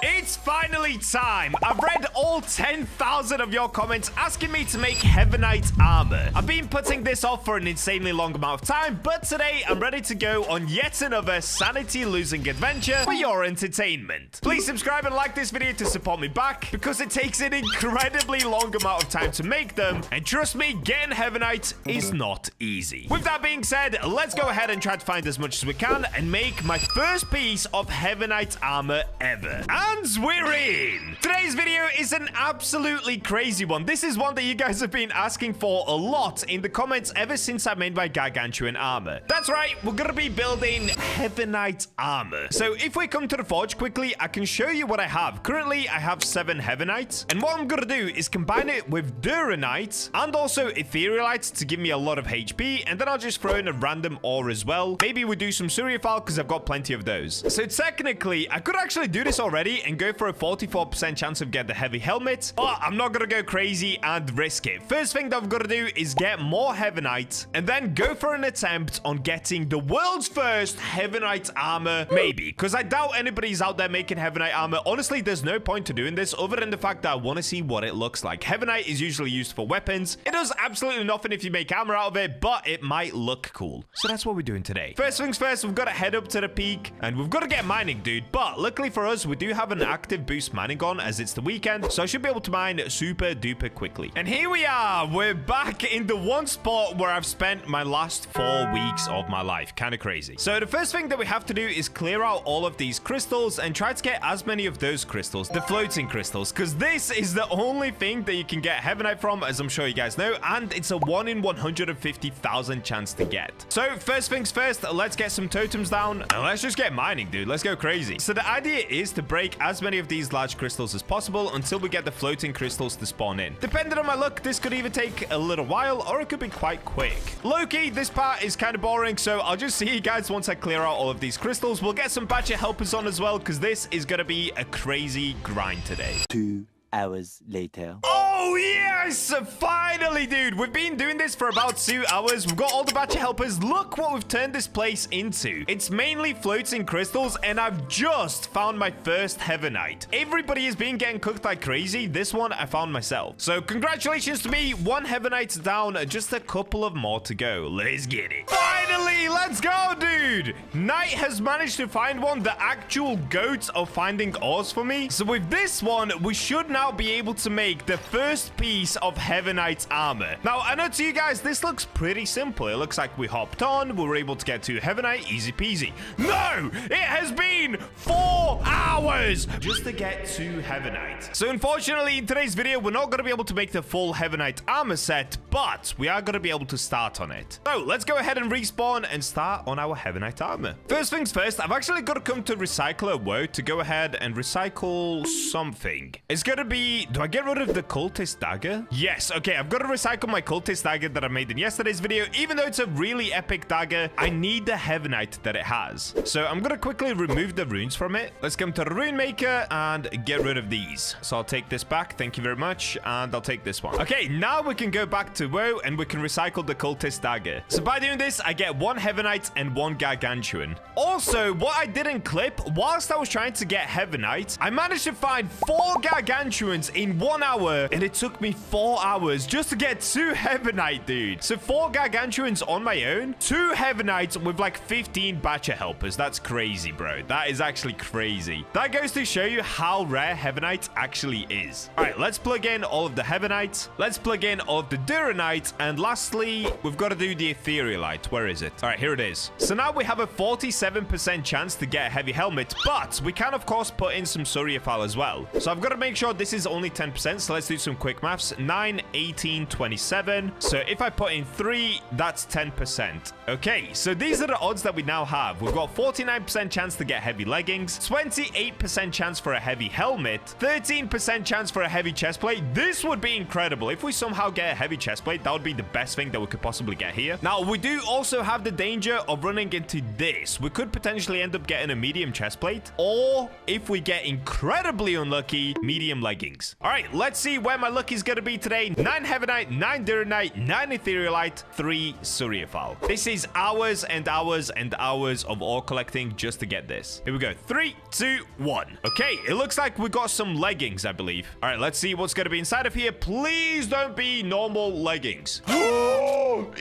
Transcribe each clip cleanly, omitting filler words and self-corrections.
It's finally time. I've read all 10,000 of your comments asking me to make Heavenite armor. I've been putting this off for an insanely long amount of time, but today I'm ready to go on yet another sanity-losing adventure for your entertainment. Please subscribe and like this video to support me back, because it takes an incredibly long amount of time to make them, and trust me, getting Heavenite is not easy. With that being said, let's go ahead and try to find as much as we can and make my first piece of Heavenite armor ever. And we're in! Today's video is an absolutely crazy one. This is one that you guys have been asking for a lot in the comments ever since I made my gargantuan armor. That's right, we're gonna be building Heavenite armor. So if we come to the forge quickly, I can show you what I have. Currently, I have 7 Heavenites, and what I'm gonna do is combine it with Darkright and also Etherealite to give me a lot of HP, and then I'll just throw in a random ore as well. Maybe we do some Surriafal because I've got plenty of those. So technically, I could actually do this already and go for a 44% chance of getting the heavy helmet, but I'm not gonna go crazy and risk it. First thing that I've got to do is get more Heavenite and then go for an attempt on getting the world's first Heavenite armor, maybe, because I doubt anybody's out there making Heavenite armor. Honestly, there's no point to doing this other than the fact that I want to see what it looks like. Heavenite is usually used for weapons. It does absolutely nothing if you make armor out of it, but it might look cool. So that's what we're doing today. First things first, we've got to head up to the peak and we've got to get mining, dude. But luckily for us, we do have an active boost mining on as it's the weekend, so I should be able to mine super duper quickly. And here we are. We're back in the one spot where I've spent my last 4 weeks of my life. Kind of crazy. So the first thing that we have to do is clear out all of these crystals and try to get as many of those crystals, the floating crystals, because this is the only thing that you can get Heavenite from, as I'm sure you guys know, and it's a 1 in 150,000 chance to get. So first things first, let's get some totems down and let's just get mining, dude. Let's go crazy. So the idea is to break as many of these large crystals as possible until we get the floating crystals to spawn in. Depending on my luck, this could either take a little while or it could be quite quick. Low-key, this part is kind of boring, so I'll just see you guys once I clear out all of these crystals. We'll get some Bacha helpers on as well, because this is going to be a crazy grind today. 2 hours later. Oh, yes! Finally, dude. We've been doing this for about 2 hours. We've got all the Bacha helpers. Look what we've turned this place into. It's mainly floating crystals, and I've just found my first Heavenite. Everybody has been getting cooked like crazy. This one I found myself. So congratulations to me. 1 Heavenite down. Just a couple of more to go. Let's get it. Finally, let's go, dude. Knight has managed to find one, the actual goat of finding ores for me. So with this one, we should now be able to make the first piece of Heavenite armor. Now, I know to you guys, this looks pretty simple. It looks like we hopped on, we were able to get to Heavenite, easy peasy. No! It has been 4 hours just to get to Heavenite. So unfortunately, in today's video, we're not going to be able to make the full Heavenite armor set, but we are going to be able to start on it. So let's go ahead and respawn and start on our Heavenite armor. First things first, I've actually got to come to Recycler Woe to go ahead and recycle something. It's going to be, do I get rid of the cultist dagger? Yes, okay, I've got to recycle my cultist dagger that I made in yesterday's video. Even though it's a really epic dagger, I need the Heavenite that it has. So I'm going to quickly remove the runes from it. Let's come to the rune maker and get rid of these. So I'll take this back, thank you very much, and I'll take this one. Okay, now we can go back to WoW and we can recycle the cultist dagger. So by doing this, I get 1 Heavenite and 1 gargantuan. Also, what I didn't clip, whilst I was trying to get Heavenite, I managed to find 4 gargantuans in 1 hour, and it took me 4 hours just to get 2 Heavenite, dude. So 4 gargantuans on my own, 2 Heavenites with like 15 Bacha helpers. That's crazy, bro. That is actually crazy. That goes to show you how rare Heavenite actually is. All right, let's plug in all of the Heavenites. Let's plug in all of the Darkright, and lastly, we've got to do the Etherealite. Where is it? All right, here it is. So now we have a 47% chance to get a heavy helmet, but we can of course put in some Surriafal as well. So I've got to make sure this is only 10%, so let's do some quick maths. 9, 18, 27. So if I put in 3, that's 10%. Okay, so these are the odds that we now have. We've got 49% chance to get heavy leggings, 28% chance for a heavy helmet, 13% chance for a heavy chestplate. This would be incredible. If we somehow get a heavy chestplate, that would be the best thing that we could possibly get here. Now, we do also have the danger of running into this. We could potentially end up getting a medium chestplate, or if we get incredibly unlucky, medium leggings. All right, let's see where my luck is going to be today. 9 Heavenite, 9 Darkright, 9 Etherealite, 3 Surriafal. This is hours and hours and hours of ore collecting just to get this. Here we go. 3, 2, 1. Okay, it looks like we got some leggings, I believe. All right, let's see what's going to be inside of here. Please don't be normal leggings. Yo!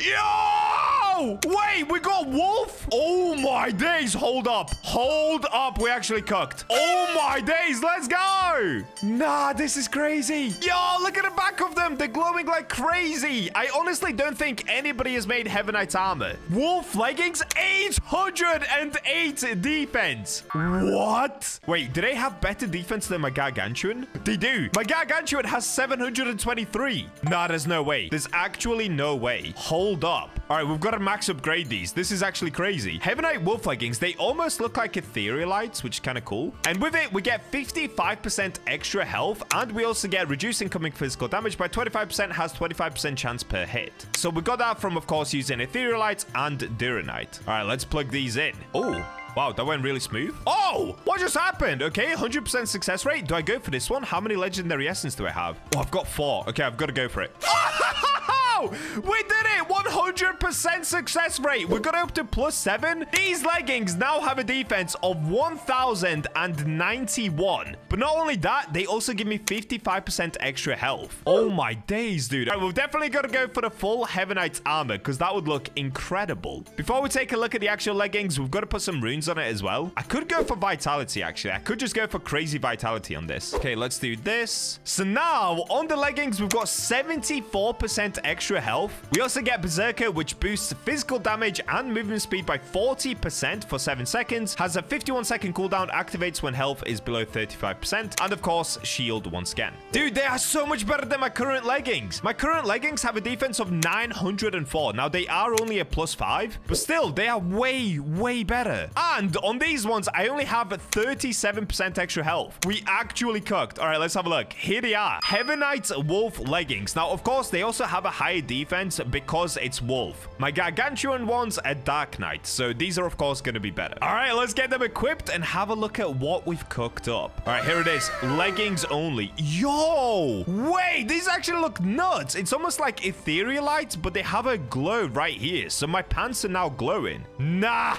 Wait, we got wolf? Oh my days. Hold up. Hold up. We actually cooked. Oh my days. Let's go. Nah, this is crazy. Yo, look at the back of them. They're glowing like crazy. I honestly don't think anybody has made Heavenite armor. Wolf leggings, 808 defense. What? Wait, do they have better defense than my gargantuan? They do. My gargantuan has 723. Nah, there's no way. There's actually no way. Hold up. All right, we've got to max upgrade these. This is actually crazy. Heavenite wolf leggings, they almost look like Etherealites, which is kind of cool. And with it, we get 55% extra health, and we also get reduced incoming physical damage by 25%, has 25% chance per hit. So we got that from, of course, using Etherealite and Darkright. All right, let's plug these in. Oh, wow, that went really smooth. Oh, what just happened? Okay, 100% success rate. Do I go for this one? How many legendary essence do I have? Oh, I've got 4. Okay, I've got to go for it. We did it! 100% success rate. We got up to +7. These leggings now have a defense of 1091. But not only that, they also give me 55% extra health. Oh my days, dude. All right, we've definitely got to go for the full Heavenite armor because that would look incredible. Before we take a look at the actual leggings, we've got to put some runes on it as well. I could go for vitality, actually. I could just go for crazy vitality on this. Okay, let's do this. So now, on the leggings, we've got 74% extra health. We also get Berserker, which boosts physical damage and movement speed by 40% for 7 seconds, has a 51-second cooldown, activates when health is below 35%, and of course, shield once again. Dude, they are so much better than my current leggings. My current leggings have a defense of 904. Now, they are only a +5, but still, they are way, way better. And on these ones, I only have 37% extra health. We actually cooked. All right, let's have a look. Here they are. Heavenite wolf leggings. Now, of course, they also have a higher defense because it's wolf. My gargantuan ones are Darkright, so these are of course going to be better. All right, let's get them equipped and have a look at what we've cooked up. All right, here it is. Leggings only. Yo, wait, these actually look nuts. It's almost like Etherealite, but they have a glow right here, so my pants are now glowing. Nah,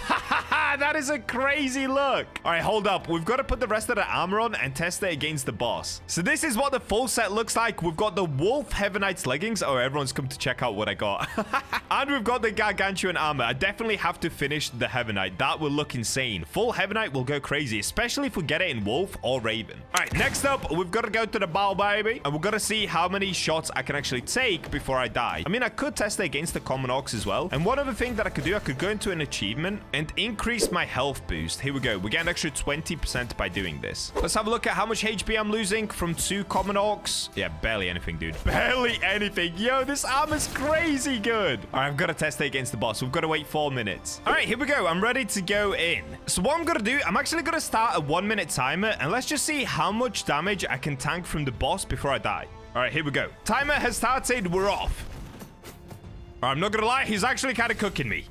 that is a crazy look. All right, hold up. We've got to put the rest of the armor on and test it against the boss. So this is what the full set looks like. We've got the wolf Heavenite leggings. Oh, everyone's come to check out what I got. And we've got the gargantuan armor. I definitely have to finish the Heavenite. That will look insane. Full Heavenite will go crazy, especially if we get it in wolf or raven. All right, next up, we've got to go to the bow, baby. And we've got to see how many shots I can actually take before I die. I mean, I could test it against the common ox as well. And one other thing that I could do, I could go into an achievement and increase my health boost. Here we go. We get an extra 20% by doing this. Let's have a look at how much HP I'm losing from 2 common orcs. Yeah, barely anything, dude. Barely anything. Yo, this armor's crazy good. All right, I've got to test it against the boss. We've got to wait 4 minutes. All right, here we go. I'm ready to go in. So what I'm going to do, I'm actually going to start a 1-minute timer, and let's just see how much damage I can tank from the boss before I die. All right, here we go. Timer has started. We're off. All right, I'm not going to lie. He's actually kind of cooking me.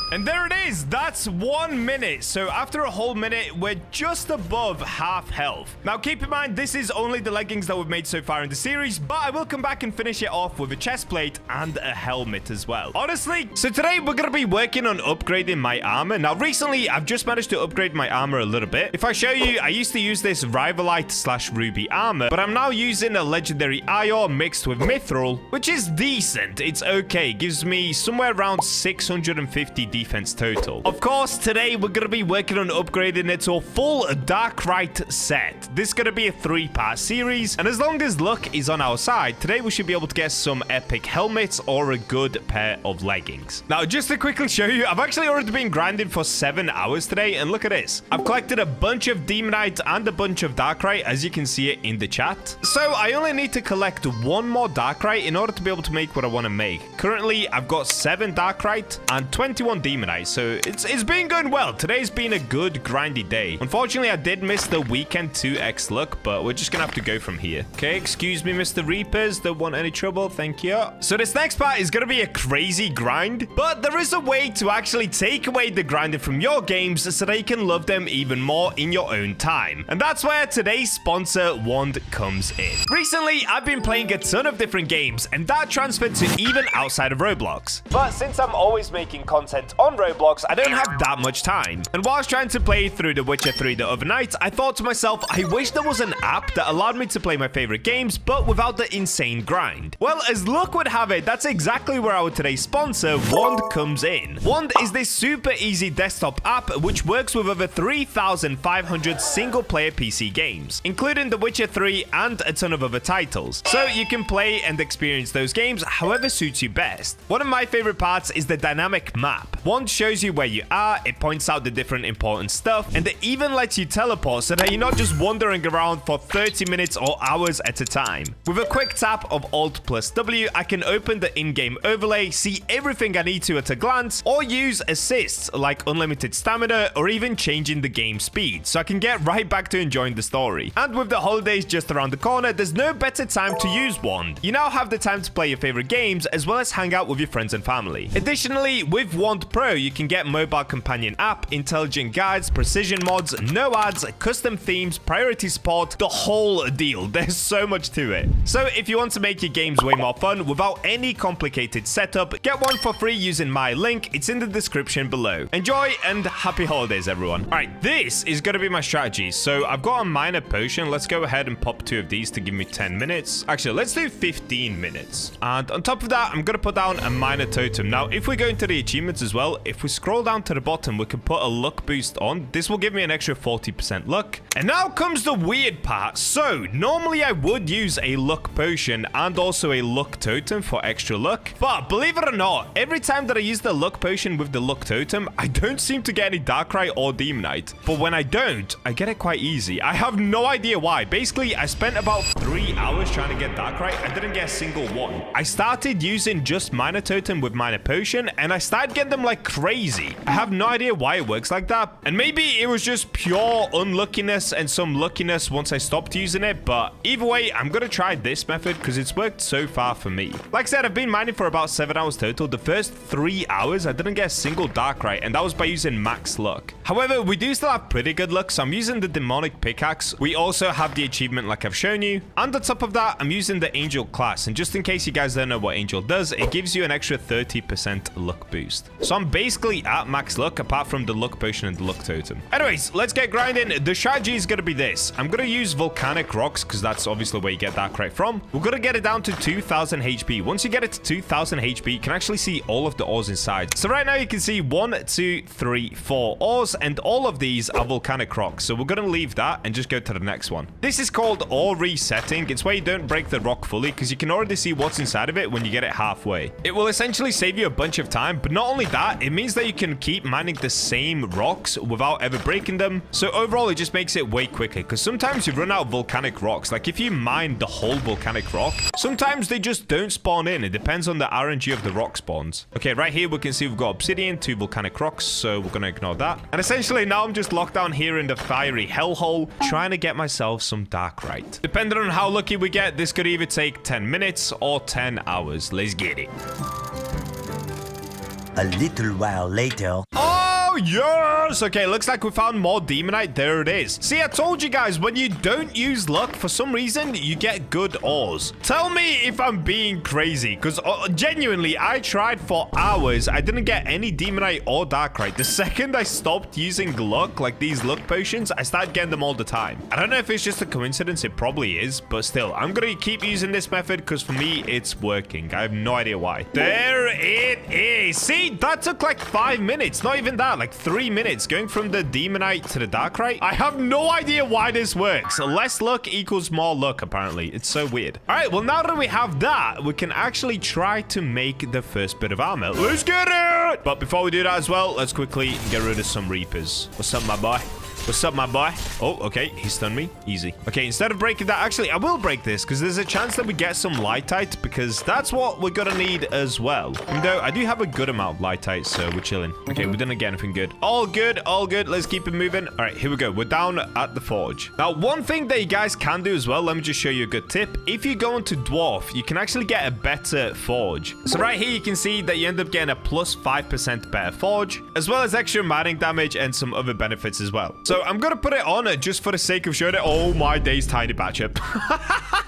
And there it is. That's 1 minute. So after a whole minute, we're just above half health. Now, keep in mind, this is only the leggings that we've made so far in the series, but I will come back and finish it off with a chest plate and a helmet as well. Honestly, so today we're going to be working on upgrading my armor. Now, recently, I've just managed to upgrade my armor a little bit. If I show you, I used to use this Rivalite/Ruby armor, but I'm now using a legendary iron mixed with mithril, which is decent. It's okay. It gives me somewhere around 650 defense total. Of course, today we're going to be working on upgrading it to a full Darkright set. This is going to be a 3-part series, and as long as luck is on our side, today we should be able to get some epic helmets or a good pair of leggings. Now, just to quickly show you, I've actually already been grinding for 7 hours today, and look at this. I've collected a bunch of Demonite and a bunch of Darkright, as you can see it in the chat. So I only need to collect 1 more Darkright in order to be able to make what I want to make. Currently, I've got 7 Darkright and 21 Demonite, so it's been going well. Today's been a good grindy day. Unfortunately, I did miss the weekend 2x luck, but we're just gonna have to go from here. Okay, excuse me, Mr. Reapers. Don't want any trouble. Thank you. So this next part is gonna be a crazy grind, but there is a way to actually take away the grinding from your games so that you can love them even more in your own time. And that's where today's sponsor, Wand, comes in. Recently, I've been playing a ton of different games, and that transferred to even outside of Roblox. But since I'm always making content on Roblox, I don't have that much time. And while I was trying to play through The Witcher 3 the other night, I thought to myself, I wish there was an app that allowed me to play my favorite games, but without the insane grind. Well, as luck would have it, that's exactly where our today's sponsor, Wand, comes in. Wand is this super easy desktop app which works with over 3,500 single-player PC games, including The Witcher 3 and a ton of other titles. So you can play and experience those games however suits you best. One of my favorite parts is the dynamic map. Wand shows you where you are, it points out the different important stuff, and it even lets you teleport so that you're not just wandering around for 30 minutes or hours at a time. With a quick tap of Alt plus W, I can open the in-game overlay, see everything I need to at a glance, or use assists like unlimited stamina or even changing the game speed so I can get right back to enjoying the story. And with the holidays just around the corner, there's no better time to use Wand. You now have the time to play your favorite games as well as hang out with your friends and family. Additionally, with Wand Pro, you can get mobile companion app, intelligent guides, precision mods, no ads, custom themes, priority support, the whole deal. There's so much to it. So if you want to make your games way more fun without any complicated setup, get one for free using my link. It's in the description below. Enjoy and happy holidays, everyone. All right, this is going to be my strategy. So I've got a minor potion. Let's go ahead and pop 2 of these to give me 10 minutes. Actually, let's do 15 minutes. And on top of that, I'm going to put down a minor totem. Now, if we go into the achievements as well, if we scroll down to the bottom, we can put a luck boost on. This will give me an extra 40% luck. And now comes the weird part. So normally I would use a luck potion and also a luck totem for extra luck. But believe it or not, every time that I use the luck potion with the luck totem, I don't seem to get any Darkright or Demonite. But when I don't, I get it quite easy. I have no idea why. Basically, I spent about 3 hours trying to get Darkright. I didn't get a single one. I started using just minor totem with minor potion, and I started getting them like crazy. I have no idea why it works like that. And maybe it was just pure unluckiness and some luckiness once I stopped using it. But either way, I'm going to try this method because it's worked so far for me. Like I said, I've been mining for about 7 hours total. The first 3 hours, I didn't get a single Darkright, and that was by using max luck. However, we do still have pretty good luck, so I'm using the demonic pickaxe. We also have the achievement like I've shown you. And on top of that, I'm using the angel class. And just in case you guys don't know what angel does, it gives you an extra 30% luck boost. So I'm basically at max luck apart from the luck potion and the luck totem. Anyways, let's get grinding. The strategy is going to be this. I'm going to use volcanic rocks because that's obviously where you get Darkright from. We're going to get it down to 2000 HP. Once you get it to 2000 HP, you can actually see all of the ores inside. So right now you can see 1, 2, 3, 4 ores, and all of these are volcanic rocks. So we're going to leave that and just go to the next one. This is called ore resetting. It's where you don't break the rock fully because you can already see what's inside of it when you get it halfway. It will essentially save you a bunch of time, but not only that, it means that you can keep mining the same rocks without ever breaking them. So overall, it just makes it way quicker because sometimes you run out of volcanic rocks. Like if you mine the whole volcanic rock, sometimes they just don't spawn in. It depends on the RNG of the rock spawns. Okay, right here we can see we've got obsidian, 2 volcanic rocks, so we're gonna ignore that. And essentially now I'm just locked down here in the fiery hellhole trying to get myself some Darkright. Depending on how lucky we get, this could either take 10 minutes or 10 hours. Let's get it. A little while later. Yes! Okay, looks like we found more Demonite. There it is. See, I told you guys, when you don't use luck, for some reason, you get good ores. Tell me if I'm being crazy, because genuinely, I tried for hours. I didn't get any Demonite or Darkright. The second I stopped using luck, like these luck potions, I started getting them all the time. I don't know if it's just a coincidence. It probably is, but still, I'm going to keep using this method because for me, it's working. I have no idea why. There it is. See, that took like 5 minutes. Not even that, like 3 minutes going from the Demonite to the Darkright. I have no idea why this works. Less luck equals more luck, apparently. It's so weird. All right, well, now that we have that, we can actually try to make the first bit of armor. Let's get it! But before we do that as well, let's quickly get rid of some Reapers. What's up, my boy? What's up, my boy? Oh, okay. He stunned me. Easy. Okay, instead of breaking that, actually, I will break this because there's a chance that we get some lightite because that's what we're going to need as well. Even though I do have a good amount of lightite, so we're chilling. Okay, we didn't get anything good. All good, all good. Let's keep it moving. All right, here we go. We're down at the forge. Now, one thing that you guys can do as well, let me just show you a good tip. If you go into dwarf, you can actually get a better forge. So right here, you can see that you end up getting a plus 5% better forge, as well as extra mining damage and some other benefits as well. So I'm going to put it on just for the sake of showing it. Oh my days, tiny Bacha.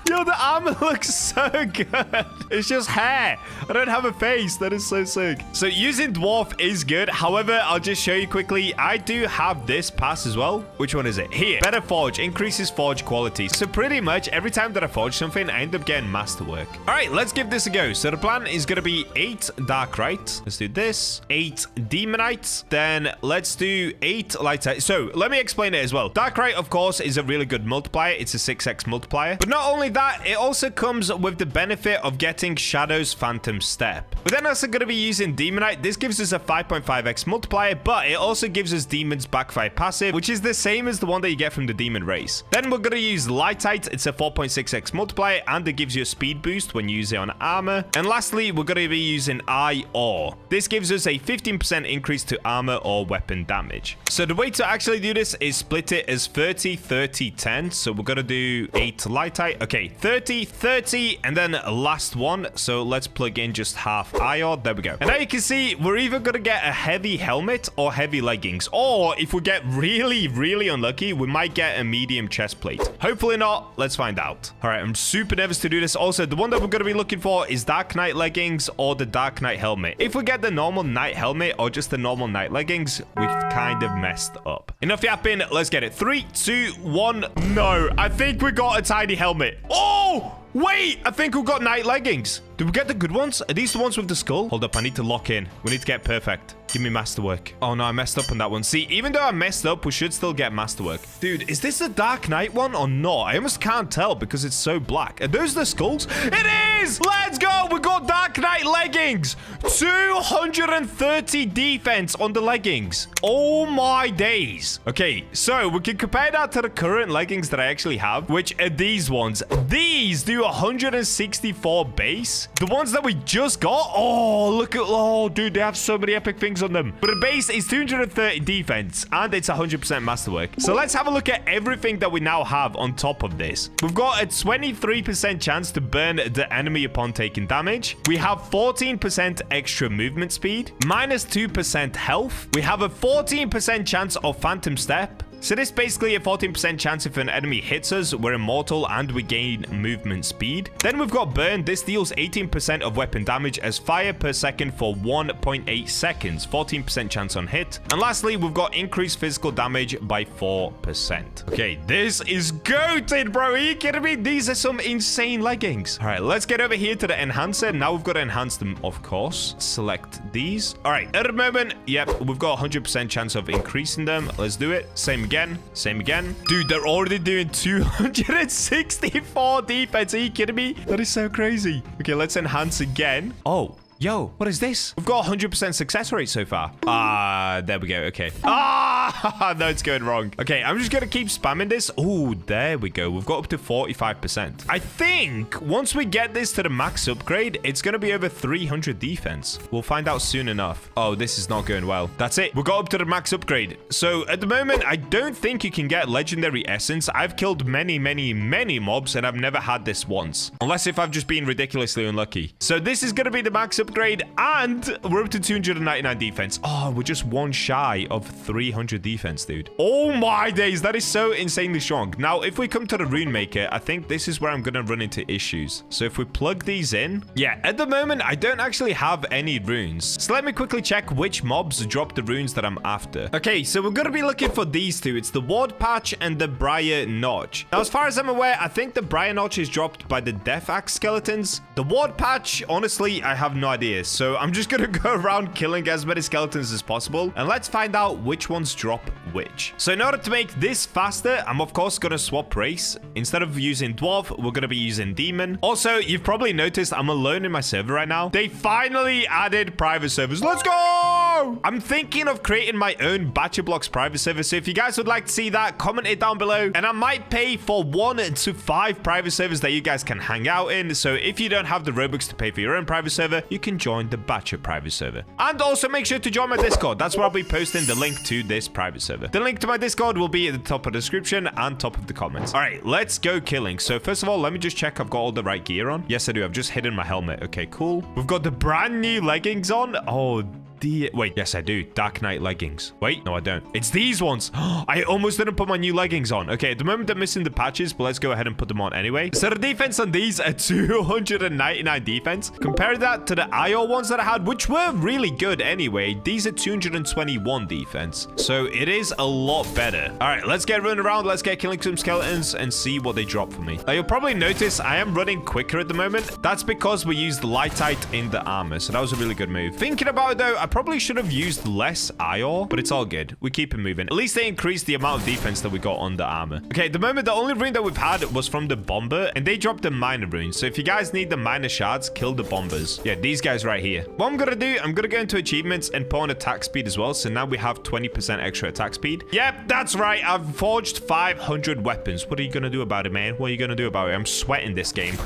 Yo, the armor looks so good. It's just hair. I don't have a face. That is so sick. So using dwarf is good. However, I'll just show you quickly. I do have this pass as well. Which one is it? Here. Better forge. Increases forge quality. So pretty much every time that I forge something, I end up getting masterwork. All right, let's give this a go. So the plan is going to be 8 Darkright. Let's do this. 8 Demonite. Then let's do 8 Lightite. So let me explain it as well. Darkright, of course, is a really good multiplier. It's a 6x multiplier. But not only that, it also comes with the benefit of getting Shadow's Phantom Step. We're then also going to be using Demonite. This gives us a 5.5x multiplier, but it also gives us Demon's Backfire passive, which is the same as the one that you get from the Demon race. Then we're going to use Lightite. It's a 4.6x multiplier, and it gives you a speed boost when you use it on armor. And lastly, we're going to be using Eye Ore. This gives us a 15% increase to armor or weapon damage. So the way to actually do this is split it as 30, 30, 10. So we're going to do 8 Lightite. Okay, 30, 30, and then last one. So let's plug in just half Eye Ore. There we go. And now you can see we're either going to get a heavy helmet or heavy leggings. Or if we get really, really unlucky, we might get a medium chest plate. Hopefully not. Let's find out. All right, I'm super nervous to do this. Also, the one that we're going to be looking for is Dark Knight leggings or the Dark Knight helmet. If we get the normal Knight helmet or just the normal Knight leggings, we've kind of messed up. Enough yapping. Let's get it. 3, 2, 1. No, I think we got a tiny helmet. Oh! Wait, I think we got Knight leggings. Did we get the good ones? Are these the ones with the skull? Hold up, I need to lock in. We need to get perfect. Give me masterwork. Oh no, I messed up on that one. See, even though I messed up, we should still get masterwork. Dude, is this the Dark Knight one or not? I almost can't tell because it's so black. Are those the skulls? It is! Let's go! We got Dark Knight leggings. 230 defense on the leggings. Oh my days. Okay, so we can compare that to the current leggings that I actually have, which are these ones. These do 164 base. The ones that we just got, oh, look at, oh, dude, they have so many epic things on them. But the base is 230 defense, and it's 100% masterwork. So let's have a look at everything that we now have on top of this. We've got a 23% chance to burn the enemy upon taking damage. We have 14% extra movement speed, minus 2% health. We have a 14% chance of phantom step. So this is basically a 14% chance if an enemy hits us, we're immortal and we gain movement speed. Then we've got burn. This deals 18% of weapon damage as fire per second for 1.8 seconds. 14% chance on hit. And lastly, we've got increased physical damage by 4%. Okay, this is goated, bro. Are you kidding me? These are some insane leggings. All right, let's get over here to the enhancer. Now we've got to enhance them, of course. Select these. All right, at the moment, yep, we've got 100% chance of increasing them. Let's do it. Same again. Same again. Dude, they're already doing 264 defense. Are you kidding me? That is so crazy. Okay, let's enhance again. Oh. Yo, what is this? We've got 100% success rate so far. There we go. Okay. No, it's going wrong. Okay, I'm just going to keep spamming this. Oh, there we go. We've got up to 45%. I think once we get this to the max upgrade, it's going to be over 300 defense. We'll find out soon enough. Oh, this is not going well. That's it. We got up to the max upgrade. So at the moment, I don't think you can get legendary essence. I've killed many, many, many mobs and I've never had this once. Unless if I've just been ridiculously unlucky. So this is going to be the max upgrade and we're up to 299 defense. Oh, we're just one shy of 300 defense, dude. Oh my days. That is so insanely strong. Now, if we come to the rune maker, I think this is where I'm going to run into issues. So if we plug these in, yeah, at the moment, I don't actually have any runes. So let me quickly check which mobs drop the runes that I'm after. Okay, so we're going to be looking for these two. It's the ward patch and the briar notch. Now, as far as I'm aware, I think the briar notch is dropped by the death axe skeletons. The ward patch, honestly, I have no idea. So I'm just going to go around killing as many skeletons as possible. And let's find out which ones drop which. So in order to make this faster, I'm of course going to swap race. Instead of using dwarf, we're going to be using demon. Also, you've probably noticed I'm alone in my server right now. They finally added private servers. Let's go! go. I'm thinking of creating my own BachaBlox private server. So if you guys would like to see that, comment it down below. And I might pay for 1 to 5 private servers that you guys can hang out in. So if you don't have the Robux to pay for your own private server, you can join the Bacha private server. And also make sure to join my Discord. That's where I'll be posting the link to this private server. The link to my Discord will be at the top of the description and top of the comments. All right, let's go killing. So first of all, let me just check I've got all the right gear on. Yes, I do. I've just hidden my helmet. Okay, cool. We've got the brand new leggings on. Oh, wait, yes, I do. Dark Knight leggings. Wait, no, I don't. It's these ones. I almost didn't put my new leggings on. Okay, at the moment, they're missing the patches, but let's go ahead and put them on anyway. So the defense on these are 299 defense. Compare that to the IO ones that I had, which were really good anyway. These are 221 defense. So it is a lot better. All right, let's get running around. Let's get killing some skeletons and see what they drop for me. Now, you'll probably notice I am running quicker at the moment. That's because we used lightite in the armor. So that was a really good move. Thinking about it, though, I probably should have used less IO, but it's all good. We keep it moving. At least they increased the amount of defense that we got on the armor. Okay, at the moment, the only rune that we've had was from the bomber, and they dropped the minor rune. So if you guys need the minor shards, kill the bombers. Yeah, these guys right here. What I'm gonna do, I'm gonna go into achievements and put on attack speed as well. So now we have 20% extra attack speed. Yep, that's right. I've forged 500 weapons. What are you gonna do about it, man? What are you gonna do about it? I'm sweating this game.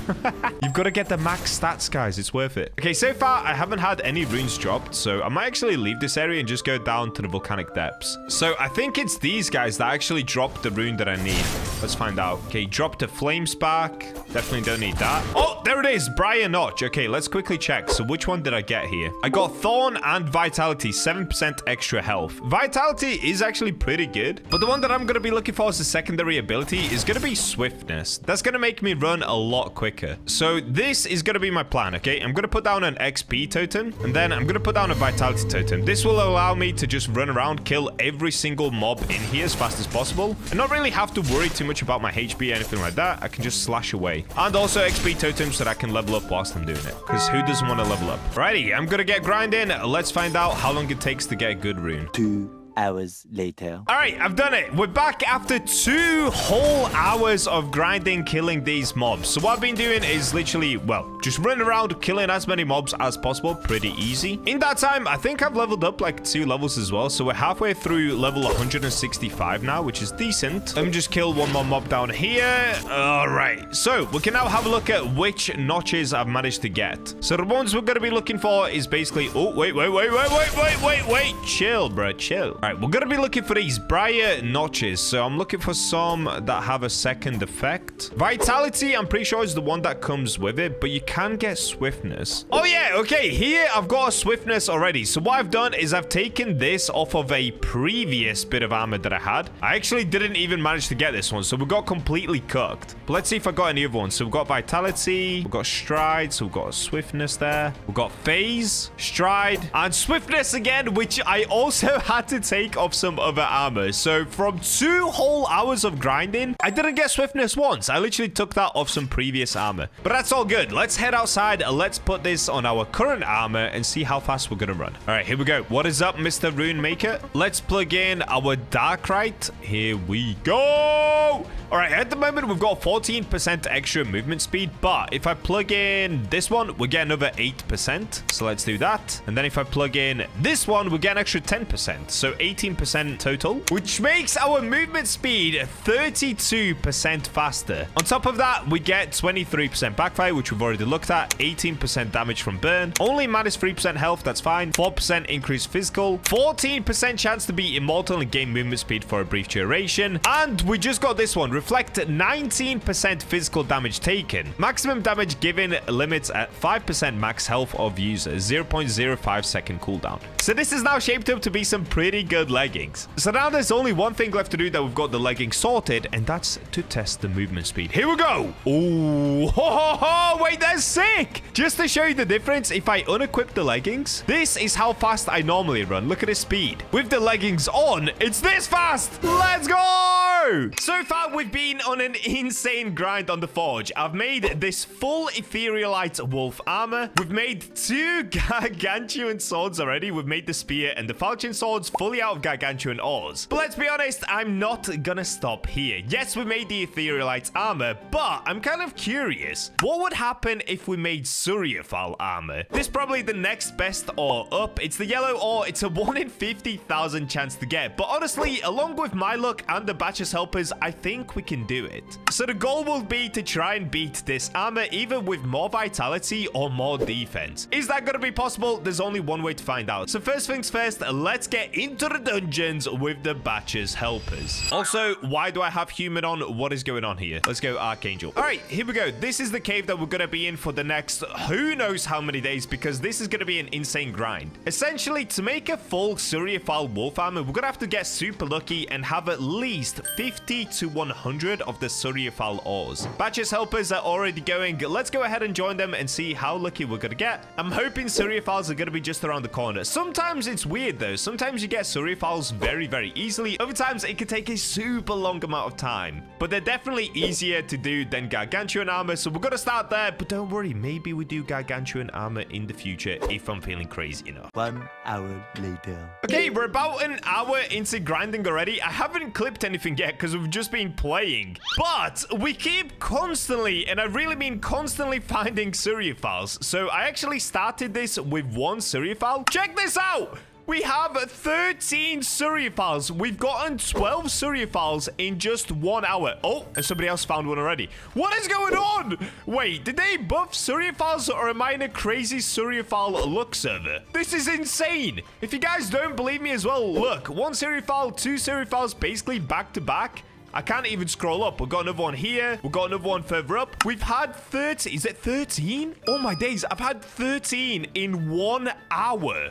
You've got to get the max stats, guys. It's worth it. Okay, so far, I haven't had any runes dropped, so I might actually leave this area and just go down to the volcanic depths. So I think it's these guys that actually dropped the rune that I need. Let's find out. Okay, dropped a flame spark. Definitely don't need that. Oh, there it is. Briar notch. Okay, let's quickly check. So which one did I get here? I got thorn and vitality, 7% extra health. Vitality is actually pretty good, but the one that I'm going to be looking for as a secondary ability is going to be swiftness. That's going to make me run a lot quicker. So this is going to be my plan. Okay, I'm going to put down an XP totem, and then I'm going to put down a vitality totem. This will allow me to just run around, kill every single mob in here as fast as possible, and not really have to worry too much about my HP or anything like that. I can just slash away. And also XP totems so that I can level up whilst I'm doing it, because who doesn't want to level up? Righty, I'm gonna get grinding. Let's find out how long it takes to get a good rune. 2 hours later. All right, I've done it. We're back after 2 whole hours of grinding, killing these mobs. So what I've been doing is literally, well, just running around, killing as many mobs as possible. Pretty easy. In that time, I think I've leveled up like 2 levels as well. So we're halfway through level 165 now, which is decent. Let me just kill one more mob down here. All right. So we can now have a look at which notches I've managed to get. So the ones we're going to be looking for is basically, oh, wait. Chill, bro, chill. All right, we're going to be looking for these briar notches. So I'm looking for some that have a second effect. Vitality, I'm pretty sure, is the one that comes with it, but you can get swiftness. Oh, yeah. Okay, here I've got a swiftness already. So what I've done is I've taken this off of a previous bit of armor that I had. I actually didn't even manage to get this one, so we got completely cooked. But let's see if I got any other ones. So we've got vitality, we've got stride, so we've got swiftness there. We've got phase, stride, and swiftness again, which I also had to take off some other armor. So from 2 whole hours of grinding, I didn't get swiftness once. I literally took that off some previous armor, but that's all good. Let's head outside. Let's put this on our current armor and see how fast we're gonna run. All right, here we go. What is up, Mr. Rune Maker? Let's plug in our Darkright. Here we go. All right, at the moment, we've got 14% extra movement speed, but if I plug in this one, we get another 8%. So let's do that. And then if I plug in this one, we get an extra 10%. So 18% total, which makes our movement speed 32% faster. On top of that, we get 23% backfire, which we've already looked at, 18% damage from burn, only minus 3% health, that's fine, 4% increased physical, 14% chance to be immortal and gain movement speed for a brief duration, and we just got this one, reflect 19% physical damage taken, maximum damage given limits at 5% max health of user, 0.05 second cooldown. So this is now shaped up to be some pretty good leggings. So now there's only one thing left to do that we've got the leggings sorted, and that's to test the movement speed. Here we go. Oh, ho, ho, ho. Wait, that's sick. Just to show you the difference, if I unequip the leggings, this is how fast I normally run. Look at the speed. With the leggings on, it's this fast. Let's go. go. So far, we've been on an insane grind on the forge. I've made this full Etherealite wolf armor. We've made 2 gargantuan swords already. We've made the spear and the falchion swords fully out of gargantuan ores. But let's be honest, I'm not gonna stop here. Yes, we made the Etherealite armor, but I'm kind of curious. What would happen if we made Surriafal armor? This is probably the next best ore up. It's the yellow ore. It's a 1 in 50,000 chance to get. But honestly, along with my luck and the Bacha's helpers, I think we can do it. So the goal will be to try and beat this armor either with more vitality or more defense. Is that going to be possible? There's only one way to find out. So first things first, let's get into the dungeons with the Bacha's helpers. Also, why do I have human on? What is going on here? Let's go Archangel. All right, here we go. This is the cave that we're going to be in for the next who knows how many days, because this is going to be an insane grind. Essentially, to make a full Surriafal wolf armor, we're going to have to get super lucky and have at least 50 to 100 of the Surriafal ores. Bacha's helpers are already going. Let's go ahead and join them and see how lucky we're going to get. I'm hoping Surriafals are going to be just around the corner. Sometimes it's weird though. Sometimes you get Surriafals very, very easily. Other times it can take a super long amount of time. But they're definitely easier to do than gargantuan armor. So we're going to start there. But don't worry, maybe we do gargantuan armor in the future if I'm feeling crazy enough. 1 hour later. Okay, we're about an hour into grinding already. I haven't clipped anything yet because we've just been playing. But we keep constantly, and I really mean constantly, finding Surriafals. So I actually started this with 1 Surriafal. Check this out! We have 13 Surriafals. We've gotten 12 Surriafals in just 1 hour. Oh, and somebody else found one already. What is going on? Wait, did they buff Surriafals, or am I in a crazy Surriafal luck server? This is insane. If you guys don't believe me as well, look. 1 Surriafal, 2 Surriafals basically back to back. I can't even scroll up. We've got another one here. We've got another one further up. We've had 30. Is it 13? Oh my days. I've had 13 in 1 hour.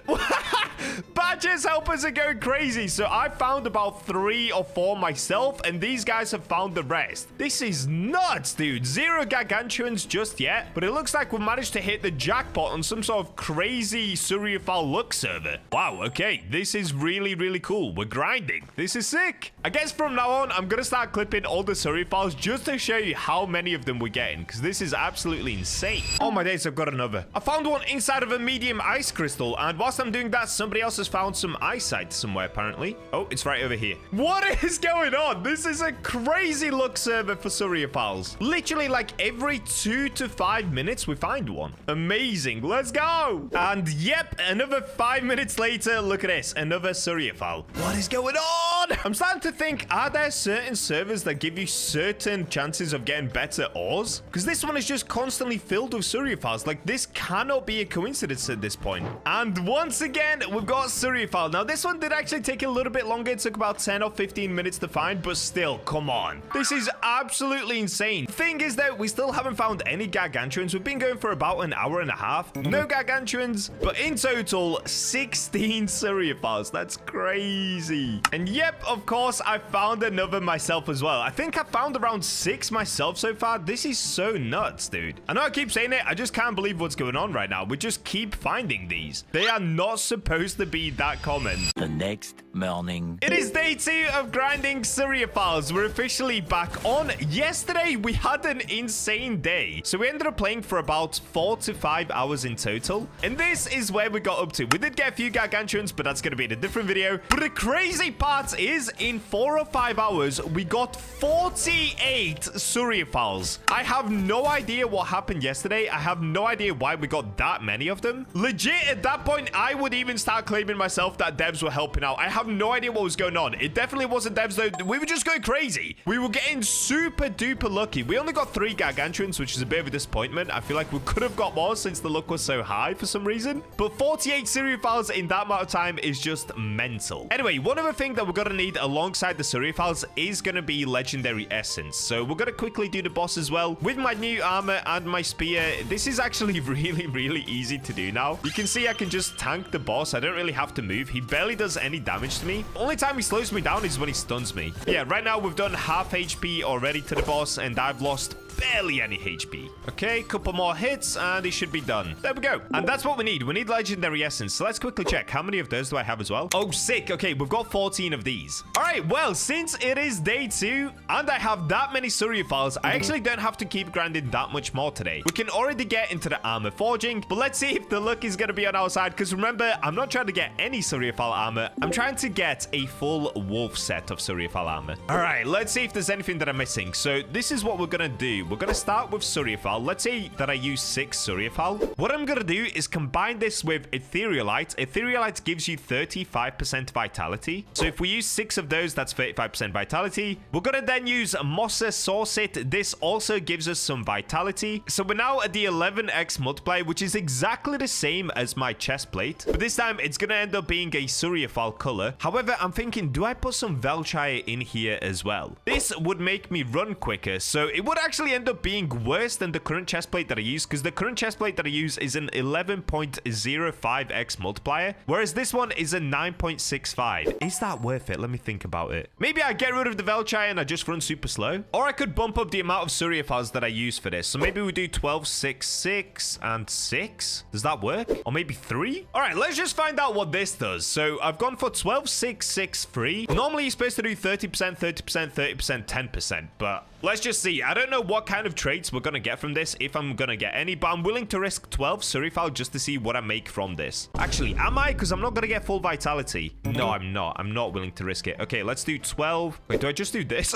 Bacha's helpers are going crazy. So I found about 3 or 4 myself, and these guys have found the rest. This is nuts, dude. 0 gargantuans just yet, but it looks like we managed to hit the jackpot on some sort of crazy Surriafal luck server. Wow, okay. This is really, really cool. We're grinding. This is sick. I guess from now on, I'm going to start clipping all the Surriafals just to show you how many of them we're getting, because this is absolutely insane. Oh my days, I've got another. I found one inside of a medium ice crystal, and whilst I'm doing that, somebody else has found some eyesight somewhere, apparently. Oh, it's right over here. What is going on? This is a crazy luck server for Surriafals. Literally, like every 2 to 5 minutes, we find one. Amazing. Let's go. And yep, another 5 minutes later, look at this. Another Surriafal. What is going on? I'm starting to think, are there certain servers that give you certain chances of getting better ores? Because this one is just constantly filled with Surriafals. Like, this cannot be a coincidence at this point. And once again, we've got Surriafal. Now, this one did actually take a little bit longer. It took about 10 or 15 minutes to find, but still, come on. This is absolutely insane. The thing is, though, we still haven't found any gargantuans. We've been going for about an hour and a half. No gargantuans, but in total, 16 Surriafals. That's crazy. And yep, of course, I found another myself as well. I think I found around 6 myself so far. This is so nuts, dude. I know I keep saying it. I just can't believe what's going on right now. We just keep finding these. They are not supposed to be that common. The next morning. It is day 2 of grinding Surriafals. We're officially back on. Yesterday, we had an insane day. So we ended up playing for about 4 to 5 hours in total. And this is where we got up to. We did get a few gargantuans, but that's going to be in a different video. But the crazy part is, in 4 or 5 hours, we got 48 Surriafals. I have no idea what happened yesterday. I have no idea why we got that many of them. Legit, at that point, I would even start claiming myself that devs were helping out. I have no idea what was going on. It definitely wasn't devs, though. We were just going crazy. We were getting super duper lucky. We only got 3 gargantuans, which is a bit of a disappointment. I feel like we could have got more since the luck was so high for some reason. But 48 Surriafals in that amount of time is just mental. Anyway, one other thing that we're going to need alongside the Surriafals is going to be legendary essence. So we're going to quickly do the boss as well. With my new armor and my spear, this is actually really, really easy to do now. You can see I can just tank the boss. I don't really have to move. He barely does any damage to me. The only time he slows me down is when he stuns me. Yeah, right now we've done half HP already to the boss, and I've lost barely any HP. Okay, couple more hits and he should be done. There we go. And that's what we need. We need legendary essence. So let's quickly check. How many of those do I have as well? Oh, sick. Okay, we've got 14 of these. these. All right, well, since it is day 2 and I have that many Surriafals, I actually don't have to keep grinding that much more today. We can already get into the armor forging, but let's see if the luck is going to be on our side, because remember, I'm not trying to get any Surriafal armor. I'm trying to get a full wolf set of Surriafal armor. All right, let's see if there's anything that I'm missing. So this is what we're going to do. We're going to start with Surriafal. Let's say that I use 6 Surriafal. What I'm going to do is combine this with Etherealite. Etherealite gives you 35% vitality. So if we use 6 of those, that's 35% vitality. We're going to then use mossies Saucit. This also gives us some vitality. So we're now at the 11x multiplier, which is exactly the same as my chestplate. But this time, it's going to end up being a Surriafal color. However, I'm thinking, do I put some Velchire in here as well? This would make me run quicker. So it would actually end up being worse than the current chestplate that I use, because the current chestplate that I use is an 11.05x multiplier, whereas this one is a 9.65. Is that worth it? Let me think about it. Maybe I get rid of the Velchire and I just run super slow. Or I could bump up the amount of Surriafals that I use for this. So maybe we do 12, 6, 6, and 6. Does that work? Or maybe 3? All right, let's just find out what this does. So I've gone for 12, 6, 6, 3. Normally, you're supposed to do 30%, 30%, 30%, 10%, but let's just see. I don't know what kind of traits we're going to get from this, if I'm going to get any, but I'm willing to risk 12 Surriafal just to see what I make from this. Actually, am I? Because I'm not going to get full vitality. No, I'm not. I'm not willing to risk it. Okay, let's do 12. Wait, do I just do this?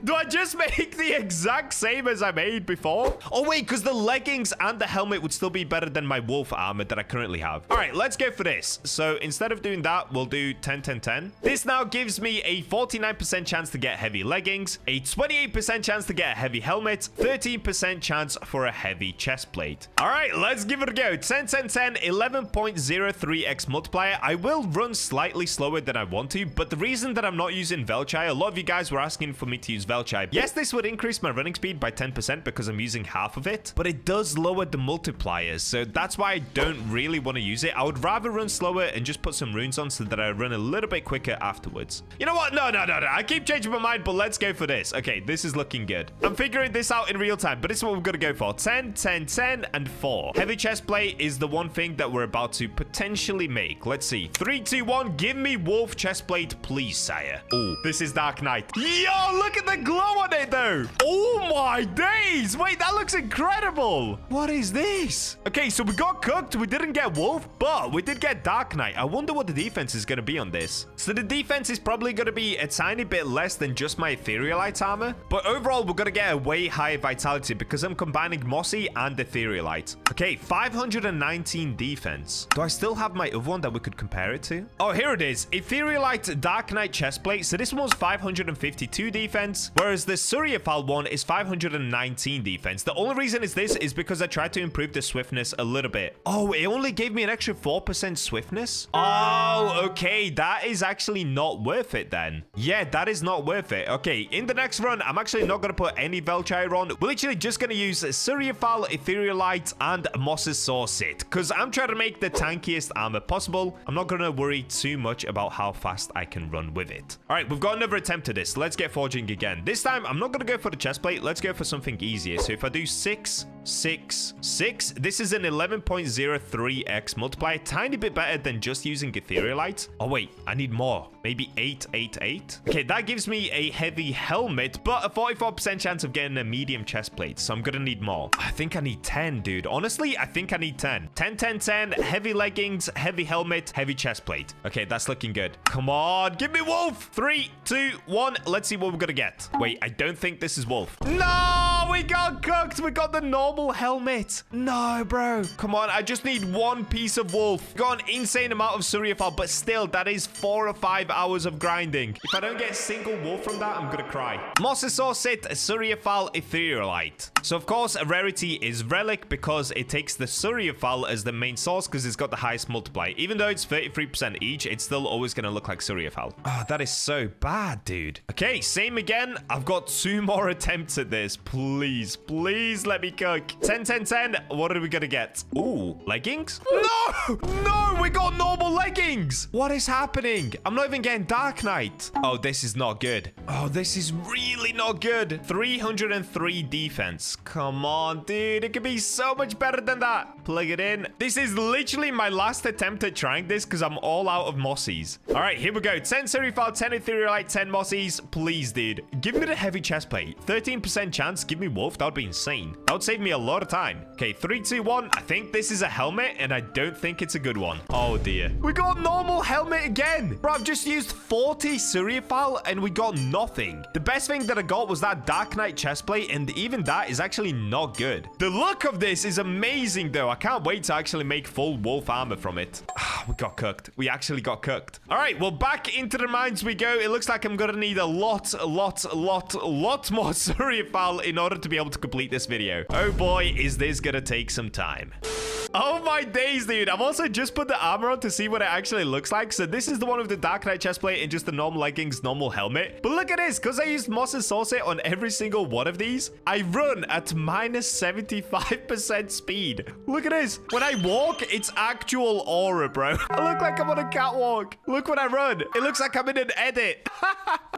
Do I just make the exact same as I made before? Oh, wait, because the leggings and the helmet would still be better than my wolf armor that I currently have. All right, let's go for this. So instead of doing that, we'll do 10, 10, 10. This now gives me a 49% chance to get heavy leggings, a 28% chance to get a heavy helmet, 13% chance for a heavy chest plate. All right, let's give it a go. 10, 10, 10, 11.03x multiplier. I will run slightly slower than I want to, but the reason that I'm not using Velchire, a lot of you guys were asking for me to use Velchire. Yes, this would increase my running speed by 10% because I'm using half of it, but it does lower the multipliers, so that's why I don't really want to use it. I would rather run slower and just put some runes on so that I run a little bit quicker afterwards. You know what? No. I keep changing my mind, but let's go for this. Okay, this is looking good. I'm figuring this out in real time, but this is what we're going to go for. 10, 10, 10, and 4. Heavy chest plate is the one thing that we're about to potentially make. Let's see. 3, 2, 1. Give me wolf chest plate, please, sire. Oh, this is Darkright. Yo, look at the glow on it, though. Oh, my days. Wait, that looks incredible. What is this? Okay, so we got cooked. We didn't get wolf, but we did get Darkright. I wonder what the defense is going to be on this. So the defense is probably going to be a tiny bit less than just my Etherealite armor, but overall, we're going to get a way higher vitality because I'm combining mossy and Etherealite. Okay, 519 defense. Do I still have my other one that we could compare it to? Oh, here it is. Etherealite Darkright chestplate. So this one's 552 defense, whereas the Surriafal one is 519 defense. The only reason is this is because I tried to improve the swiftness a little bit. Oh, it only gave me an extra 4% swiftness. Oh, okay. That is actually not worth it then. Yeah, that is not worth it. Okay, in the next run, I'm actually not going to put any Velchire on. We're literally just going to use Surriafal, Etherealite, and mossies Saucit because I'm trying to make the tankiest armor possible. I'm not going to worry too much about how fast I can run with it. All right, we've got another attempt at this. Let's get forging again. This time, I'm not going to go for the chestplate. Let's go for something easier. So if I do 6, 6, 6, this is an 11.03x multiplier. Tiny bit better than just using Etherealite. Oh, wait, I need more. Maybe 8, 8, 8. Okay, that gives me a heavy helmet, but a 44% chance of getting a medium chest plate. So I'm going to need more. I think I need 10, dude. Honestly, I think I need 10. 10, 10, 10, heavy leggings, heavy helmet, heavy chest plate. Okay, that's looking good. Come on, give me wolf. 3, 2, 1. Let's see what we're going to get. Wait, I don't think this is wolf. No, we got cooked. We got the normal helmet. No, bro. Come on, I just need one piece of wolf. Got an insane amount of Surriafal, but still, that is 4 or 5 hours of grinding. If I don't get a single wolf from that, I'm going to cry. Mossies Saucit, Surriafal, Etherealite. So, of course, a rarity is Relic because it takes the Surriafal as the main source because it's got the highest multiplier. Even though it's 33% each, it's still always going to look like Surriafal. Oh, that is so bad, dude. Okay, same again. I've got 2 more attempts at this. Please. please. Please let me cook. 10, 10, 10. What are we gonna get? Ooh, leggings? No! No, we got normal leggings. What is happening? I'm not even getting Darkright. Oh, this is not good. Oh, this is really not good. 303 defense. Come on, dude. It could be so much better than that. Plug it in. This is literally my last attempt at trying this because I'm all out of mossies. All right, here we go. 10 Surriafal, 10 Etherealite, 10 mossies. Please, dude. Give me the heavy chestplate. 13% chance. Give me wolf. That would be insane. That would save me a lot of time. Okay, 3, 2, 1. I think this is a helmet, and I don't think it's a good one. Oh, dear. We got normal helmet again. Bro, I've just used 40 Surriafal, and we got nothing. The best thing that I got was that Darkright chestplate, and even that is actually not good. The look of this is amazing, though. I can't wait to actually make full wolf armor from it. We got cooked. We actually got cooked. All right, well, back into the mines we go. It looks like I'm gonna need a lot more Surriafal in order to be able to complete this video. Oh boy, is this gonna take some time. Oh my days, dude. I've also just put the armor on to see what it actually looks like. So this is the one with the Darkright chestplate and just the normal leggings, normal helmet. But look at this. Because I used mossies saucer on every single one of these, I run at minus 75% speed. Look at this. When I walk, it's actual aura, bro. I look like I'm on a catwalk. Look when I run. It looks like I'm in an edit.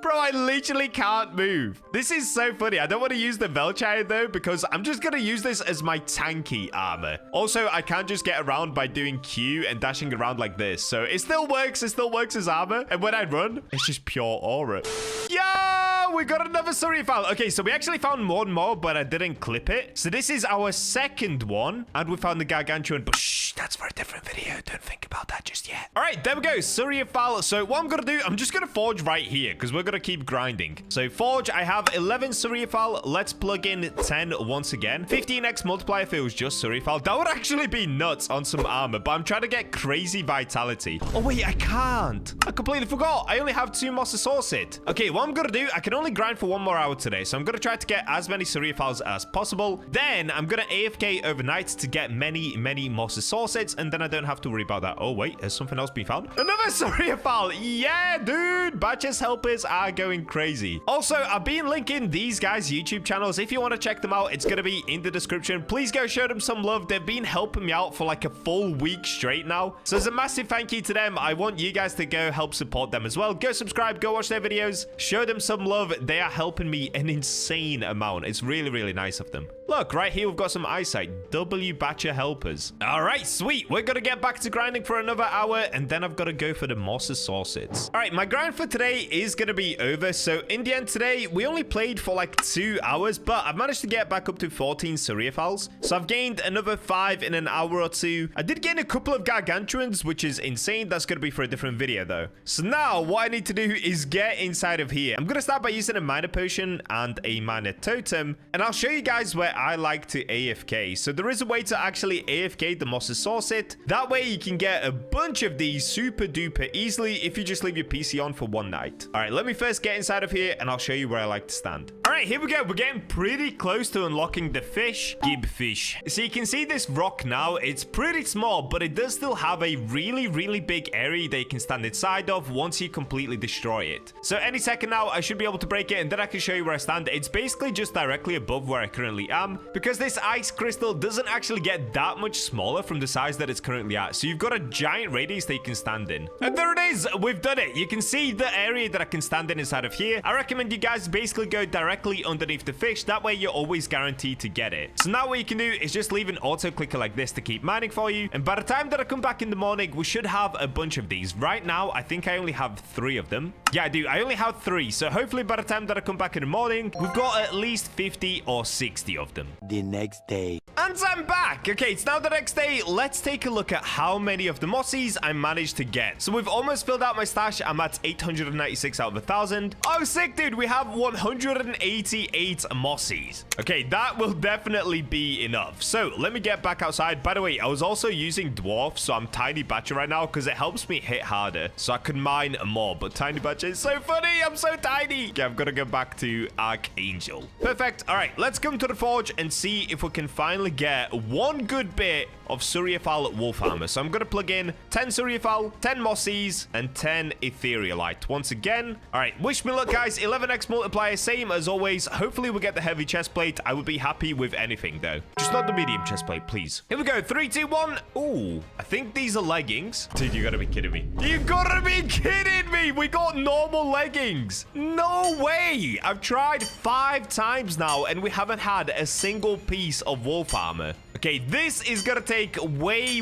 Bro, I literally can't move. This is so funny. I don't want to use the Velchire though, because I'm just going to use this as my tanky armor. Also, I can't just get around by doing Q and dashing around like this. So it still works. It still works as armor. And when I run, it's just pure aura. Yeah, we got another Surriafal. Okay, so we actually found one more, but I didn't clip it. So this is our second one. And we found the gargantuan, but shh, that's for a different video. Don't think about that just yet. All right, there we go. Surriafal. So what I'm going to do, I'm just going to forge right here because we're going to keep grinding. So forge, I have 11 Surriafal. Let's plug in 10 once again. 15x multiplier if it was just Surriafal. That would actually be nuts on some armor, but I'm trying to get crazy vitality. Oh, wait, I can't. I completely forgot. I only have 2 mossies sauced. Okay, what I'm going to do, I can only grind for 1 more hour today. So I'm going to try to get as many Surriafals as possible. Then I'm going to AFK overnight to get many mossies sauced, and then I don't have to worry about that. Oh, wait, has something else been found? Another Surriafal. Yeah, dude. Bacha's helpers are going crazy. Also, I've been linking these guys' YouTube channels. If you want to check them out, it's going to be in the description. Please go show them some love. They've been helping me out for like a full week straight now. So as a massive thank you to them, I want you guys to go help support them as well. Go subscribe, go watch their videos, show them some love. They are helping me an insane amount. It's really nice of them. Look, right here, we've got some eyesight. W Bacha helpers. All right, sweet. We're going to get back to grinding for another hour, and then I've got to go for the mossies sauced. All right, my grind for today is going to be over. So in the end today, we only played for like 2 hours, but I've managed to get back up to 14 Surriafals. So I've gained another 5 in an hour or 2. I did gain a couple of gargantuans, which is insane. That's going to be for a different video though. So now what I need to do is get inside of here. I'm going to start by using a minor potion and a minor totem, and I'll show you guys where I like to AFK. So there is a way to actually AFK the mossies sauced. That way you can get a bunch of these super duper easily if you just leave your PC on for 1 night. All right, let me first get inside of here and I'll show you where I like to stand. All right, here we go. We're getting pretty close to unlocking the fish. Gib fish. So you can see this rock now. It's pretty small, but it does still have a really big area that you can stand inside of once you completely destroy it. So any second now, I should be able to break it, and then I can show you where I stand. It's basically just directly above where I currently am, because this ice crystal doesn't actually get that much smaller from the size that it's currently at. So you've got a giant radius that you can stand in. And there it is. We've done it. You can see the area that I can stand in inside of here. I recommend you guys basically go directly underneath the fish. That way you're always guaranteed to get it. So now what you can do is just leave an auto clicker like this to keep mining for you. And by the time that I come back in the morning, we should have a bunch of these. Right now, I think I only have 3 of them. Yeah, I do. I only have 3. So hopefully by the time that I come back in the morning, we've got at least 50 or 60 of them. The next day. And I'm back. Okay, it's now the next day. Let's take a look at how many of the mossies I managed to get. So we've almost filled out my stash. I'm at 896 out of 1,000. Oh, sick, dude. We have 188 mossies. Okay, that will definitely be enough. So let me get back outside. By the way, I was also using dwarf, so I'm tiny Bacha right now because it helps me hit harder. So I can mine more, but tiny Bacha is so funny. I'm so tiny. Okay, I've got to go back to Archangel. Perfect. All right, let's come to the forge. forge and see if we can finally get one good bit of Surriafal wolf armor. So I'm going to plug in 10 Surriafal, 10 mossies, and 10 Etherealite. Once again. All right, wish me luck, guys. 11x multiplier, same as always. Hopefully we'll get the heavy chest plate. I would be happy with anything, though. Just not the medium chest plate, please. Here we go. 3, 2, 1. Ooh, I think these are leggings. Dude, you gotta be kidding me. You gotta be kidding me. We got normal leggings. No way. I've tried 5 times now, and we haven't had a single piece of wolf armor. Okay, this is gonna take way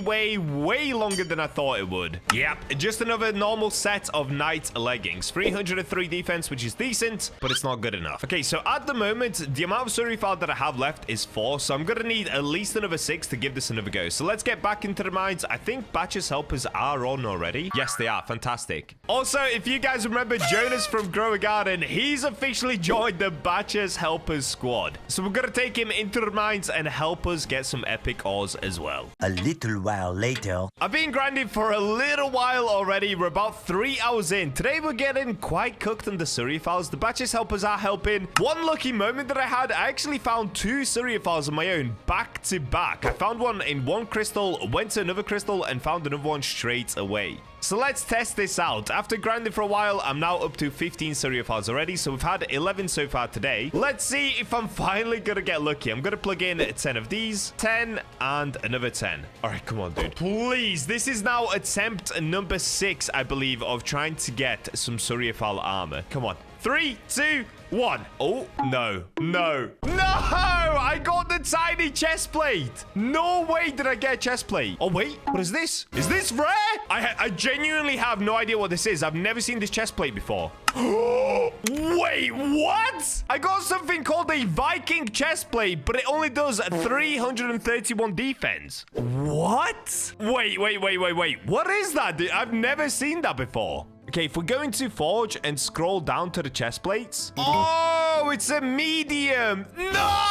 longer than I thought it would. Yep, just another normal set of knight leggings. 303 defense, which is decent, but it's not good enough. Okay, so at the moment, the amount of Surriafal that I have left is 4, so I'm gonna need at least another 6 to give this another go. So let's get back into the mines. I think Bacha's helpers are on already. Yes, they are. Fantastic. Also, if you guys remember Jonas from Grow a Garden, he's officially joined the Bacha's helpers squad. So we're gonna take him into the mines and help us get some epic ores as well. A little while later. I've been grinding for a little while already. We're about 3 hours in. Today we're getting quite cooked on the Surriafals. The Bacha's helpers are helping. One lucky moment that I had, I actually found 2 Surriafals on my own back to back. I found one in one crystal, went to another crystal, and found another one straight away. So let's test this out. After grinding for a while, I'm now up to 15 Surriafals already. So we've had 11 so far today. Let's see if I'm finally gonna get lucky. I'm gonna plug in 10 of these, 10, and another 10. All right, come on, dude. Please. This is now attempt number 6, I believe, of trying to get some Surriafal armor. Come on. 3, 2, 1. Oh, no. No. No! I got the tiny chest plate. No way did I get a chest plate. Oh, wait. What is this? Is this rare? I genuinely have no idea what this is. I've never seen this chest plate before. Wait, what? I got something called a Viking chest plate, but it only does 331 defense. What? Wait. What is that, dude? I've never seen that before. Okay, if we go into Forge and scroll down to the chest plates. Oh, it's a medium. No!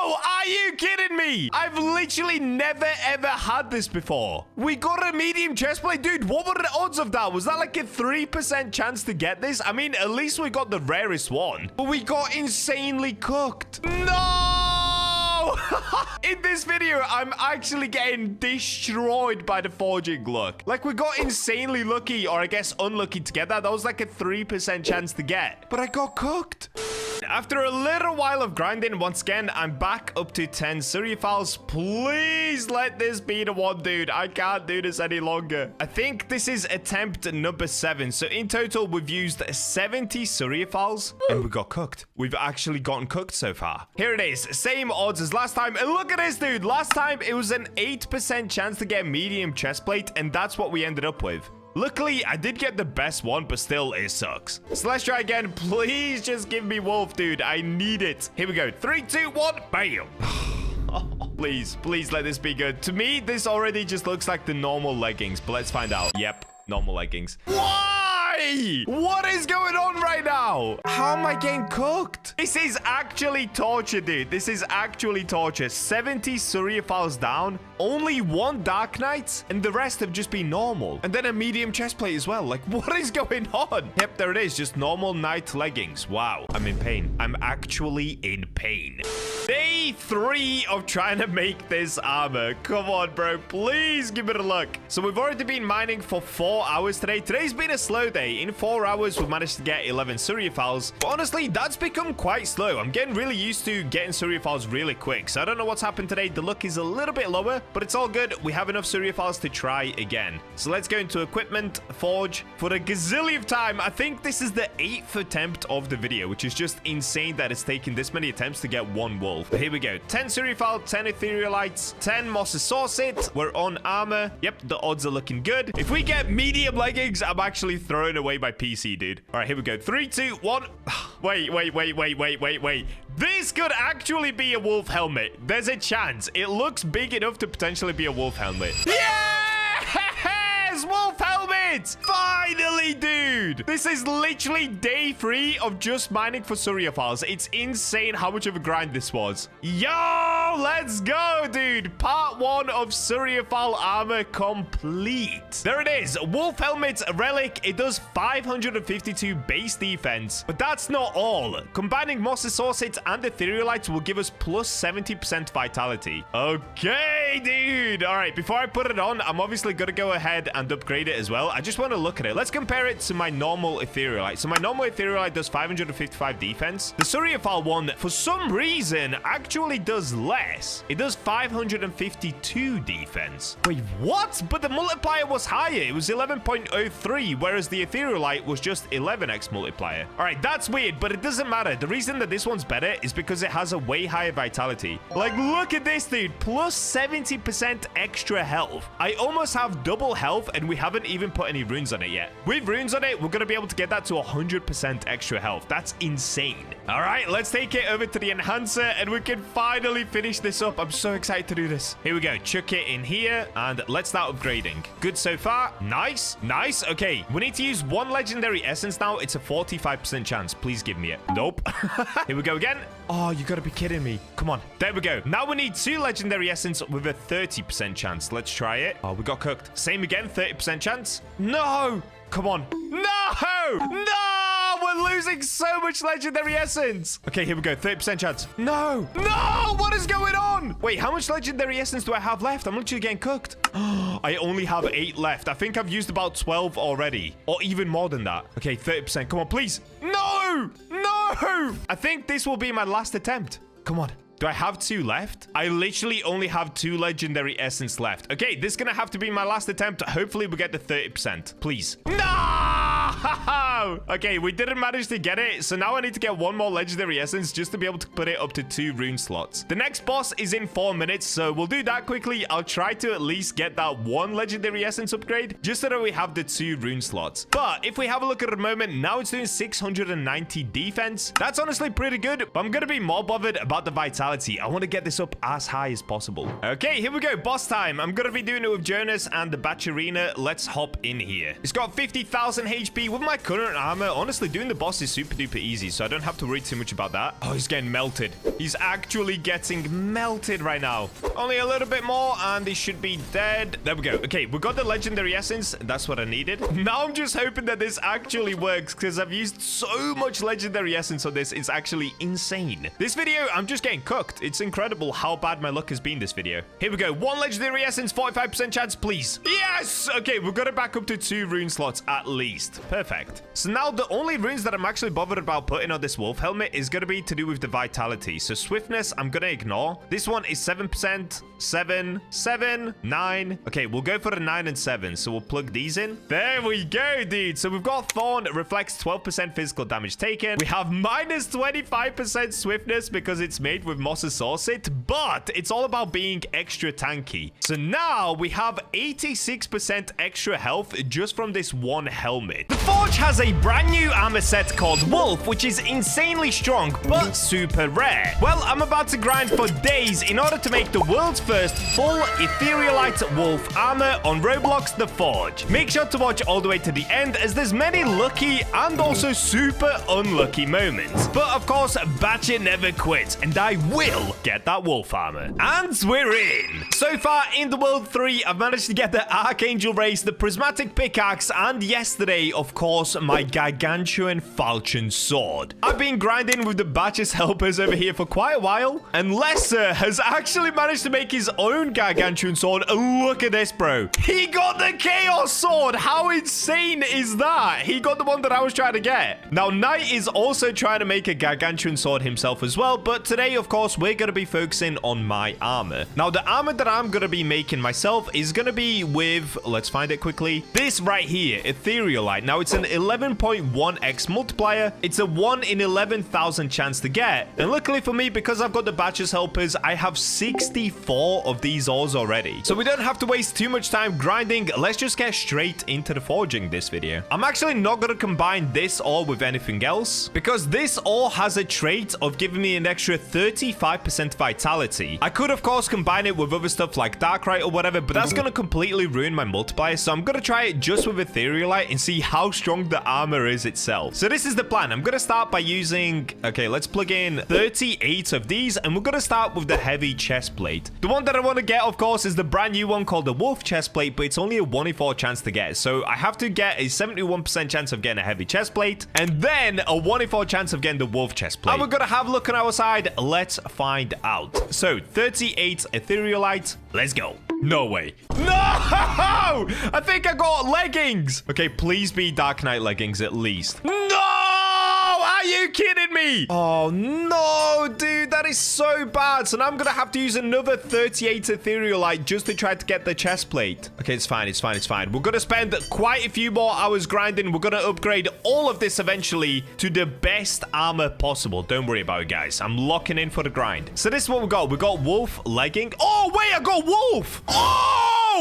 Are you kidding me? I've literally never, ever had this before. We got a medium chest plate. Dude, what were the odds of that? Was that like a 3% chance to get this? I mean, at least we got the rarest one. But we got insanely cooked. No! In this video, I'm actually getting destroyed by the forging luck. Like, we got insanely lucky, or I guess unlucky to get that. That was like a 3% chance to get. But I got cooked. After a little while of grinding, once again, I'm back up to 10 Surriafals. Please let this be the one, dude. I can't do this any longer. I think this is attempt number 7. So in total, we've used 70 Surriafals and we got cooked. We've actually gotten cooked so far. Here it is. Same odds as last time. And look at this, dude. Last time, it was an 8% chance to get medium chest plate, and that's what we ended up with. Luckily, I did get the best one, but still, it sucks. So let's try again. Please just give me wolf, dude. I need it. Here we go. 3, 2, 1. Bam. Please let this be good. To me, this already just looks like the normal leggings, but let's find out. Yep, normal leggings. Why? What is going on right now? How am I getting cooked? This is actually torture, dude. This is actually torture. 70 Surriafals down, only 1 Dark Knight, and the rest have just been normal. And then a medium chest plate as well. Like, what is going on? Yep, there it is. Just normal knight leggings. Wow, I'm in pain. I'm actually in pain. Day 3 of trying to make this armor. Come on, bro. Please give it a look. So we've already been mining for 4 hours today. Today's been a slow day. In 4 hours, we've managed to get 11 Surriafals. But honestly, that's become quite slow. I'm getting really used to getting Surriafals really quick. So I don't know what's happened today. The luck is a little bit lower, but it's all good. We have enough Surriafals to try again. So let's go into equipment, forge for the gazillionth time. I think this is the 8th attempt of the video, which is just insane that it's taken this many attempts to get 1 wolf. But here we go. 10 Surriafal, 10 Etherealites, 10 mossies sauce it. We're on armor. Yep, the odds are looking good. If we get medium leggings, I'm actually throwing away my PC, dude. All right, here we go. 3, 2, 1. Wait. This could actually be a wolf helmet. There's a chance. It looks big enough to potentially be a wolf helmet. Yes! Wolf helmet! it! Finally, dude! This is literally day 3 of just mining for Surriafals. It's insane how much of a grind this was. Yo, let's go, dude. Part 1 of Surriafal armor complete. There it is. Wolf helmet relic. It does 552 base defense. But that's not all. Combining mossies, saucet, and Etherealite will give us plus 70% vitality. Okay, dude. All right, before I put it on, I'm obviously going to go ahead and upgrade it as well. I just want to look at it. Let's compare it to my normal Etherealite. So my normal Etherealite does 555 defense. The Surriafal one, for some reason, actually does less. It does 552 defense. Wait, what? But the multiplier was higher. It was 11.03, whereas the Etherealite was just 11x multiplier. All right, that's weird, but it doesn't matter. The reason that this one's better is because it has a way higher vitality. Like, look at this, dude. Plus 70% extra health. I almost have double health, and we haven't even put any runes on it yet. With runes on it, we're going to be able to get that to 100% extra health. That's insane. All right, let's take it over to the enhancer, and we can finally finish this up. I'm so excited to do this. Here we go. Chuck it in here, and let's start upgrading. Good so far. Nice. Nice. Okay, we need to use 1 legendary essence now. It's a 45% chance. Please give me it. Nope. Here we go again. Oh, you gotta be kidding me. Come on. There we go. Now we need 2 legendary essence with a 30% chance. Let's try it. Oh, we got cooked. Same again. 30% chance. No. Come on. No. No. We're losing so much legendary essence. Okay, here we go. 30% chance. No. No. What is going on? Wait, how much legendary essence do I have left? I'm literally getting cooked. I only have 8 left. I think I've used about 12 already, or even more than that. Okay, 30%. Come on, please. No. No. I think this will be my last attempt. Come on. Do I have 2 left? I literally only have 2 legendary essence left. Okay, this is gonna have to be my last attempt. Hopefully we get the 30%. Please. No! Okay, we didn't manage to get it. So now I need to get 1 more legendary essence just to be able to put it up to 2 rune slots. The next boss is in 4 minutes, so we'll do that quickly. I'll try to at least get that 1 legendary essence upgrade just so that we have the 2 rune slots. But if we have a look at the moment, now it's doing 690 defense. That's honestly pretty good, but I'm gonna be more bothered about the vitality. I want to get this up as high as possible. Okay, here we go. Boss time. I'm going to be doing it with Jonas and the Bacha. Let's hop in here. It's got 50,000 HP. With my current armor, honestly, doing the boss is super duper easy, so I don't have to worry too much about that. Oh, he's getting melted. He's actually getting melted right now. Only a little bit more, and he should be dead. There we go. Okay, we got the legendary essence. That's what I needed. Now I'm just hoping that this actually works, because I've used so much legendary essence on this. It's actually insane. This video, I'm just getting cooked. It's incredible how bad my luck has been this video. Here we go. 1 legendary essence, 45% chance, please. Yes! Okay, we've got it back up to 2 rune slots at least. Perfect. So now the only runes that I'm actually bothered about putting on this wolf helmet is going to be to do with the vitality. So swiftness, I'm going to ignore. This one is 7%, 7, 7, 9. Okay, we'll go for the 9 and 7. So we'll plug these in. There we go, dude. So we've got Thorn. It reflects 12% physical damage taken. We have minus 25% swiftness because it's made with mossies saucet, but it's all about being extra tanky. So now we have 86% extra health just from this 1 helmet. The Forge has a brand new armor set called Wolf, which is insanely strong, but super rare. Well, I'm about to grind for days in order to make the world's first full Etherealite Wolf armor on Roblox The Forge. Make sure to watch all the way to the end, as there's many lucky and also super unlucky moments. But of course, Bacha never quits, and I will get that wolf armor. And we're in. So far in the World 3, I've managed to get the Archangel Race, the Prismatic Pickaxe, and yesterday, of course, my Gargantuan Falchion Sword. I've been grinding with the Bacha's helpers over here for quite a while, and Lesser has actually managed to make his own Gargantuan Sword. Look at this, bro. He got the Chaos Sword. How insane is that? He got the one that I was trying to get. Now, Knight is also trying to make a Gargantuan Sword himself as well, but today, of course, we're going to be focusing on my armor. Now, the armor that I'm going to be making myself is going to be with, let's find it quickly, this right here, Etherealite. Now, it's an 11 7.1x multiplier. It's a 1 in 11,000 chance to get. And luckily for me, because I've got the Bacha's helpers, I have 64 of these ores already. So we don't have to waste too much time grinding. Let's just get straight into the forging this video. I'm actually not going to combine this ore with anything else because this ore has a trait of giving me an extra 35% vitality. I could, of course, combine it with other stuff like Darkright or whatever, but that's going to completely ruin my multiplier. So I'm going to try it just with Etherealite and see how strong the armor is itself. So this is the plan. I'm going to start by using... Okay, let's plug in 38 of these, and we're going to start with the heavy chestplate. The one that I want to get, of course, is the brand new one called the wolf chestplate, but it's only a 1 in 4 chance to get. So I have to get a 71% chance of getting a heavy chestplate, and then a 1 in 4 chance of getting the wolf chestplate. And we're going to have a look on our side. Let's find out. So 38 Etherealite. Let's go. No way. No! I think I got leggings. Okay, please be Dark Knight leggings at least. No! Are you kidding me? Oh, no, dude. That is so bad. So now I'm going to have to use another 38 Etherealite just to try to get the chestplate. Okay, it's fine. It's fine. It's fine. We're going to spend quite a few more hours grinding. We're going to upgrade all of this eventually to the best armor possible. Don't worry about it, guys. I'm locking in for the grind. So this is what we got. We got wolf legging. Oh, wait, I got wolf.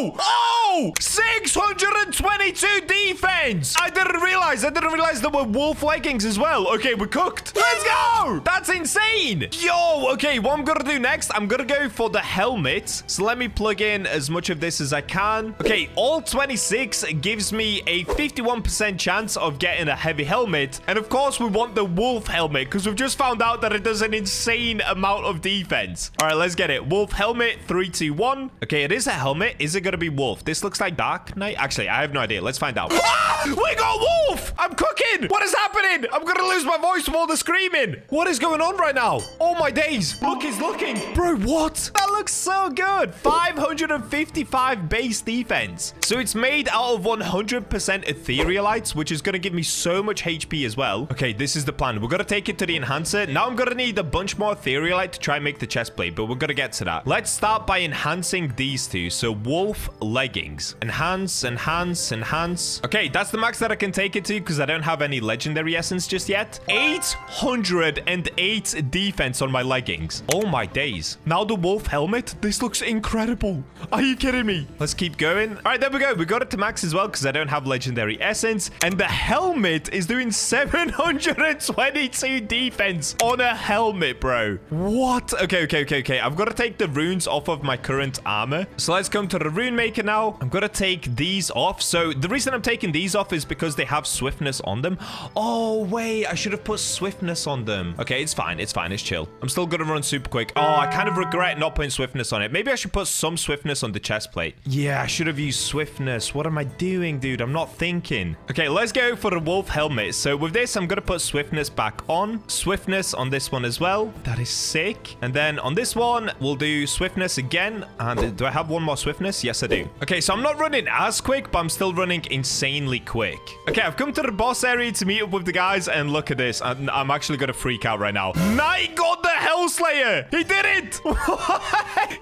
Oh, 622 defense. I didn't realize there were wolf leggings as well. Okay, we're cooked. Let's go. That's insane. Yo, okay, what I'm gonna do next, I'm gonna go for the helmet. So let me plug in as much of this as I can. Okay, all 26 gives me a 51% chance of getting a heavy helmet. And of course, we want the wolf helmet because we've just found out that it does an insane amount of defense. All right, let's get it. Wolf helmet, 3, 2, 1. Okay, it is a helmet. Is it gonna be wolf? This looks like Dark Knight. Actually, I have no idea. Let's find out. Ah! We got wolf! I'm cooking! What is happening? I'm gonna lose my voice from all the screaming. What is going on right now? Oh my days. Look, he's looking. Bro, what? That looks so good. 555 base defense. So it's made out of 100% Etherealites, which is gonna give me so much HP as well. Okay, this is the plan. We're gonna take it to the enhancer. Now I'm gonna need a bunch more Etherealite to try and make the chestplate, but we're gonna get to that. Let's start by enhancing these two. So wolf leggings. Enhance, enhance, enhance. Okay, that's the max that I can take it to because I don't have any legendary essence just yet. 808 defense on my leggings. Oh my days. Now the wolf helmet. This looks incredible. Are you kidding me? Let's keep going. All right, there we go. We got it to max as well because I don't have legendary essence. And the helmet is doing 722 defense on a helmet, bro. What? Okay. I've got to take the runes off of my current armor. So let's come to the rune maker now. I'm gonna take these off. So the reason I'm taking these off is because they have swiftness on them. Oh wait, I should have put swiftness on them. Okay, it's fine. It's chill. I'm still gonna run super quick. Oh, I kind of regret not putting swiftness on it. Maybe I should put some swiftness on the chest plate. Yeah, I should have used swiftness. What am I doing, dude? I'm not thinking. Okay, let's go for the wolf helmet. So with this, I'm gonna put swiftness back on. Swiftness on this one as well. That is sick. And then on this one, we'll do swiftness again. And do I have one more swiftness? Yes, I do. Okay, so I'm not running as quick, but I'm still running insanely quick. Okay, I've come to the boss area to meet up with the guys, and look at this. I'm actually gonna freak out right now. Knight got the Hellslayer! He did it!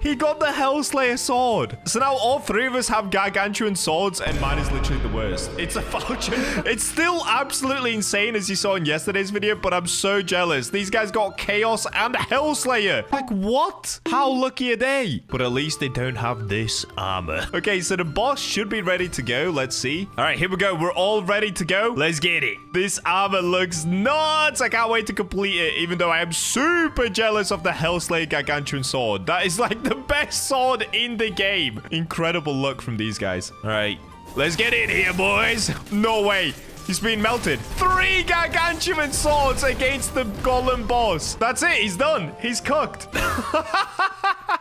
He got the Hellslayer sword. So now all three of us have gargantuan swords, and mine is literally the worst. It's a falchion. It's still absolutely insane, as you saw in yesterday's video, but I'm so jealous. These guys got Chaos and Hellslayer. Like, what? How lucky are they? But at least they don't have this armor. Okay, so the boss should be ready to go. Let's see. All right, here we go. We're all ready to go. Let's get it. This armor looks nuts. I can't wait to complete it, even though I am super jealous of the Hellslayer gargantuan sword. That is like the best sword in the game. Incredible luck from these guys. All right, let's get in here, boys. No way. He's been melted. 3 gargantuan swords against the golem boss. That's it. He's done. He's cooked.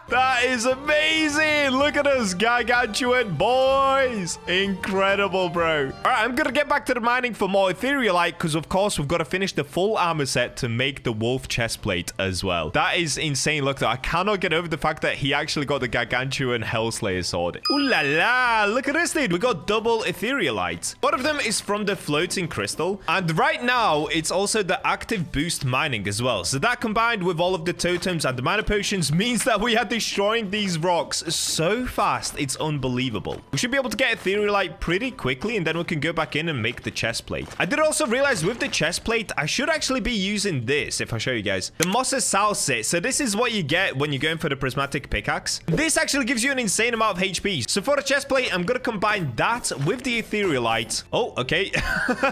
That is amazing. Look at us, gargantuan boys. Incredible, bro. All right, I'm going to get back to the mining for more Etherealite because, of course, we've got to finish the full armor set to make the wolf chestplate as well. That is insane. Look, I cannot get over the fact that he actually got the gargantuan Hellslayer sword. Ooh la la. Look at this, dude. We got double Etherealite. One of them is from the floating crystal. And right now, it's also the active boost mining as well. So that combined with all of the totems and the mana potions means that we had to destroying these rocks so fast. It's unbelievable. We should be able to get Etherealite pretty quickly, and then we can go back in and make the chestplate. I did also realize with the chestplate, I should actually be using this, if I show you guys. The mossies salsa. So this is what you get when you're going for the prismatic pickaxe. This actually gives you an insane amount of HP. So for the chestplate, I'm going to combine that with the Etherealite. Oh, okay.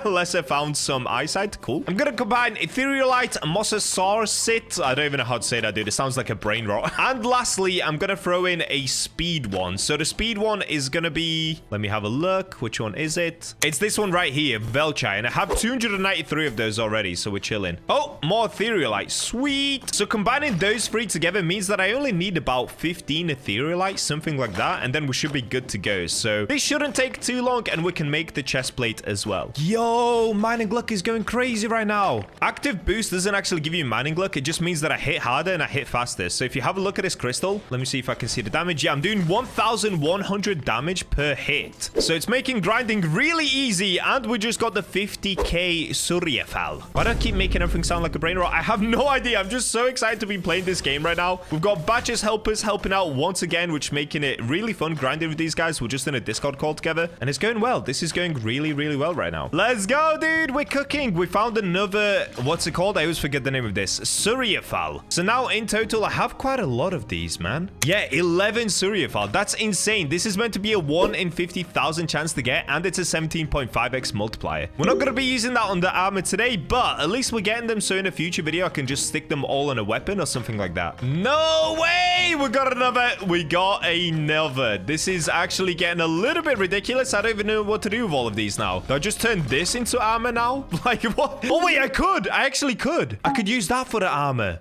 Lesser found some eyesight. Cool. I'm going to combine Etherealite, mossies. I don't even know how to say that, dude. It sounds like a brain rot. And lastly, I'm going to throw in a speed one. So the speed one is going to be... Let me have a look. Which one is it? It's this one right here, Velchai. And I have 293 of those already, so we're chilling. Oh, more Etherealite. Sweet. So combining those three together means that I only need about 15 Etherealite, something like that. And then we should be good to go. So this shouldn't take too long, and we can make the chestplate as well. Yo, mining luck is going crazy right now. Active boost doesn't actually give you mining luck. It just means that I hit harder and I hit faster. So if you have a look at this crystal, let me see if I can see the damage. Yeah, I'm doing 1,100 damage per hit. So it's making grinding really easy, and we just got the 50k Surriafal. Why do I keep making everything sound like a brain rot? I have no idea. I'm just so excited to be playing this game right now. We've got Bacha's helpers helping out once again, which making it really fun grinding with these guys. We're just in a Discord call together, and it's going well. This is going really, really well right now. Let's go, dude. We're cooking. We found another, what's it called? I always forget the name of this. Surriafal. So now in total, I have quite a lot of these, man. Yeah, 11 Surriafal. That's insane. This is meant to be a 1 in 50,000 chance to get, and it's a 17.5x multiplier. We're not going to be using that on the armor today, but at least we're getting them, so in a future video, I can just stick them all on a weapon or something like that. No way! We got another. We got another. This is actually getting a little bit ridiculous. I don't even know what to do with all of these now. Do I just turn this into armor now? Like, what? Oh, wait, I could. I actually could. I could use that for the armor.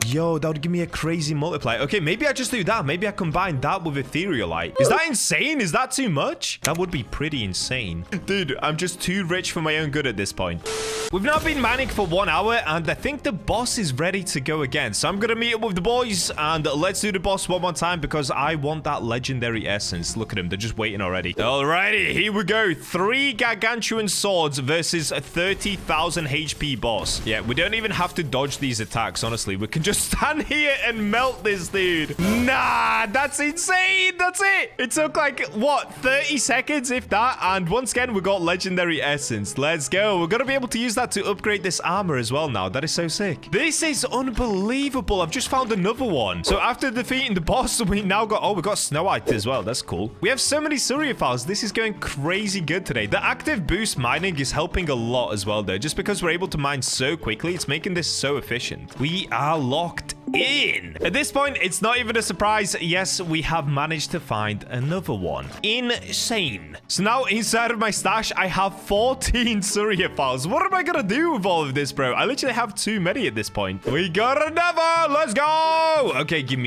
Yo, that would give me a crazy multiplier. Okay, maybe I just do that. Maybe I combine that with Etherealite. Is that insane? Is that too much? That would be pretty insane. Dude, I'm just too rich for my own good at this point. We've now been mining for 1 hour, and I think the boss is ready to go again. So I'm going to meet up with the boys, and let's do the boss one more time because I want that legendary essence. Look at them. They're just waiting already. Alrighty, here we go. 3 gargantuan swords versus a 30,000 HP boss. Yeah, we don't even have to dodge these attacks, honestly. We can just stand here and melt this dude. Nah, that's insane. That's it. It took like, what, 30 seconds, if that? And once again, we got legendary essence. Let's go. We're going to be able to use that to upgrade this armor as well now. That is so sick. This is unbelievable. I've just found another one. So after defeating the boss, we now got, oh, we got Snow White as well. That's cool. We have so many Surriafals. This is going crazy good today. The active boost mining is helping a lot as well, though. Just because we're able to mine so quickly, it's making this so efficient. We are locked in. At this point, it's not even a surprise. Yes, we have managed to find another one. Insane. So now inside of my stash, I have 14 Surriafals. What am I gonna do with all of this, bro? I literally have too many at this point. We got another. Let's go. Okay, gimme.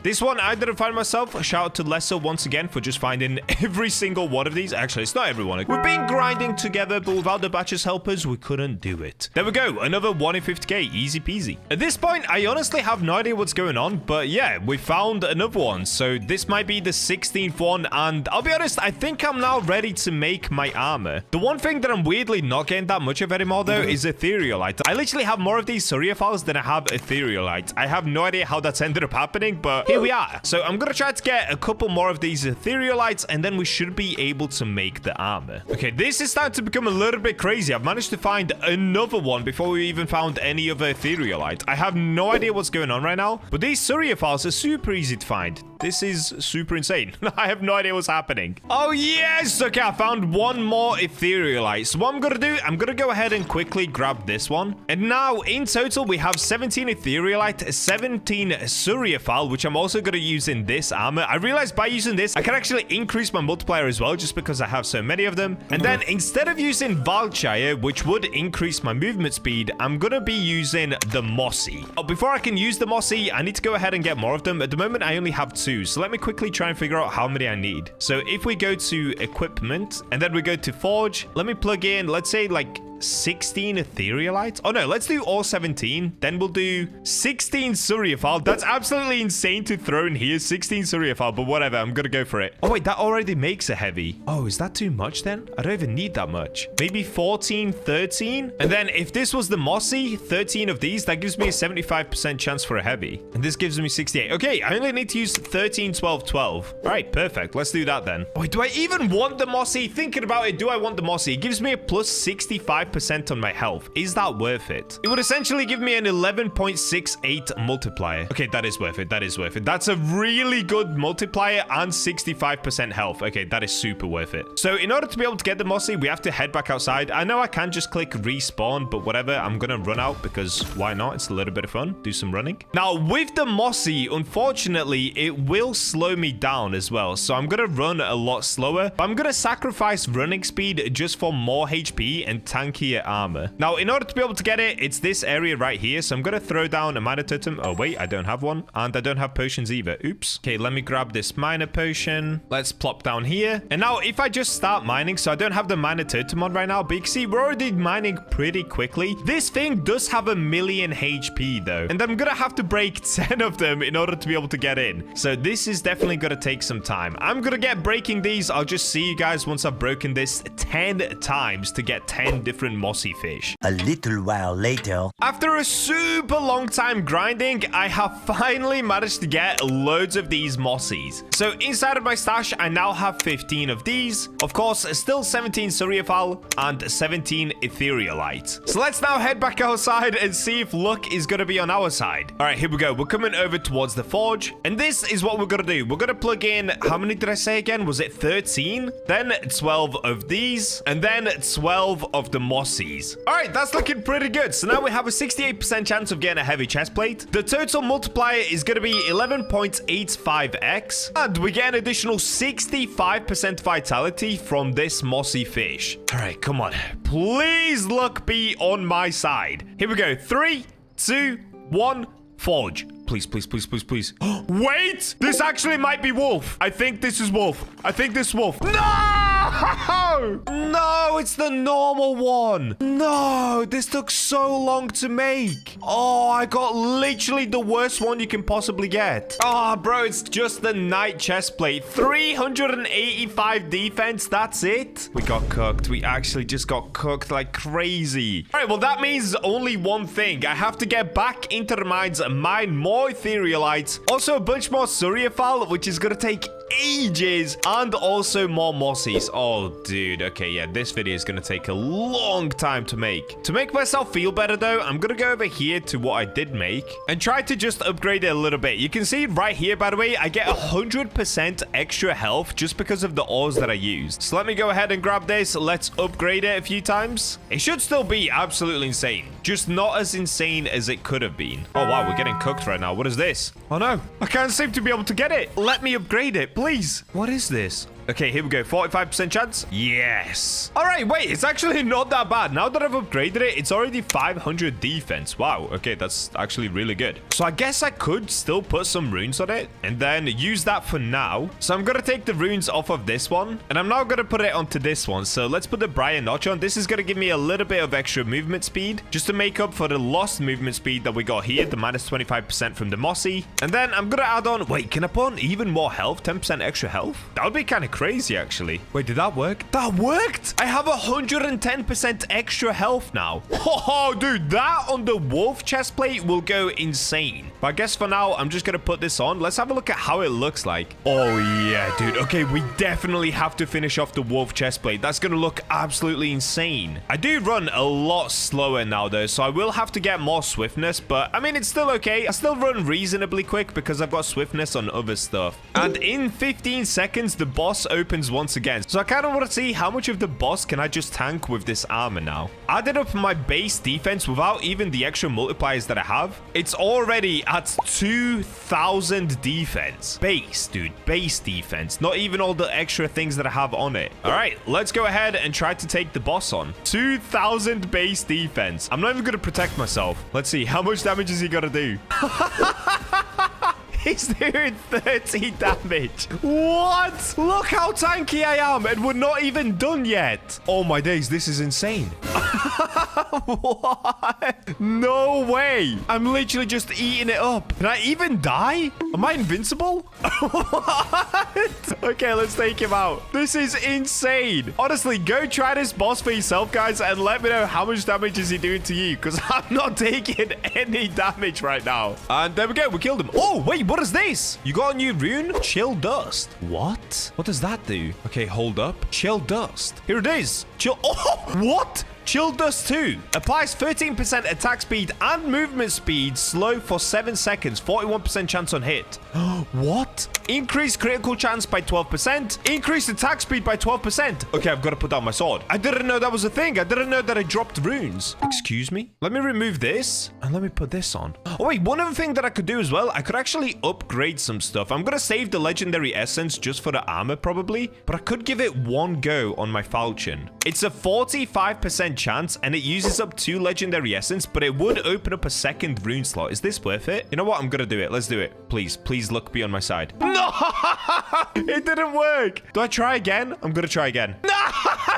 This one I didn't find myself. Shout out to Lesser once again for just finding every single one of these. Actually, it's not everyone. We've been grinding together, but without the Bacha's helpers, we couldn't do it. There we go. Another 1 in 50k. Easy peasy. At this point, I honestly have no idea what's going on, but yeah, we found another one. So this might be the 16th one, and I'll be honest, I think I'm now ready to make my armor. The one thing that I'm weirdly not getting that much of anymore, though, is Etherealite. I literally have more of these Surriafals than I have Etherealite. I have no idea how that's ended up happening, but here we are. So I'm gonna try to get a couple more of these Etherealites, and then we should be able to make the armor. Okay, this is starting to become a little bit crazy. I've managed to find another one before we even found any other Etherealite. I have no idea what's going on right now, but these Surriafals are super easy to find. This is super insane. I have no idea what's happening. Oh, yes. Okay, I found one more Etherealite. So what I'm going to do, I'm going to go ahead and quickly grab this one. And now, in total, we have 17 Etherealite, 17 Surriafal, which I'm also going to use in this armor. I realized by using this, I can actually increase my multiplier as well, just because I have so many of them. And then, instead of using Valchire, which would increase my movement speed, I'm going to be using the Mossy. Oh, before I can use the Mossy, I need to go ahead and get more of them. At the moment, I only have 2. So let me quickly try and figure out how many I need. So if we go to equipment and then we go to forge, let me plug in, let's say like 16 Etherealite. Oh, no, let's do all 17. Then we'll do 16 Surriafal. That's absolutely insane to throw in here. 16 Surriafal, but whatever. I'm going to go for it. Oh, wait, that already makes a heavy. Oh, is that too much then? I don't even need that much. Maybe 14, 13. And then if this was the mossy, 13 of these, that gives me a 75% chance for a heavy. And this gives me 68. Okay, I only need to use 13, 12, 12. All right, perfect. Let's do that then. Wait, do I even want the mossy? Thinking about it, do I want the mossy? It gives me a plus 65% on my health. Is that worth it? It would essentially give me an 11.68 multiplier. Okay, that is worth it. That is worth it. That's a really good multiplier and 65% health. Okay, that is super worth it. So in order to be able to get the mossy, we have to head back outside. I know I can just click respawn, but whatever. I'm gonna run out because why not? It's a little bit of fun. Do some running. Now, with the mossy, unfortunately, it will slow me down as well. So I'm gonna run a lot slower. But I'm gonna sacrifice running speed just for more HP and tankier armor. Now, in order to be able to get it, it's this area right here. So I'm gonna throw down a minor totem. Oh, wait, I don't have one. And I don't have potions either. Oops. Okay, let me grab this minor potion. Let's plop down here. And now, if I just start mining, so I don't have the minor totem on right now, but you can see we're already mining pretty quickly. This thing does have 1,000,000 HP, though. And I'm gonna have to break 10 of them in order to be able to get in. So this is definitely gonna take some time. I'm gonna get breaking these. I'll just see you guys once I've broken this 10 times to get 10 different mossy fish. A little while later. After a super long time grinding, I have finally managed to get loads of these mossies. So inside of my stash, I now have 15 of these. Of course, still 17 Surriafal and 17 Etherealite. So let's now head back outside and see if luck is going to be on our side. All right, here we go. We're coming over towards the forge. And this is what we're going to do. We're going to plug in, how many did I say again? Was it 13? Then 12 of these. And then 12 of the mossies. All right, that's looking pretty good. So now we have a 68% chance of getting a heavy chest plate. The total multiplier is going to be 11.85x. And we get an additional 65% vitality from this mossy fish. All right, come on. Please luck be on my side. Here we go. 3, 2, 1, forge. Please, please, please, please, please. Wait! This actually might be wolf. I think this is wolf. I think this is wolf. No! No, it's the normal one. No, this took so long to make. Oh, I got literally the worst one you can possibly get. Oh, bro, it's just the night chest plate. 385 defense. That's it. We got cooked. We actually just got cooked like crazy. All right, well, that means only one thing. I have to get back into the mines and mine more Etherealites. Also, a bunch more Surriafal, which is going to take ages, and also more mossies. Oh, dude. Okay, yeah, this video is gonna take a long time to make. To make myself feel better, though, I'm gonna go over here to what I did make and try to just upgrade it a little bit. You can see right here, by the way, I get 100% extra health just because of the ores that I used. So let me go ahead and grab this. Let's upgrade it a few times. It should still be absolutely insane, just not as insane as it could have been. Oh, wow, we're getting cooked right now. What is this? Oh, no, I can't seem to be able to get it. Let me upgrade it, please. What is this? Okay, here we go. 45% chance. Yes. All right, wait. It's actually not that bad. Now that I've upgraded it, it's already 500 defense. Wow. Okay, that's actually really good. So I guess I could still put some runes on it and then use that for now. So I'm going to take the runes off of this one and I'm now going to put it onto this one. So let's put the Briar Notch on. This is going to give me a little bit of extra movement speed just to make up for the lost movement speed that we got here, the minus 25% from the mossy. And then I'm going to add on, wait, can I put on even more health? 10% extra health? That would be kind of crazy, actually. Wait, did that work? That worked! I have 110% extra health now. Oh, dude, that on the wolf chest plate will go insane. But I guess for now, I'm just gonna put this on. Let's have a look at how it looks like. Oh, yeah, dude. Okay, we definitely have to finish off the wolf chest plate. That's gonna look absolutely insane. I do run a lot slower now, though, so I will have to get more swiftness, but I mean, it's still okay. I still run reasonably quick because I've got swiftness on other stuff. And in 15 seconds, the boss opens once again. So I kind of want to see how much of the boss can I just tank with this armor now. Added up my base defense without even the extra multipliers that I have. It's already at 2,000 defense. Base, dude. Base defense. Not even all the extra things that I have on it. All right, let's go ahead and try to take the boss on. 2,000 base defense. I'm not even going to protect myself. Let's see. How much damage is he going to do? He's doing 30 damage. What? Look how tanky I am, and we're not even done yet. Oh my days, this is insane. What? No way. I'm literally just eating it up. Can I even die? Am I invincible? What? Okay, let's take him out. This is insane. Honestly, go try this boss for yourself, guys, and let me know how much damage is he doing to you, because I'm not taking any damage right now. And there we go. We killed him. Oh, wait, what is this? You got a new rune? Chill dust. What? What does that do? Okay, hold up. Chill dust. Here it is. Chill. Oh, what? Chill Dust 2 applies 13% attack speed and movement speed slow for 7 seconds. 41% chance on hit. What? Increase critical chance by 12%. Increase attack speed by 12%. Okay, I've got to put down my sword. I didn't know that was a thing. I didn't know that I dropped runes. Excuse me? Let me remove this and let me put this on. Oh, wait. One other thing that I could do as well, I could actually upgrade some stuff. I'm going to save the legendary essence just for the armor probably, but I could give it one go on my falchion. It's a 45% chance and it uses up 2 legendary essence, but it would open up a second rune slot. Is this worth it? You know what? I'm gonna do it. Let's do it. Please luck be on my side. No! It didn't work. Do I try again? I'm gonna try again. No!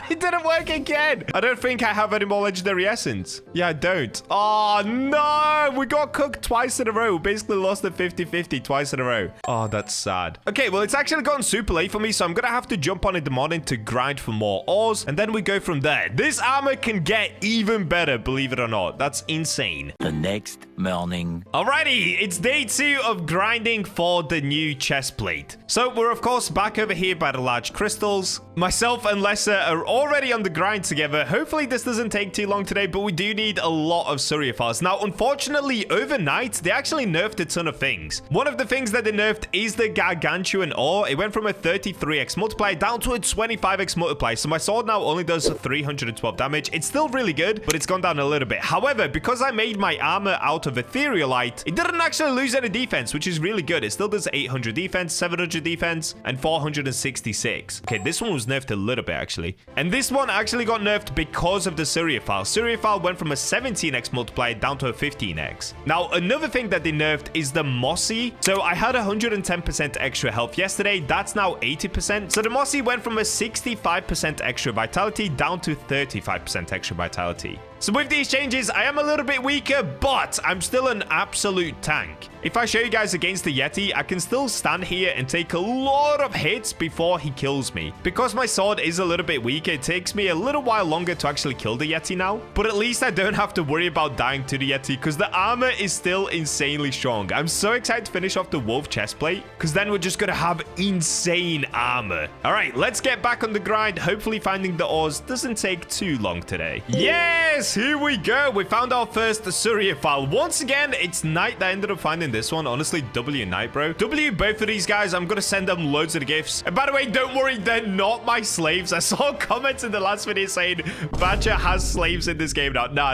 It didn't work again. I don't think I have any more legendary essence. Yeah, I don't. Oh, no! We got cooked twice in a row. We basically lost at 50-50 twice in a row. Oh, that's sad. Okay, well, it's actually gotten super late for me, so I'm gonna have to jump on in the morning to grind for more ores, and then we go from there. This armor can get even better, believe it or not. That's insane. The next morning. Alrighty, it's day 2 of grinding for the new chest plate. So we're of course back over here by the large crystals. Myself and Lesser are already on the grind together. Hopefully this doesn't take too long today, but we do need a lot of Surriafals. Now, unfortunately, overnight, they actually nerfed a ton of things. One of the things that they nerfed is the gargantuan ore. It went from a 33x multiplier down to a 25x multiplier. So my sword now only does 312 damage. It's still really good, but it's gone down a little bit. However, because I made my armor out of Etherealite, it didn't actually lose any defense, which is really good. It still does 800 defense, 700 defense, and 466. Okay, this one was nerfed a little bit, actually. And this one actually got nerfed because of the Surriafal. Surriafal went from a 17x multiplier down to a 15x. Now, another thing that they nerfed is the mossy. So I had 110% extra health yesterday. That's now 80%. So the mossy went from a 65% extra vitality down to 35% extra vitality. So with these changes, I am a little bit weaker, but I'm still an absolute tank. If I show you guys against the Yeti, I can still stand here and take a lot of hits before he kills me. Because my sword is a little bit weaker, it takes me a little while longer to actually kill the Yeti now. But at least I don't have to worry about dying to the Yeti because the armor is still insanely strong. I'm so excited to finish off the wolf chestplate because then we're just going to have insane armor. All right, let's get back on the grind. Hopefully finding the ores doesn't take too long today. Yes! Here we go. We found our first Surriafal. Once again, it's night that I ended up finding this one. Honestly, W and night, bro. W both of these guys. I'm going to send them loads of gifts. And by the way, don't worry. They're not my slaves. I saw comments in the last video saying Bacha has slaves in this game now. No.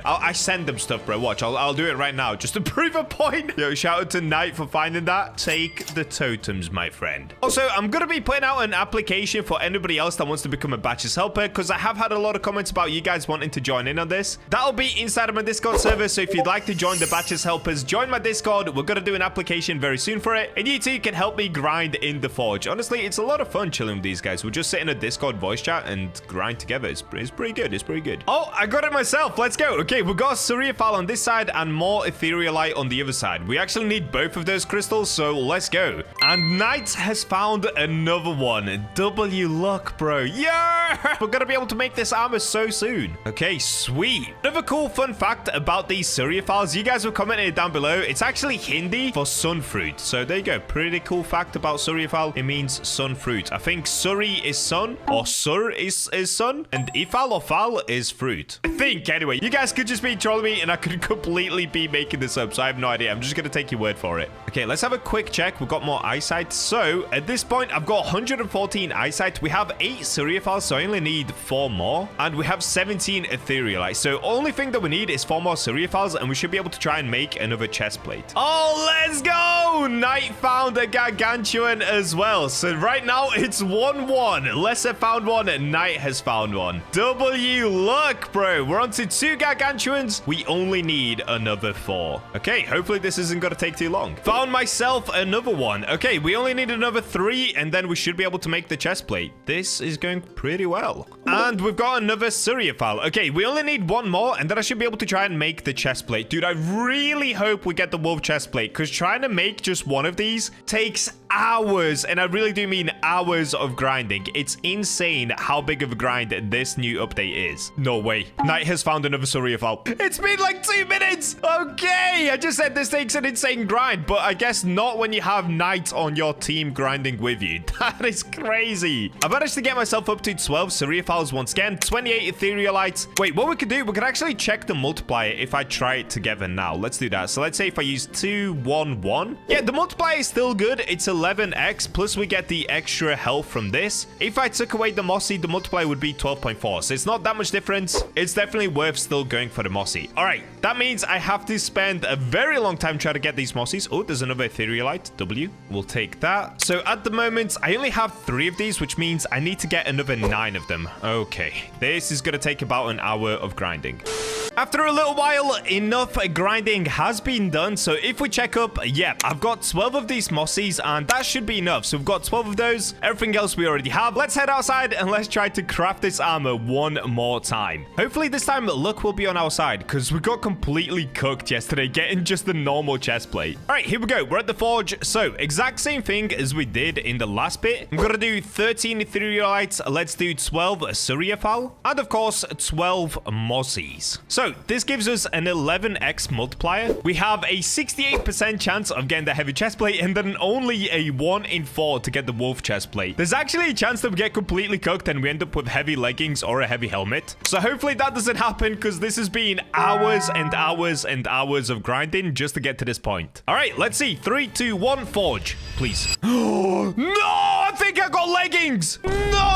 I send them stuff, bro. Watch. I'll do it right now just to prove a point. Yo, shout out to Night for finding that. Take the totems, my friend. Also, I'm going to be putting out an application for anybody else that wants to become a Bacha's helper because I have had a lot of comments about you guys wanting to join in on this. That'll be inside of my Discord server, so if you'd like to join the Bacha's helpers, join my Discord. We're gonna do an application very soon for it, and you too can help me grind in the forge. Honestly, it's a lot of fun chilling with these guys. We'll just sit in a Discord voice chat and grind together. It's pretty good. It's pretty good. Oh, I got it myself. Let's go. Okay, we've got Surriafal on this side and more Etherealite on the other side. We actually need both of those crystals, so let's go. And Knight has found another one. W luck, bro. Yeah! We're gonna be able to make this armor so soon. Okay, sweet. Another cool fun fact about these Surriafals, you guys have commented it down below. It's actually Hindi for sun fruit. So there you go. Pretty cool fact about Surriafal. It means sun fruit. I think Surri is sun, or Sur is sun, and Ifal or Fal is fruit. I think, anyway. You guys could just be trolling me, and I could completely be making this up, so I have no idea. I'm just gonna take your word for it. Okay, let's have a quick check. We've got more eyesight. So, at this point, I've got 114 eyesight. We have 8 Surriafals, so I I only need 4 more. And we have 17 Etherealite. So only thing that we need is 4 more Surriafals, and we should be able to try and make another chest plate. Oh, let's go! Knight found a gargantuan as well. So right now it's 1-1. Lesser found one, and Knight has found one. W luck, bro. We're on to 2 gargantuans. We only need another 4. Okay, hopefully this isn't going to take too long. Found myself another one. Okay, we only need another 3, and then we should be able to make the chest plate. This is going pretty well. And we've got another Surriafal. Okay, we only need 1 more, and then I should be able to try and make the chest plate. Dude, I really hope we get the wolf chest plate, because trying to make just one of these takes hours, and I really do mean hours of grinding. It's insane how big of a grind this new update is. No way. Knight has found another Surriafal. It's been like 2 minutes. Okay, I just said this takes an insane grind, but I guess not when you have Knight on your team grinding with you. That is crazy. I managed to get myself up to 12 Surriafals once again, 28 Etherealites. Wait, what we could do, we could actually check the multiplier if I try it together now. Let's do that. So let's say if I use 2, 1, 1. Yeah, the multiplier is still good. It's 11x, plus we get the extra health from this. If I took away the mossy, the multiplier would be 12.4. So it's not that much difference. It's definitely worth still going for the mossy. All right, that means I have to spend a very long time trying to get these mossies. Oh, there's another Etherealite. W. We'll take that. So at the moment, I only have 3 of these, which means I need to get another 9 of them. Okay, this is going to take about an hour of grinding. After a little while, enough grinding has been done. So if we check up, yeah, I've got 12 of these mossies, and that should be enough. So we've got 12 of those. Everything else we already have. Let's head outside and let's try to craft this armor one more time. Hopefully this time luck will be on our side, because we got completely cooked yesterday getting just the normal chest plate. All right, here we go. We're at the forge. So exact same thing as we did in the last bit. I'm gonna do 13 Etherealites. Let's do 12 Surriafal, and of course 12 mossies. So this gives us an 11x multiplier. We have a 68% chance of getting the heavy chest plate, and then only a 1 in 4 to get the wolf chest plate. There's actually a chance that we get completely cooked and we end up with heavy leggings or a heavy helmet. So hopefully that doesn't happen, because this has been hours and hours and hours of grinding just to get to this point. All right, let's see. 3, 2, 1, forge, please. No, I think I got leggings. No.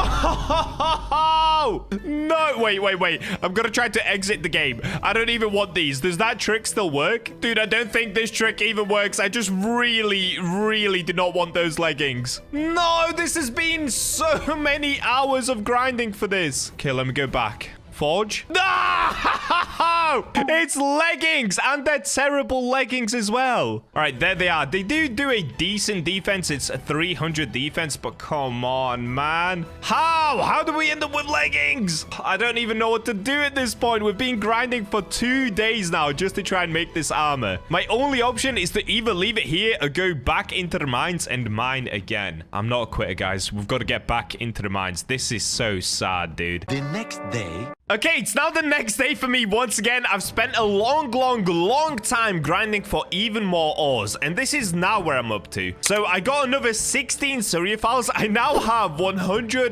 No, wait. I'm gonna try to exit the game. I don't even want these. Does that trick still work? Dude, I don't think this trick even works. I just really do not want those leggings. No, this has been so many hours of grinding for this. Okay, let me go back. Forge. No! It's leggings, and they're terrible leggings as well. All right, there they are. They do a decent defense. It's a 300 defense, but come on, man. How do we end up with leggings? I don't even know what to do at this point. We've been grinding for 2 days now just to try and make this armor. My only option is to either leave it here or go back into the mines and mine again. I'm not a quitter, guys. We've got to get back into the mines. This is so sad, dude. The next day. Okay, it's now the next day for me once again. I've spent a long time grinding for even more ores, and this is now where I'm up to. So I got another 16 Surriafals. I now have 102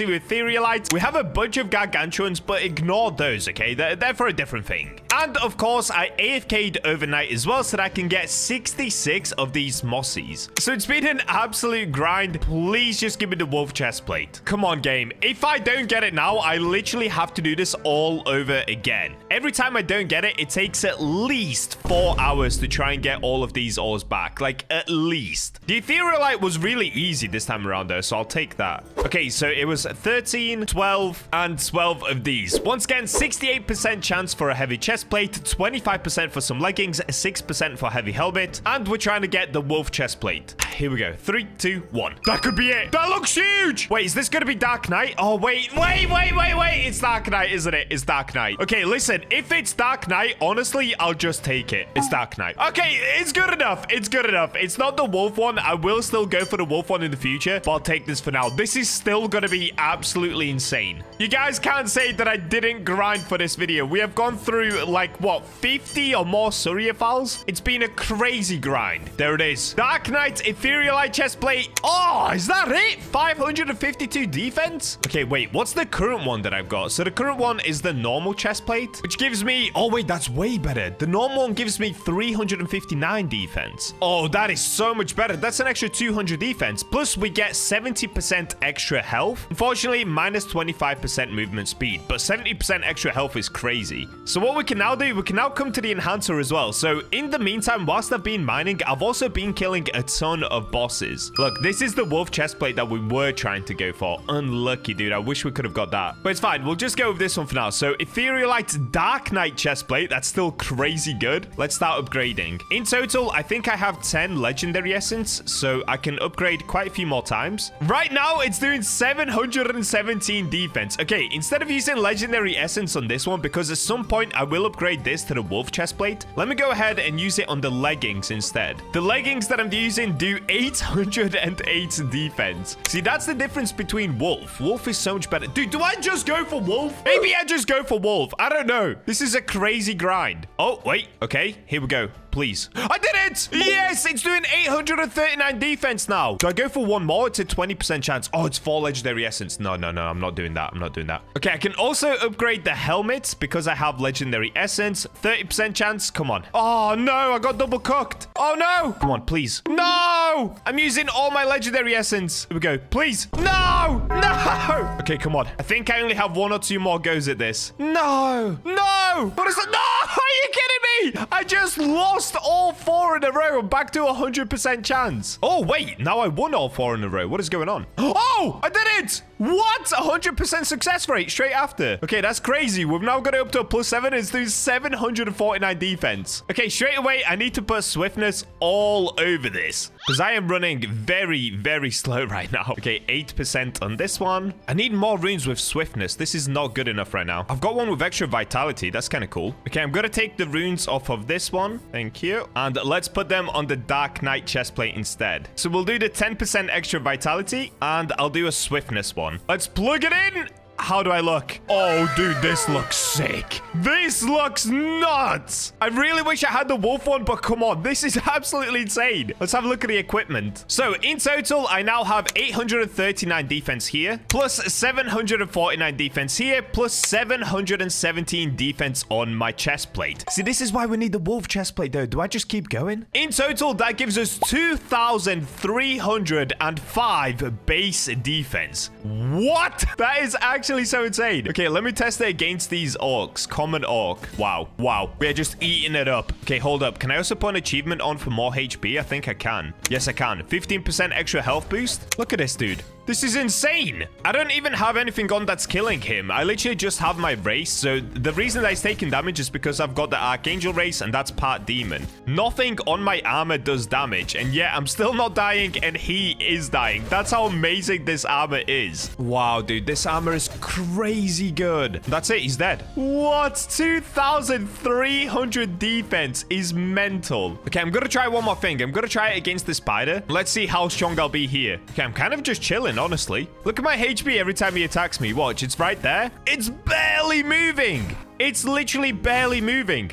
Etherealites. We have a bunch of gargantuans, but ignore those, okay? They're for a different thing. And of course, I AFK'd overnight as well so that I can get 66 of these mossies. So it's been an absolute grind. Please just give me the wolf chest plate. Come on, game. If I don't get it now, I literally have to do this all over again. Every time I don't get it, it takes at least 4 hours to try and get all of these ores back. Like, at least. The Etherealite was really easy this time around, though, so I'll take that. Okay, so it was 13, 12, and 12 of these. Once again, 68% chance for a heavy chest plate, 25% for some leggings, 6% for heavy helmet, and we're trying to get the wolf chest plate. Here we go. 3, 2, 1. That could be it. That looks huge. Wait, is this going to be Dark Knight? Oh, wait. It's Dark Knight, isn't it? It's Dark Knight. Okay, listen. If it's Dark Knight, honestly, I'll just take it. It's Dark Knight. Okay, it's good enough. It's good enough. It's not the wolf one. I will still go for the wolf one in the future, but I'll take this for now. This is still going to be absolutely insane. You guys can't say that I didn't grind for this video. We have gone through, like, what, 50 or more Surriafals? It's been a crazy grind. There it is. Dark Knight Etherealite chestplate. Oh, is that it? 552 defense? Okay, wait. What's the current one that I've got? So the current one is the normal chest plate, which gives me... Oh, wait, that's way better. The normal one gives me 359 defense. Oh, that is so much better. That's an extra 200 defense. Plus, we get 70% extra health. Unfortunately, minus 25% movement speed, but 70% extra health is crazy. So what we can now do, we can now come to the enhancer as well. So in the meantime, whilst I've been mining, I've also been killing a ton of bosses. Look, this is the wolf chest plate that we were trying to go for. Unlucky, dude. I wish we could have got that. But it's fine. We'll just go with this one for now. So Etherealite Darkright chest plate. That's still crazy good. Let's start upgrading. In total, I think I have 10 legendary essence, so I can upgrade quite a few more times. Right now, it's doing 717 defense. Okay, instead of using legendary essence on this one, because at some point I will upgrade this to the wolf chest plate, let me go ahead and use it on the leggings instead. The leggings that I'm using do 808 defense. See, that's the difference between wolf. Wolf is so much better. Dude, do I just go for wolf? Maybe I just go for wolf. I don't know. This is a crazy grind. Oh, wait. Okay, here we go. Please. I did it! Yes, it's doing 839 defense now. Do I go for one more? It's a 20% chance. Oh, it's 4 legendary essence. No, no, no. I'm not doing that. I'm not doing that. Okay, I can also upgrade the helmet because I have legendary essence. 30% chance. Come on. Oh, no. I got double cooked. Oh, no. Come on, please. No! I'm using all my legendary essence. Here we go. Please. No! No! Okay, come on. I think I only have 1 or 2 more goes at this. No! No! What is that? No! Are you kidding me? I just lost all 4 in a row. I'm back to 100% chance. Oh, wait. Now I won all 4 in a row. What is going on? Oh, I did it. What? 100% success rate straight after. Okay, that's crazy. We've now got it up to a +7. It's doing 749 defense. Okay, straight away, I need to put swiftness all over this because I am running very, very slow right now. Okay, 8% on this one. I need more runes with swiftness. This is not good enough right now. I've got one with extra vitality. That's kind of cool. Okay, I'm going to take the runes off of this one. Thank you. And let's put them on the Darkright chestplate instead. So we'll do the 10% extra vitality and I'll do a swiftness one. Let's plug it in. How do I look? Oh, dude, this looks sick. This looks nuts. I really wish I had the wolf one, but come on. This is absolutely insane. Let's have a look at the equipment. So in total, I now have 839 defense here, plus 749 defense here, plus 717 defense on my chest plate. See, this is why we need the wolf chest plate, though. Do I just keep going? In total, that gives us 2,305 base defense. What? That is actually so insane. Okay, let me test it against these orcs. Common orc. Wow. Wow. We are just eating it up. Okay, hold up. Can I also put an achievement on for more HP? I think I can. Yes, I can. 15% extra health boost. Look at this, dude. This is insane. I don't even have anything on that's killing him. I literally just have my race. So the reason that he's taking damage is because I've got the Archangel race and that's part demon. Nothing on my armor does damage. And yet I'm still not dying and he is dying. That's how amazing this armor is. Wow, dude. This armor is crazy good. That's it. He's dead. What? 2,300 defense is mental. Okay, I'm going to try one more thing. I'm going to try it against the spider. Let's see how strong I'll be here. Okay, I'm kind of just chilling. Honestly, look at my HP every time he attacks me. Watch, it's right there. It's barely moving. It's literally barely moving.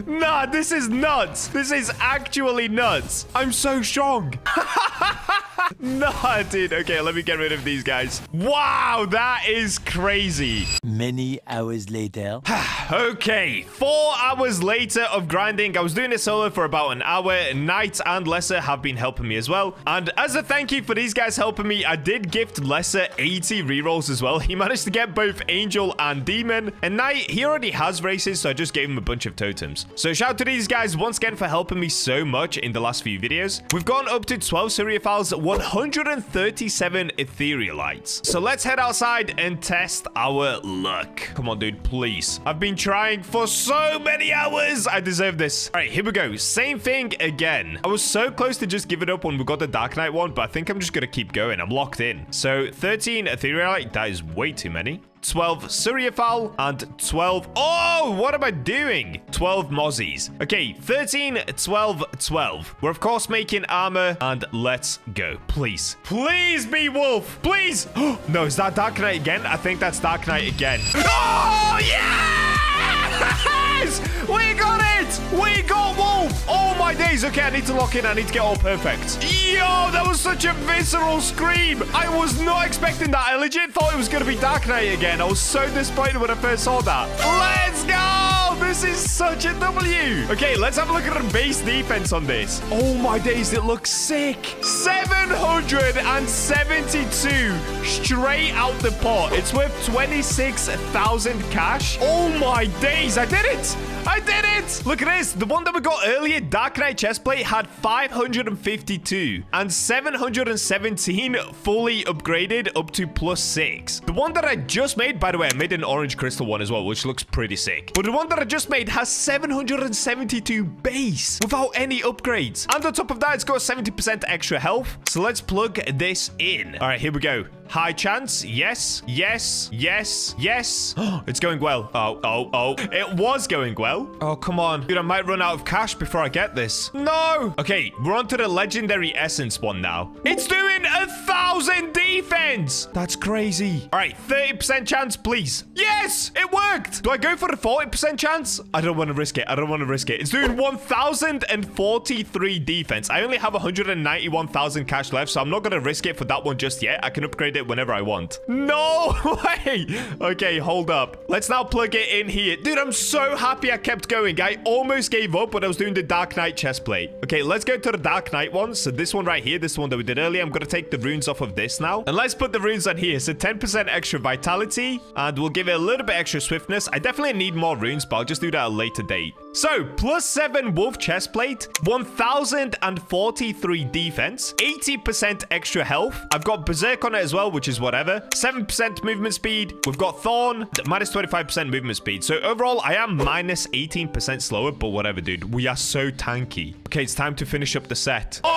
Nah, this is nuts. This is actually nuts. I'm so strong. Nah, dude. Okay, let me get rid of these guys. Wow, that is crazy. Many hours later. Okay, 4 hours later of grinding. I was doing it solo for about an hour. Knight and Lesser have been helping me as well. And as a thank you for these guys helping me, I did gift Lesser 80 rerolls as well. He managed to get both Angel and Demon. And Knight, he already has races, so I just gave him a bunch of totems. So shout out to these guys once again for helping me so much in the last few videos. We've gone up to 12 Surriafals, 137 Etherealites. So let's head outside and test our luck. Come on, dude, please. I've been trying for so many hours. I deserve this. All right, here we go. Same thing again. I was so close to just give it up when we got the Darkright one, but I think I'm just going to keep going. I'm locked in. So 13 Etherealite, that is way too many. 12 Surriafal and 12. Oh, what am I doing? 12 mossies. Okay, 13, 12, 12. We're, of course, making armor. And let's go. Please. Please be wolf. Please. No, is that Darkright again? I think that's Darkright again. Oh, yes! We got it! it! We got wolf! Oh my days. Okay, I need to lock in. I need to get all perfect. Yo, that was such a visceral scream. I was not expecting that. I legit thought it was going to be Darkright again. I was so disappointed when I first saw that. Let's go! This is such a W. Okay, let's have a look at the base defense on this. Oh my days, it looks sick. 772 straight out the pot. It's worth 26,000 cash. Oh my days, I did it. I did it! Look at this. The one that we got earlier, Darkright Chestplate, had 552 and 717 fully upgraded up to +6. The one that I just made, by the way, I made an orange crystal one as well, which looks pretty sick. But the one that I just made has 772 base without any upgrades. And on top of that, it's got 70% extra health. So let's plug this in. All right, here we go. High chance. Yes, yes, yes, yes. It's going well. Oh. It was going well. Oh, come on. Dude, I might run out of cash before I get this. No. Okay, we're on to the legendary essence one now. It's doing 1,000 defense. That's crazy. All right, 30% chance, please. Yes, it worked. Do I go for the 40% chance? I don't want to risk it. I don't want to risk it. It's doing 1,043 defense. I only have 191,000 cash left, so I'm not going to risk it for that one just yet. I can upgrade it whenever I want. No way. Okay, hold up. Let's now plug it in here. Dude, I'm so happy I kept going. I almost gave up when I was doing the Dark Knight chestplate. Okay, let's go to the Dark Knight one. So this one right here, this one that we did earlier, I'm going to take the runes off of this now. And let's put the runes on here. So 10% extra vitality, and we'll give it a little bit extra swiftness. I definitely need more runes, but I'll just do that at a later date. So, +7 wolf chestplate, 1,043 defense, 80% extra health. I've got berserk on it as well, which is whatever. 7% movement speed. We've got thorn, minus 25% movement speed. So overall, I am minus 18% slower, but whatever, dude. We are so tanky. Okay, it's time to finish up the set. Oh!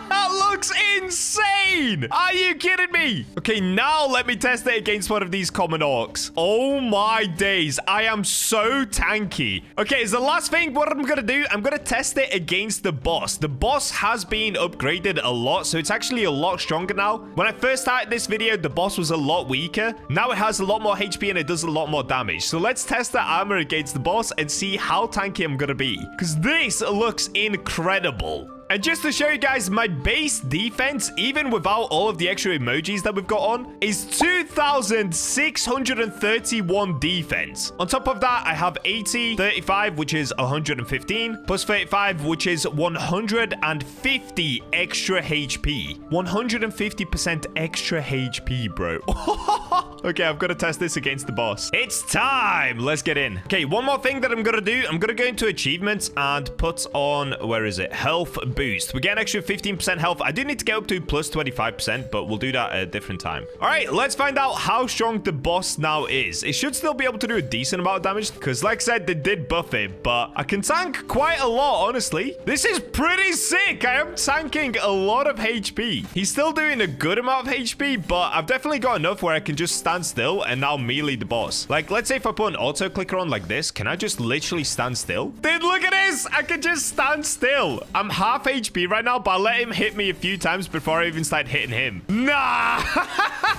That looks insane! Are you kidding me? Okay, now let me test it against one of these common orcs. Oh my days, I am so tanky. Okay, so the last thing, what I'm gonna do, I'm gonna test it against the boss. The boss has been upgraded a lot, so it's actually a lot stronger now. When I first started this video, the boss was a lot weaker. Now it has a lot more HP and it does a lot more damage. So let's test the armor against the boss and see how tanky I'm gonna be, because this looks incredible. And just to show you guys, my base defense, even without all of the extra emojis that we've got on, is 2,631 defense. On top of that, I have 80, 35, which is 115, plus 35, which is 150 extra HP. 150% extra HP, bro. Okay, I've got to test this against the boss. It's time. Let's get in. Okay, one more thing that I'm going to do. I'm going to go into achievements and put on, where is it? Health boost. We get an extra 15% health. I do need to get up to plus 25%, but we'll do that at a different time. All right, let's find out how strong the boss now is. It should still be able to do a decent amount of damage because, like I said, they did buff it, but I can tank quite a lot, honestly. This is pretty sick. I am tanking a lot of HP. He's still doing a good amount of HP, but I've definitely got enough where I can just stand still and now melee the boss. Like, let's say if I put an auto clicker on like this, can I just literally stand still? Dude, look at this. I can just stand still. I'm half HP right now, but I let him hit me a few times before I even start hitting him. Nah.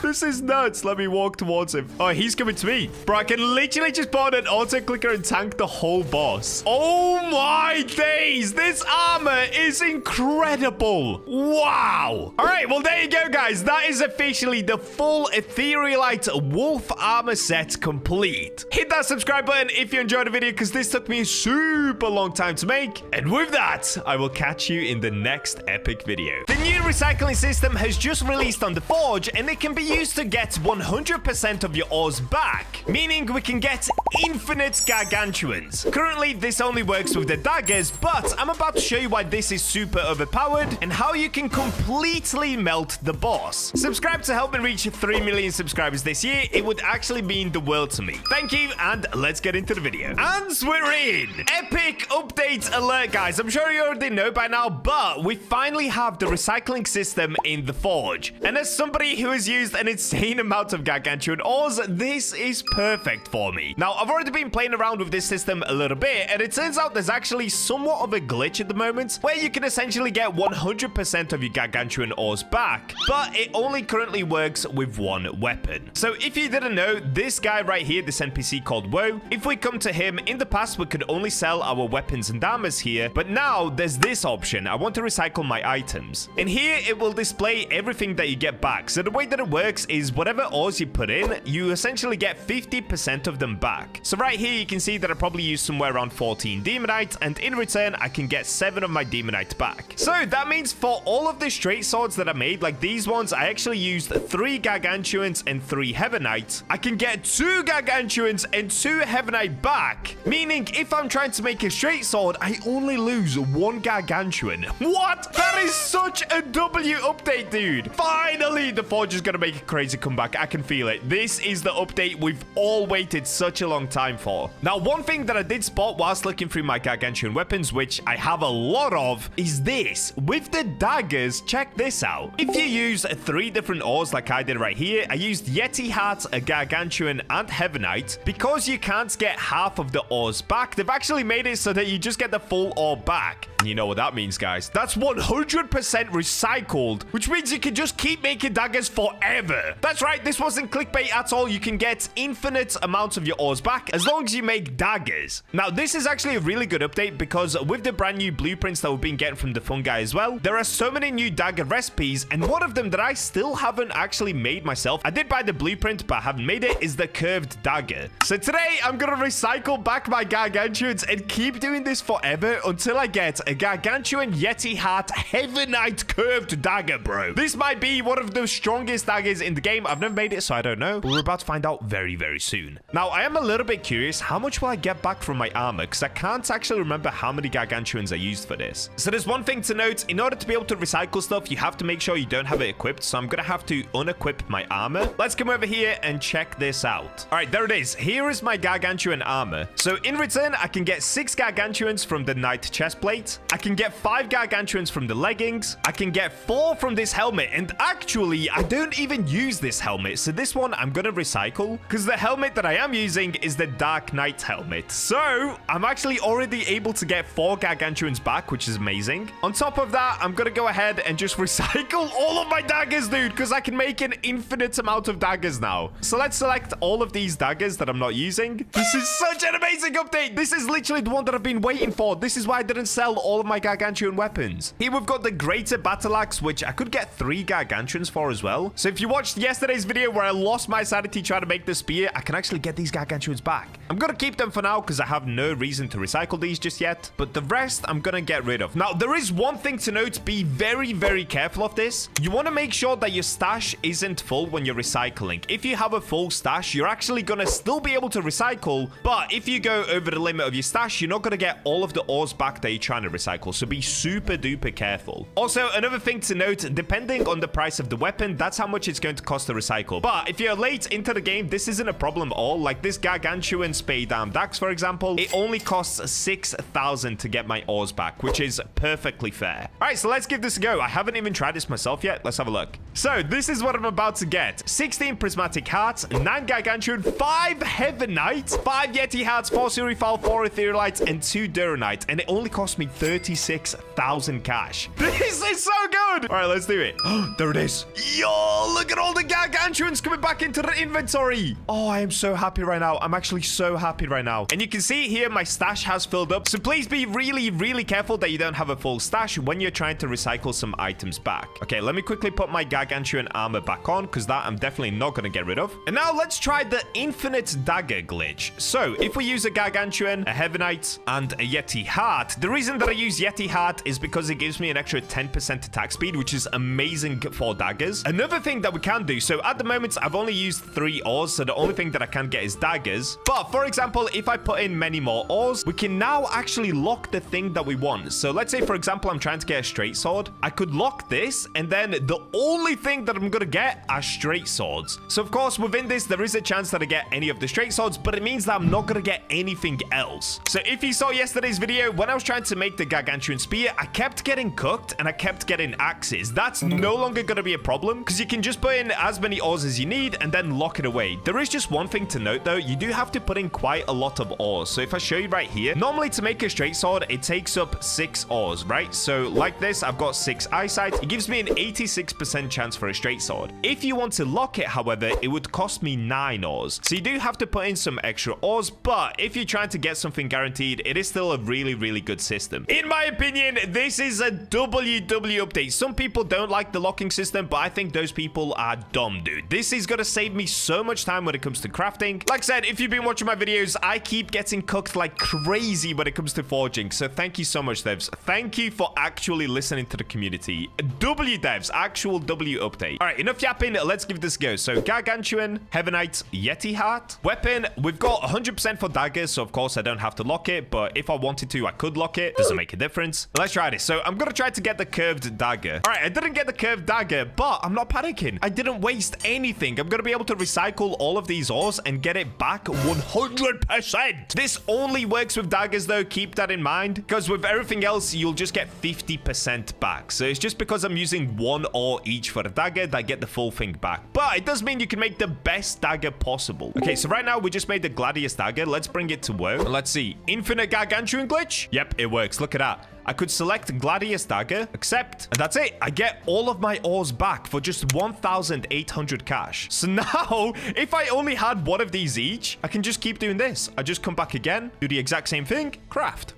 This is nuts. Let me walk towards him. Oh, he's coming to me. Bro, I can literally just put on an auto clicker and tank the whole boss. Oh my days. This armor is incredible. Wow. All right, well, there you go, guys. That is officially the full Etherealite wolf armor set complete. Hit that subscribe button if you enjoyed the video, because this took me a super long time to make. And with that, I will catch you in the next epic video. The new recycling system has just released on the Forge, and it can be used to get 100% of your ores back, meaning we can get infinite gargantuans. Currently, this only works with the daggers, but I'm about to show you why this is super overpowered and how you can completely melt the boss. Subscribe to help me reach 3 million subscribers this year. It would actually mean the world to me. Thank you, and let's get into the video. And we're in. Epic update update alert, guys. I'm sure you already know by now, but we finally have the recycling system in the forge. And as somebody who has used an insane amount of gargantuan ores, this is perfect for me. Now, I've already been playing around with this system a little bit, and it turns out there's actually somewhat of a glitch at the moment where you can essentially get 100% of your gargantuan ores back, but it only currently works with one weapon. So if you didn't know, this guy right here, this NPC called Woe, if we come to him, in the past we could only sell our weapons and armors here, but now there's this option. I want to recycle my items. And here it will display everything that you get back. So the way that it works is whatever ores you put in, you essentially get 50% of them back. So right here you can see that I probably used somewhere around 14 demonite, and in return I can get 7 of my demonite back. So that means for all of the straight swords that I made, like these ones, I actually used 3 gargantuans and 3 heavenites. I can get 2 gargantuans and 2 heavenite back, meaning if I'm trying to make a straight sword, I only lose 1 gargantuan. What? That is such a W update, dude. Finally, the forge is gonna make a crazy comeback. I can feel it. This is the update we've all waited such a long time for. Now, one thing that I did spot whilst looking through my gargantuan weapons, which I have a lot of, is this. With the daggers, check this out. If you use 3 different ores like I did right here, I used Yeti Heart, a gargantuan, and heavenite. Because you can't get half of the ores back, they've actually made it so that you just get the full ore back. And you know what that means, guys. That's 100% recycled, which means you can just keep making daggers forever. That's right, this wasn't clickbait at all. You can get infinite amounts of your ores back as long as you make daggers. Now, this is actually a really good update because with the brand new blueprints that we've been getting from the fungi as well, there are so many new dagger recipes, and one of them that I still haven't actually made myself, I did buy the blueprint but I haven't made it, is the curved dagger. So today I'm gonna recycle back my gargantuans and keep doing this forever until I get a gargantuan Yeti Heart heavenite curved dagger, bro. This might be one of the strongest daggers in the game. I've never made it, so I don't know, but we're about to find out very, very soon. Now, I am a little bit curious, how much will I get back from my armor? Because I can't actually remember how many gargantuans I used for this. So there's one thing to note. In order to be able to recycle stuff, you have to make sure you don't have it equipped. So I'm gonna have to unequip my armor. Let's come over here and check this out. All right, there it is. Here is my gargantuan armor. So in return, I can get 6 gargantuans from the knight chestplate. I can get 5 gargantuans from the leggings. I can get 4 from this helmet. And actually, I don't even use this helmet. So this one I'm gonna recycle because the helmet that I am using is the Dark Knight helmet. So I'm actually already able to get 4 gargantuans back, which is amazing. On top of that, I'm gonna go ahead and just recycle all of my daggers, dude, because I can make an infinite amount of daggers now. So let's select all of these daggers that I'm not using. This is such an amazing update. This is literally the one that I've been waiting for. This is why I didn't sell all of my gargantuan weapons. Here we've got the greater battle axe, which I could get 3 gargantuans for as well. So if you watched yesterday's video where I lost my sanity trying to make the spear, I can actually get these gargantuans back. I'm gonna keep them for now because I have no reason to recycle these just yet, but the rest I'm gonna get rid of. Now, there is one thing to note. Be very, very careful of this. You want to make sure that your stash isn't full when you're recycling. If you have a full stash, you're actually gonna still be able to recycle, but if you go over the limit of your stash, you're not gonna get all of the ores back that you're trying to recycle, so be super duper careful. Also, another thing to note, depending on the price of the weapon, that's how much it's going to cost to recycle. But if you're late into the game, this isn't a problem at all. Like this gargantuan spade armed axe, for example, it only costs 6,000 to get my ores back, which is perfectly fair. All right, so let's give this a go. I haven't even tried this myself yet. Let's have a look. So this is what I'm about to get. 16 prismatic hearts, 9 gargantuan, 5 heavenite, 5 yeti hearts, 4 surriafal, 4 etherealite, and 2 duranite. And it only cost me 36,000 cash. This is so good. All right, let's do it. There it is. Yo, look at all the gargantuans coming back into the inventory. Oh, I am so happy right now. I'm actually so happy right now. And you can see here my stash has filled up. So please be really, really careful that you don't have a full stash when you're trying to recycle some items back. Okay, let me quickly put my gargantuan armor back on because that I'm definitely not going to get rid of. And now let's try the infinite dagger glitch. So if we use a gargantuan, a heavenite, and a yeti heart, the reason that I use yeti heart is because it gives me an extra 10% attack speed, which is amazing for daggers. Another thing that we can do, so at the moment I've only used 3 ores, so the only thing that I can get is daggers. But for example, if I put in many more ores, we can now actually lock the thing that we want. So let's say, for example, I'm trying to get a straight sword. I could lock this, and then the only thing that I'm gonna get are straight swords. So of course, within this, there is a chance that I get any of the straight swords, but it means that I'm not gonna get anything else. So if you saw yesterday's video, when I was trying to make the gargantuan spear, I kept getting cooked and I kept getting axes. That's no longer going to be a problem because you can just put in as many ores as you need and then lock it away. There is just one thing to note though. You do have to put in quite a lot of ores. So if I show you right here, normally to make a straight sword, it takes up 6 ores, right? So like this, I've got 6 eyesight. It gives me an 86% chance for a straight sword. If you want to lock it, however, it would cost me 9 ores. So you do have to put in some extra ores, but if you're trying to get something guaranteed, it is still a really, really good system. In my opinion, this is a WW update. Some people don't like the locking system, but I think those people are dumb, dude. This is going to save me so much time when it comes to crafting. Like I said, if you've been watching my videos, I keep getting cooked like crazy when it comes to forging. So thank you so much, devs. Thank you for actually listening to the community. W devs, actual W update. All right, enough yapping. Let's give this a go. So gargantuan, Heavenite, Yeti heart. Weapon, we've got 100% for daggers, so of course I don't have to lock it, but if I wanted to, I could lock it. Doesn't make a difference. Let's try this. So I'm gonna try to get the curved dagger. All right, I didn't get the curved dagger, but I'm not panicking. I didn't waste anything. I'm gonna be able to recycle all of these ores and get it back 100%. This only works with daggers though. Keep that in mind, because with everything else, you'll just get 50% back. So it's just because I'm using 1 ore each for a dagger that I get the full thing back. But it does mean you can make the best dagger possible. Okay, so right now we just made the gladius dagger. Let's bring it to work. Let's see. Infinite gargantuan glitch. Yep, it works. Look at that. I could select Gladius Dagger, accept, and that's it. I get all of my ores back for just 1,800 cash. So now, if I only had one of these each, I can just keep doing this. I just come back again, do the exact same thing, craft.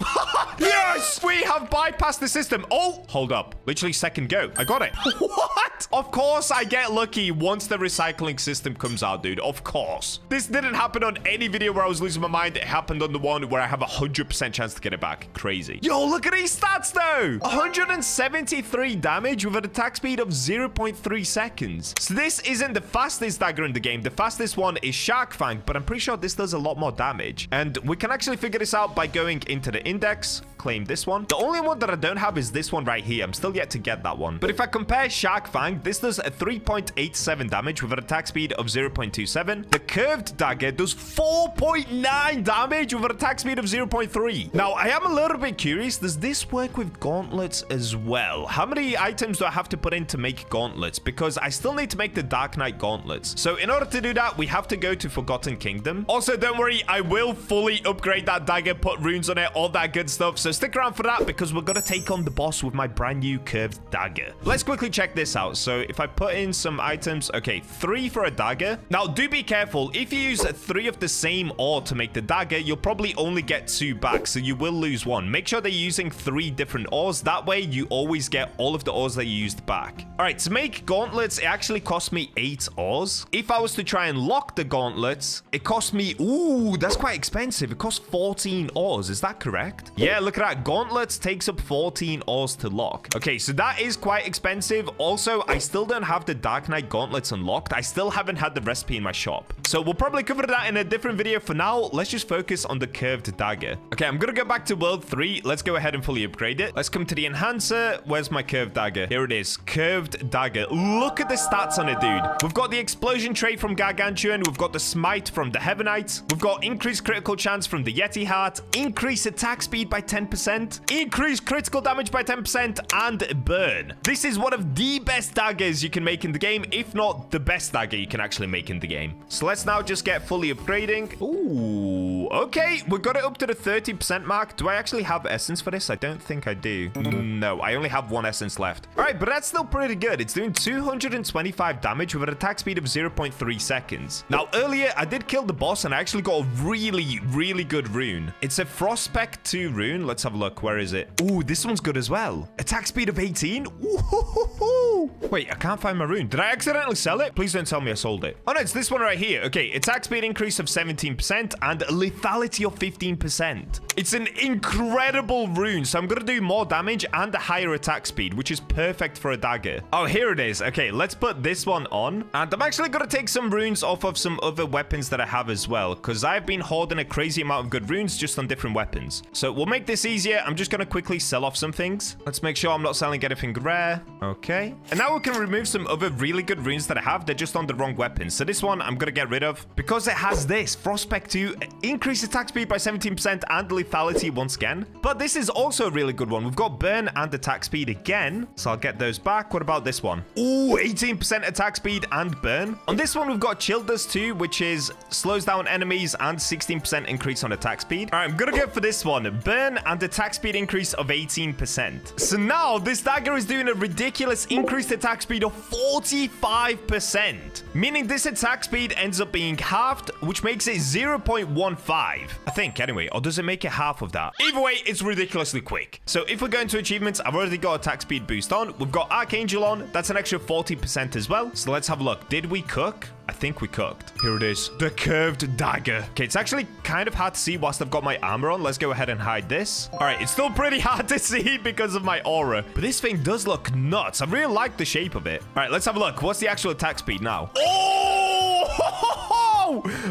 Yes! We have bypassed the system. Oh, hold up. Literally second go. I got it. What? Of course I get lucky once the recycling system comes out, dude. Of course. This didn't happen on any video where I was losing my mind. It happened on the one where I have a 100% chance to get it back. Crazy. Yo, look at these stats though. 173 damage with an attack speed of 0.3 seconds. So this isn't the fastest dagger in the game. The fastest one is Shark Fang, but I'm pretty sure this does a lot more damage. And we can actually figure this out by going into the index, claim this one. The only one that I don't have is this one right here. I'm still yet to get that one. But if I compare Shark Fang, this does a 3.87 damage with an attack speed of 0.27. The curved dagger does 4.9 damage with an attack speed of 0.3. Now, I am a little bit curious. Does this work with gauntlets as well? How many items do I have to put in to make gauntlets? Because I still need to make the Dark Knight gauntlets. So in order to do that, we have to go to Forgotten Kingdom. Also, don't worry, I will fully upgrade that dagger, put runes on it, all that good stuff. So stick around for that because we're going to take on the boss with my brand new curved dagger. Let's quickly check this out. So if I put in some items, okay, 3 for a dagger. Now, do be careful. If you use 3 of the same ore to make the dagger, you'll probably only get 2 back. So you will lose 1. Make sure they're using 3 different ores. That way, you always get all of the ores that you used back. All right, to make gauntlets, it actually cost me 8 ores. If I was to try and lock the gauntlets, it cost me, ooh, that's quite expensive. It costs 14 ores. Is that correct? Yeah, look at that. Gauntlets takes up 14 ores to lock. Okay, so that is quite expensive. Also, I still don't have the Dark Knight gauntlets unlocked. I still haven't had the recipe in my shop. So we'll probably cover that in a different video. For now, let's just focus on the curved dagger. Okay, I'm gonna go back to world 3. Let's go ahead and fully upgrade it. Let's come to the enhancer. Where's my curved dagger? Here it is. Curved dagger. Look at the stats on it, dude. We've got the explosion trait from gargantuan. We've got the smite from the Heavenite. We've got increased critical chance from the Yeti heart. Increased attack speed by 10%. Increased critical damage by 10%. And burn. This is one of the best daggers you can make in the game, if not the best dagger you can actually make in the game. So let's now just get fully upgrading. Ooh, okay. We got it up to the 30% mark. Do I actually have essence for this? I don't think I do. No, I only have 1 essence left. All right, but that's still pretty good. It's doing 225 damage with an attack speed of 0.3 seconds. Now, earlier, I did kill the boss, and I actually got a really, really good rune. It's a Frostspec 2 rune. Let's have a look. Where is it? Ooh, this one's good as well. Attack speed of 18. Ooh. Wait, I can't find my rune. Did I accidentally sell it? Please don't tell me I sold it. Oh, no, it's this one right here. Okay, attack speed increase of 17% and lethality of 15%. It's an incredible rune, so I'm going to do more damage and a higher attack speed, which is perfect for a dagger. Oh, here it is. Okay, let's put this one on. And I'm actually going to take some runes off of some other weapons that I have as well, because I've been hoarding a crazy amount of good runes just on different weapons. So we'll make this easier. I'm just going to quickly sell off some things. Let's make sure I'm not selling anything rare. Okay. And now we can remove some other really good runes that I have. They're just on the wrong weapons. So this one I'm going to get rid of because it has this. Frostspec 2, increase attack speed by 17% and lethality once again. But this is also a really good one. We've got burn and attack speed again. So I'll get those back. What about this one? Ooh, 18% attack speed and burn. On this one, we've got chill dust 2, which is slows down enemies and 16% increase on attack speed. All right, I'm going to go for this one. Burn and attack speed increase of 18%. So now this dagger is doing a ridiculous increased attack speed of 45%, meaning this attack speed ends up being halved, which makes it 0.15, I think, anyway. Or does it make it half of that? Either way, it's ridiculously quick. So if we go into achievements, I've already got attack speed boost on. We've got Archangel on. That's an extra 40% as well. So let's have a look. Did we cook? I think we cooked. Here it is. The curved dagger. Okay, it's actually kind of hard to see whilst I've got my armor on. Let's go ahead and hide this. All right, it's still pretty hard to see because of my aura. But this thing does look nuts. I really like the shape of it. All right, let's have a look. What's the actual attack speed now? Oh!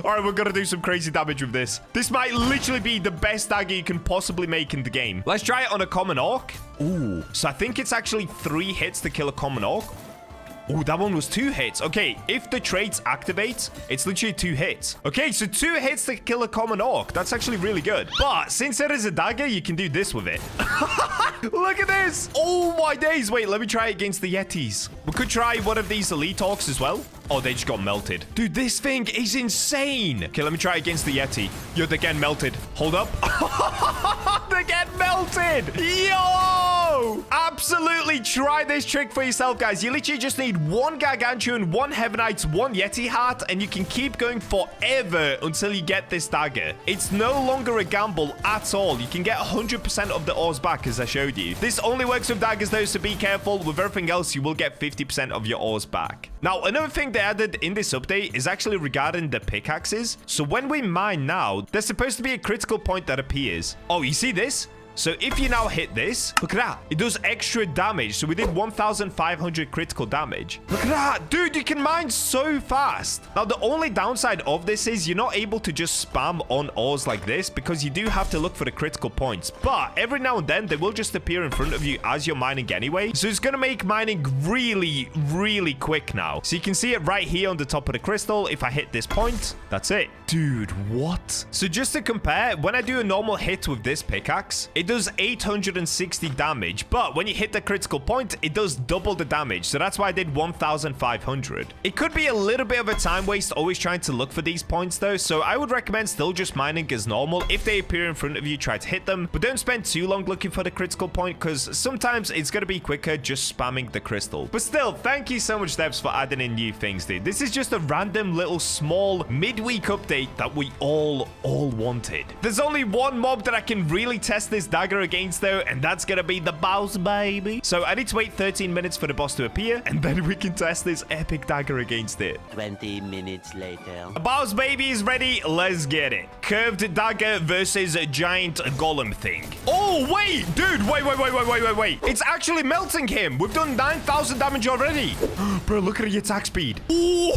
All right, we're going to do some crazy damage with this. This might literally be the best dagger you can possibly make in the game. Let's try it on a common orc. Ooh, so I think it's actually 3 hits to kill a common orc. Oh, that one was 2 hits. Okay, if the traits activate, it's literally 2 hits. Okay, so 2 hits to kill a common orc. That's actually really good. But since it is a dagger, you can do this with it. Look at this. Oh, my days. Wait, let me try it against the Yetis. We could try one of these elite orcs as well. Oh, they just got melted. Dude, this thing is insane. Okay, let me try it against the Yeti. Yo, they're getting melted. Hold up. They're getting melted. Yo! Absolutely try this trick for yourself, guys. You literally just need 1 Gargantuan, 1 Heavenite, 1 Yeti heart, and you can keep going forever until you get this dagger. It's no longer a gamble at all. You can get 100% of the ores back, as I showed you. This only works with daggers, though, so be careful. With everything else, you will get 50% of your ores back. Now, another thing they added in this update is actually regarding the pickaxes. So when we mine now, there's supposed to be a critical point that appears. Oh, you see this? So if you now hit this, look at that. It does extra damage. So we did 1,500 critical damage. Look at that. Dude, you can mine so fast. Now, the only downside of this is you're not able to just spam on ores like this because you do have to look for the critical points. But every now and then, they will just appear in front of you as you're mining anyway. So it's going to make mining really, really quick now. So you can see it right here on the top of the crystal. If I hit this point, that's it. Dude, what? So just to compare, when I do a normal hit with this pickaxe, it does 860 damage, but when you hit the critical point, it does double the damage. So that's why I did 1,500. It could be a little bit of a time waste always trying to look for these points though, so I would recommend still just mining as normal. If they appear in front of you, try to hit them, but don't spend too long looking for the critical point because sometimes it's going to be quicker just spamming the crystal. But still, thank you so much, devs, for adding in new things, dude. This is just a random little small midweek update that we all wanted. There's only one mob that I can really test this dagger against though, and that's gonna be the boss baby. So I need to wait 13 minutes for the boss to appear, and then we can test this epic dagger against it. 20 minutes later. The boss baby is ready. Let's get it. Curved dagger versus a giant golem thing. Oh wait, dude, wait. It's actually melting him. We've done 9,000 damage already. Bro, look at the attack speed. Ooh.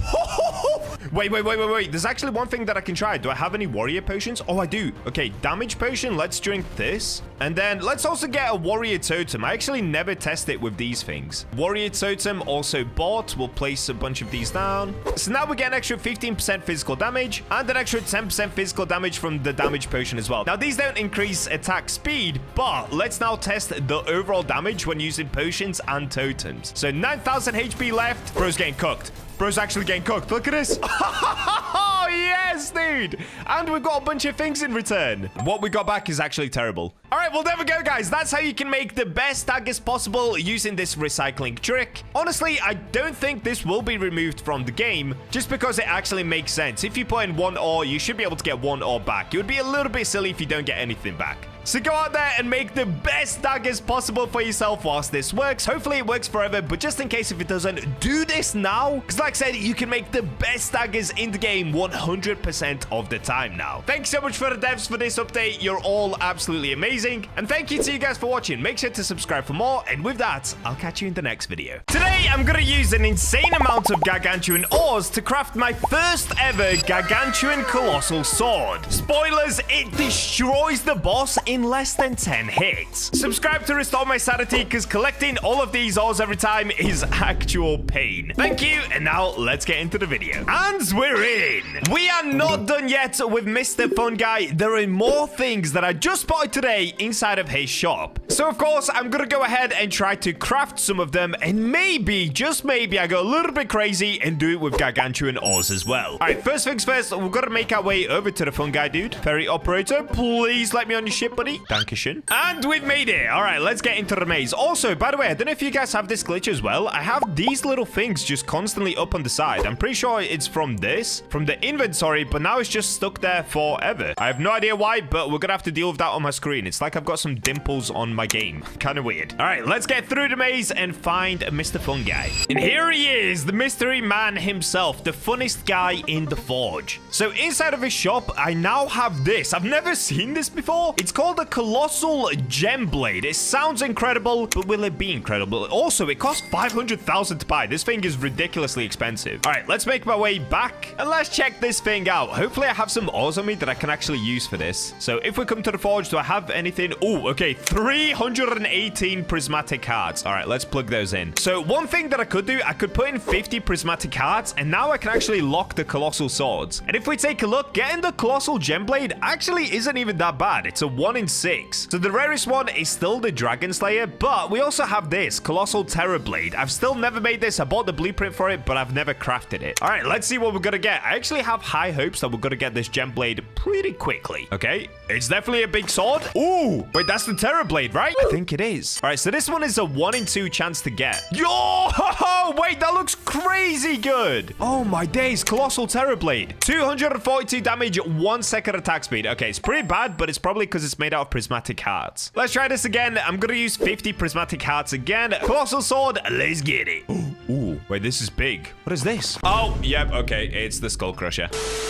Wait. There's actually one thing that I can try. Do I have any warrior potions? Oh, I do. Okay, damage potion. Let's drink this. And then let's also get a warrior totem. I actually never test it with these things. Warrior totem also bought. We'll place a bunch of these down. So now we get an extra 15% physical damage and an extra 10% physical damage from the damage potion as well. Now, these don't increase attack speed, but let's now test the overall damage when using potions and totems. So 9,000 HP left. Bro's getting cooked. Bro's actually getting cooked. Look at this. Oh, yes, dude. And we've got a bunch of things in return. What we got back is actually terrible. All right, well, there we go, guys. That's how you can make the best daggers possible using this recycling trick. Honestly, I don't think this will be removed from the game just because it actually makes sense. If you put in 1 ore, you should be able to get 1 ore back. It would be a little bit silly if you don't get anything back. So go out there and make the best daggers possible for yourself whilst this works. Hopefully it works forever, but just in case if it doesn't, do this now. Because like I said, you can make the best daggers in the game 100% of the time now. Thanks so much for the devs for this update. You're all absolutely amazing. And thank you to you guys for watching. Make sure to subscribe for more. And with that, I'll catch you in the next video. Today, I'm going to use an insane amount of Gargantuan ores to craft my first ever Gargantuan Colossal sword. Spoilers, it destroys the boss in in less than 10 hits. Subscribe to restore my sanity, because collecting all of these ores every time is actual pain. Thank you, and now let's get into the video. And we're in. We are not done yet with Mr. Fun Guy. There are more things that I just spotted today inside of his shop. So, of course, I'm going to go ahead and try to craft some of them, and maybe, just maybe, I go a little bit crazy and do it with gargantuan ores as well. All right, first things first, we've got to make our way over to the Fun Guy dude. Ferry operator, please let me on your ship, buddy. Dankeschön. And we've made it. All right, let's get into the maze. Also, by the way, I don't know if you guys have this glitch as well. I have these little things just constantly up on the side. I'm pretty sure it's from the inventory, but now it's just stuck there forever. I have no idea why, but we're gonna have to deal with that on my screen. It's like I've got some dimples on my game. Kind of weird. All right, let's get through the maze and find Mr. Fun Guy. And here he is, the mystery man himself, the funnest guy in the forge. So inside of his shop, I now have this. I've never seen this before. It's called a Colossal gem blade. It sounds incredible, but will it be incredible? Also, it costs 500,000 to buy. This thing is ridiculously expensive. All right, let's make my way back and let's check this thing out. Hopefully, I have some ores on me that I can actually use for this. So if we come to the forge, do I have anything? Oh, okay, 318 prismatic hearts. All right, let's plug those in. So one thing that I could do, I could put in 50 prismatic hearts, and now I can actually lock the colossal swords. And if we take a look, getting the colossal gem blade actually isn't even that bad. It's a 1 in 6. So the rarest one is still the dragon slayer, but we also have this colossal terror blade. I've still never made this. I bought the blueprint for it, but I've never crafted it. All right, let's see what we're gonna get. I actually have high hopes that we're gonna get this gem blade pretty quickly. Okay, it's definitely a big sword. Ooh, wait, that's the terror blade, right? I think it is. All right, so this one is a 1 in 2 chance to get. Yo, wait, that looks crazy good. Oh my days, colossal terror blade. 242 damage, 1 second attack speed. Okay, it's pretty bad, but it's probably because it's made out of prismatic hearts. Let's try this again. I'm gonna use 50 prismatic hearts again. Colossal sword, let's get it. Ooh, wait, this is big. What is this? Oh, yep, okay, it's the skull crusher.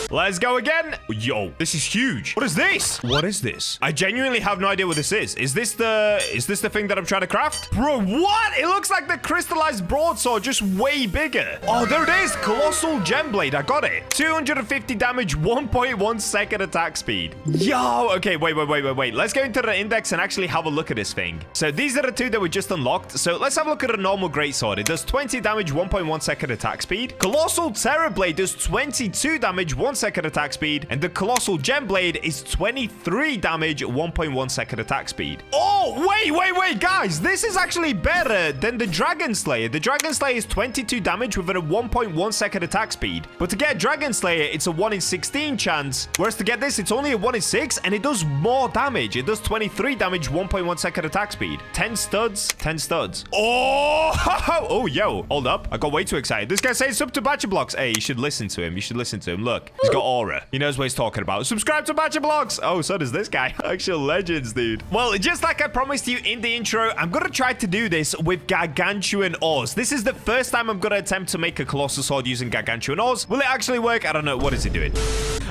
Let's go again. Yo, this is huge. What is this? What is this? I genuinely have no idea what this is. Is this the thing that I'm trying to craft? Bro, what? It looks like the crystallized broadsword, just way bigger. Oh, there it is. Colossal gem blade. I got it. 250 damage, 1.1 second attack speed. Yo, okay, wait. Let's go into the index and actually have a look at this thing. So these are the two that we just unlocked. So let's have a look at a normal greatsword. It does 20 damage, 1.1 second attack speed. Colossal terror blade does 22 damage, 1 second attack speed. And the colossal gem blade is 23 damage, 1.1 second attack speed. Oh, wait, guys. This is actually better than the Dragon Slayer. The Dragon Slayer is 22 damage with a 1.1 second attack speed. But to get Dragon Slayer, it's a 1 in 16 chance. Whereas to get this, it's only a 1 in 6, and it does more damage. It does 23 damage, 1.1 second attack speed. 10 studs. Oh, yo, hold up. I got way too excited. This guy says sub to BachaBlox. Hey, you should listen to him. Look, he's got aura. He knows what he's talking about. Subscribe to BachaBlox. Oh, so does this guy. Actual legends, dude. Well, just like I promised you in the intro, I'm gonna try to do this with gargantuan ores. This is the first time I'm gonna attempt to make a colossal sword using gargantuan ores. Will it actually work? I don't know. What is it doing?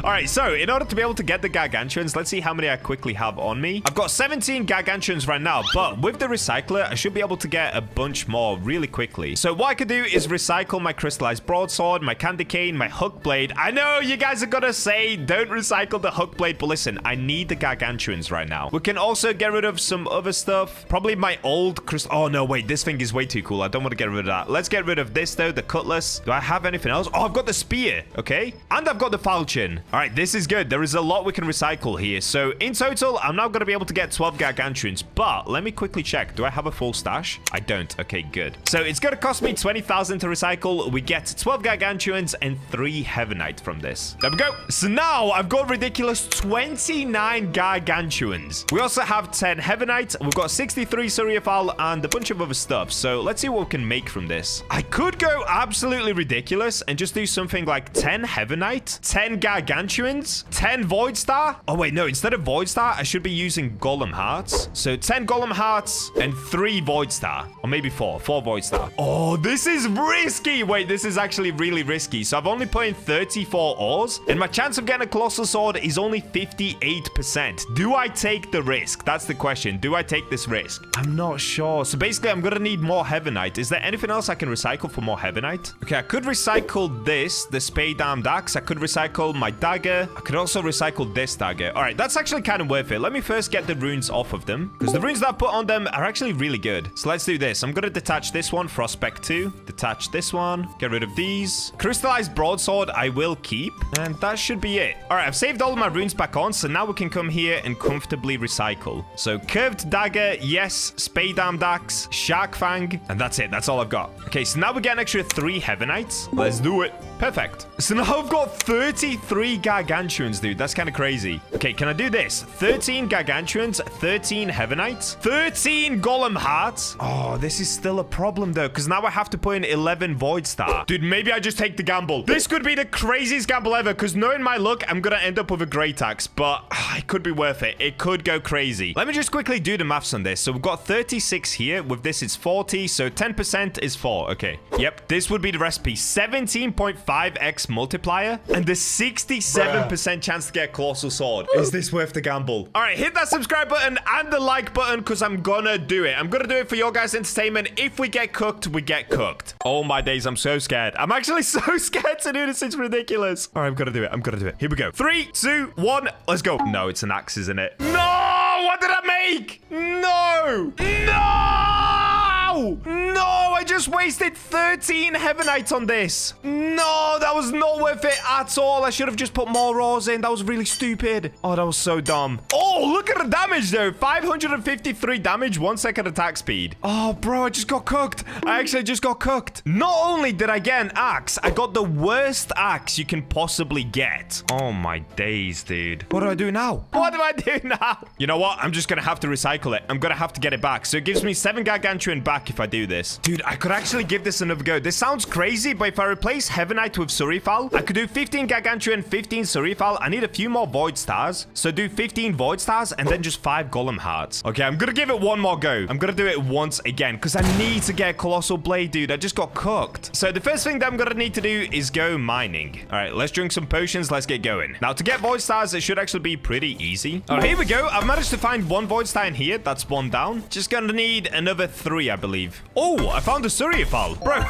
All right, so in order to be able to get the gargantuans, let's see how many I quickly have on me. I've got 17 gargantuans right now, but with the recycler, I should be able to get a bunch more really quickly. So what I could do is recycle my crystallized broadsword, my candy cane, my hook blade. I know you guys are gonna say don't recycle the hook blade, but listen, I need the gargantuans right now. We can also get rid of some other stuff. Probably my old crystal. Oh no, wait, this thing is way too cool. I don't want to get rid of that. Let's get rid of this though, the cutlass. Do I have anything else? Oh, I've got the spear. Okay, and I've got the falchion. All right, this is good. There is a lot we can recycle here. So in total, I'm now going to be able to get 12 gargantuans, but let me quickly check. Do I have a full stash? I don't. Okay, good. So it's going to cost me 20,000 to recycle. We get 12 gargantuans and 3 Heavenite from this. There we go. So now I've got ridiculous 29 gargantuans. We also have 10 Heavenite. We've got 63 Surriafal and a bunch of other stuff. So let's see what we can make from this. I could go absolutely ridiculous and just do something like 10 Heavenite, 10 gargantuans, 10 Void Star. Oh wait, no, instead of Void Star, I should be using Golem Hearts. So 10 Golem Hearts and 3 Void Star, or maybe 4 Void Star. Oh, this is risky. Wait, this is actually really risky. So I've only put in 34 ores, and my chance of getting a Colossal Sword is only 58%. Do I take the risk? That's the question. Do I take this risk? I'm not sure. So basically, I'm gonna need more Heavenite. Is there anything else I can recycle for more Heavenite? Okay, I could recycle this, the Spade Armed Axe. I could recycle my dagger. I could also recycle this dagger. All right, that's actually kind of worth it. Let me first get the runes off of them, because the runes that I put on them are actually really good. So let's do this. I'm going to detach this one, Frostspec 2. Detach this one. Get rid of these. Crystallized broadsword, I will keep. And that should be it. All right, I've saved all of my runes back on, so now we can come here and comfortably recycle. So curved dagger, yes. Spade armed axe, shark fang, and that's it. That's all I've got. Okay, so now we get an extra 3 Heavenites. Let's do it. Perfect. So now I've got 33 gargantuans, dude. That's kind of crazy. Okay, can I do this? 13 gargantuans, 13 Heavenites, 13 golem hearts. Oh, this is still a problem, though, because now I have to put in 11 void star. Dude, maybe I just take the gamble. This could be the craziest gamble ever, because knowing my luck, I'm going to end up with a great axe, but it could be worth it. It could go crazy. Let me just quickly do the maths on this. So we've got 36 here. With this, it's 40, so 10% is 4. Okay. Yep, this would be the recipe. 17.5x multiplier and the 67% chance to get Colossal Sword. Is this worth the gamble? All right, hit that subscribe button and the like button, because I'm gonna do it. I'm gonna do it for your guys' entertainment. If we get cooked, we get cooked. Oh my days, I'm so scared. I'm actually so scared to do this. It's ridiculous. All right, I'm gonna do it. I'm gonna do it. Here we go. 3, 2, 1. Let's go. No, it's an axe, isn't it? No! What did I make? No! No! No! I just wasted 13 Heavenites on this. No, that was not worth it at all. I should have just put more ores in. That was really stupid. Oh, that was so dumb. Oh, look at the damage, though. 553 damage, 1 second attack speed. Oh, bro, I just got cooked. I actually just got cooked. Not only did I get an axe, I got the worst axe you can possibly get. Oh, my days, dude. What do I do now? What do I do now? You know what? I'm just going to have to recycle it. I'm going to have to get it back. So it gives me 7 gargantuan back if I do this. Dude, I could actually give this another go. This sounds crazy, but if I replace Heavenite with Surriafal, I could do 15 gargantuan, 15 Surriafal. I need a few more void stars. So do 15 void stars and then just 5 golem hearts. Okay, I'm going to give it one more go. I'm going to do it once again because I need to get Colossal Blade, dude. I just got cooked. So the first thing that I'm going to need to do is go mining. All right, let's drink some potions. Let's get going. Now, to get void stars, it should actually be pretty easy. All right, here we go. I've managed to find 1 void star in here. That's 1 down. Just going to need another 3, I believe. Oh, I found a Surriafal. Bro,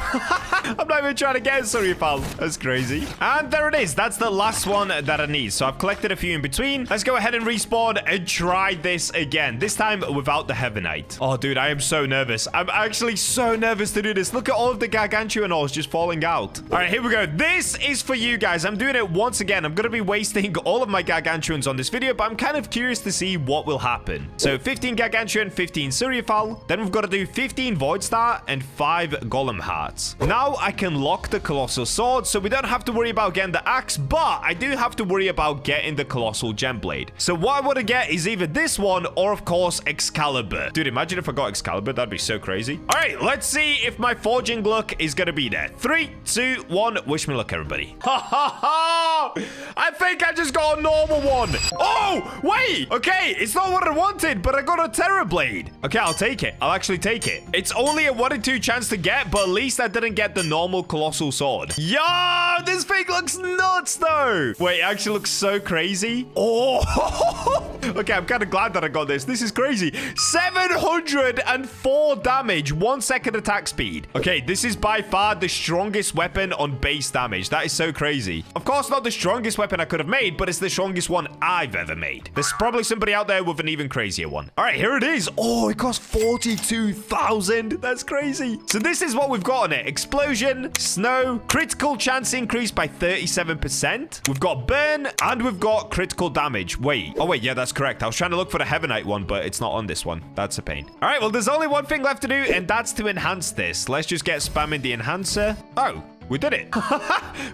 I'm not even trying to get a Surriafal. That's crazy. And there it is. That's the last one that I need. So I've collected a few in between. Let's go ahead and respawn and try this again. This time without the Heavenite. Oh, dude, I am so nervous. I'm actually so nervous to do this. Look at all of the gargantuan ores just falling out. All right, here we go. This is for you guys. I'm doing it once again. I'm going to be wasting all of my gargantuans on this video, but I'm kind of curious to see what will happen. So 15 gargantuan, 15 Surriafal. Then we've got to do 15 void star and 5 golem hearts. Now I can lock the Colossal Sword, so we don't have to worry about getting the axe, but I do have to worry about getting the Colossal Gem Blade. So what I want to get is either this one or, of course, Excalibur. Dude, imagine if I got Excalibur. That'd be so crazy. All right, let's see if my forging luck is going to be there. 3, 2, 1. Wish me luck, everybody. Ha, ha, ha! I think I just got a normal one. Oh, wait. Okay, it's not what I wanted, but I got a Terror Blade. Okay, I'll take it. I'll actually take it. It's only a 1 in 2 chance to get, but at least I didn't get the normal Colossal Sword. Yo, this thing looks nuts, though. Wait, it actually looks so crazy. Oh, okay, I'm kind of glad that I got this. This is crazy. 704 damage, 1 second attack speed. Okay, this is by far the strongest weapon on base damage. That is so crazy. Of course, not the strongest weapon I could have made, but it's the strongest one I've ever made. There's probably somebody out there with an even crazier one. All right, here it is. Oh, it costs 42,000. That's crazy. So this is what we've got on it. Explosion, snow, critical chance increase by 37%. We've got burn, and we've got critical damage. Wait. Oh, wait. Yeah, that's correct. I was trying to look for the Heavenite one, but it's not on this one. That's a pain. All right, well, there's only one thing left to do, and that's to enhance this. Let's just get spamming the enhancer. Oh. We did it.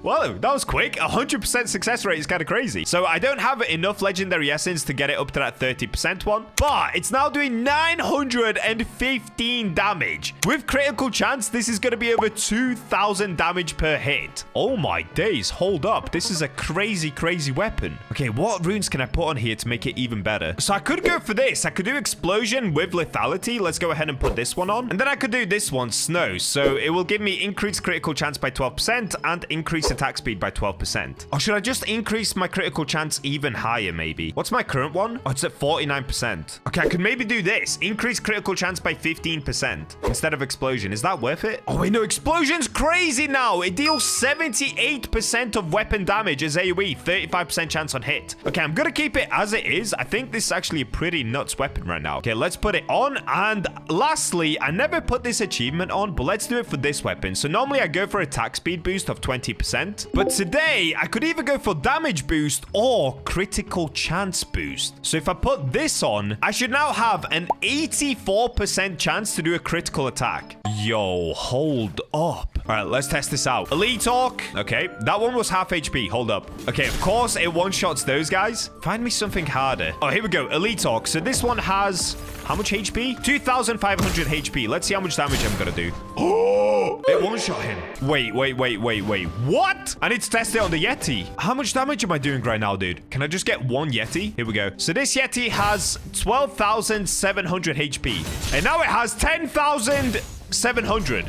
Well, that was quick. 100% success rate is kind of crazy. So I don't have enough legendary essence to get it up to that 30% one, but it's now doing 915 damage. With critical chance, this is going to be over 2,000 damage per hit. Oh my days. Hold up. This is a crazy, crazy weapon. Okay, what runes can I put on here to make it even better? So I could go for this. I could do explosion with lethality. Let's go ahead and put this one on. And then I could do this one, snow. So it will give me increased critical chance by 12%. 12% and increase attack speed by 12%. Or should I just increase my critical chance even higher, maybe? What's my current one? Oh, it's at 49%. Okay, I could maybe do this. Increase critical chance by 15% instead of explosion. Is that worth it? Oh, wait, no. Explosion's crazy now. It deals 78% of weapon damage as AoE, 35% chance on hit. Okay, I'm gonna keep it as it is. I think this is actually a pretty nuts weapon right now. Okay, let's put it on. And lastly, I never put this achievement on, but let's do it for this weapon. So normally I go for attack speed boost of 20%, but today I could either go for damage boost or critical chance boost. So if I put this on, I should now have an 84% chance to do a critical attack. Yo, hold up. All right, let's test this out. Elite Talk. Okay, that one was half HP. Hold up. Okay, of course, it one-shots those guys. Find me something harder. Oh, here we go. Elite Talk. So this one has... how much HP? 2,500 HP. Let's see how much damage I'm gonna do. Oh, it one-shot him. Wait. What? I need to test it on the Yeti. How much damage am I doing right now, dude? Can I just get one Yeti? Here we go. So this Yeti has 12,700 HP. And now it has 10,700.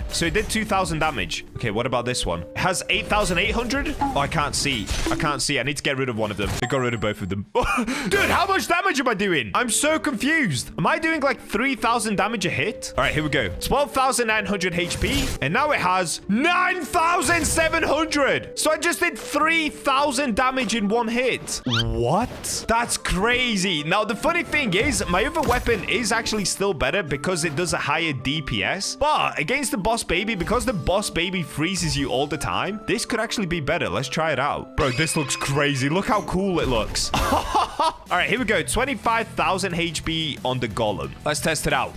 So it did 2,000 damage. Okay, what about this one? It has 8,800. Oh, I can't see. I need to get rid of one of them. I got rid of both of them. Dude, how much damage am I doing? I'm so confused. Am I doing like 3,000 damage a hit? All right, here we go. 12,900 HP. And now it has 9,700. So I just did 3,000 damage in one hit. What? That's crazy. Now, the funny thing is, my other weapon is actually still better because it does a higher DPS. But against the boss baby, because the boss baby freezes you all the time, this could actually be better. Let's try it out. Bro, this looks crazy. Look how cool it looks. All right, here we go. 25,000 HP on the golem. Let's test it out.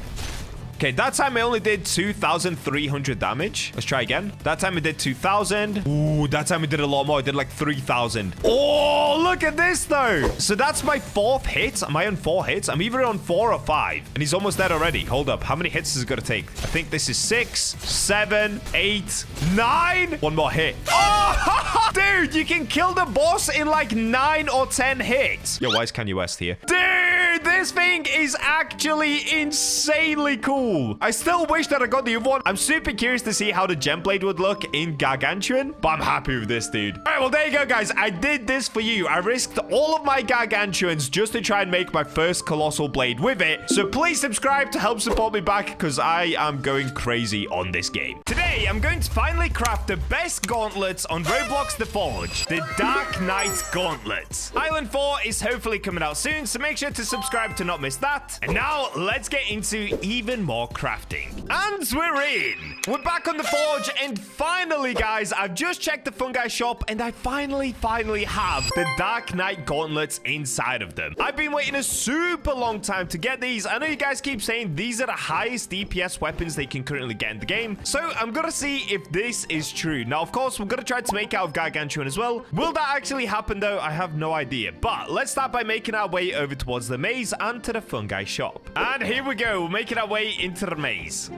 Okay, that time I only did 2,300 damage. Let's try again. That time I did 2,000. Ooh, that time I did a lot more. I did like 3,000. Oh, look at this though. So that's my 4th hit. Am I on 4 hits? I'm either on 4 or 5. And he's almost dead already. Hold up. How many hits is it going to take? I think this is 6, 7, 8, 9. One more hit. Oh, dude, you can kill the boss in like 9 or 10 hits. Yo, why is Kanye West here? Dude, this thing is actually insanely cool. I still wish that I got the other one. I'm super curious to see how the gem blade would look in Gargantuan, but I'm happy with this, dude. All right, well, there you go, guys. I did this for you. I risked all of my Gargantuans just to try and make my first Colossal blade with it. So please subscribe to help support me back because I am going crazy on this game. Today, I'm going to finally craft the best gauntlets on Roblox The Forge, the Darkright gauntlets. Island 4 is hopefully coming out soon, so make sure to subscribe to not miss that. And now, let's get into even more crafting. And we're in. We're back on the forge, and finally, guys, I've just checked the fungi shop, and I finally have the Darkright gauntlets inside of them. I've been waiting a super long time to get these. I know you guys keep saying these are the highest DPS weapons they can currently get in the game, so I'm gonna see if this is true. Now, of course, we're gonna try to make out of Gargantuan as well. Will that actually happen, though? I have no idea, but let's start by making our way over towards the maze and to the fungi shop. And here we go. We're making our way into the maze.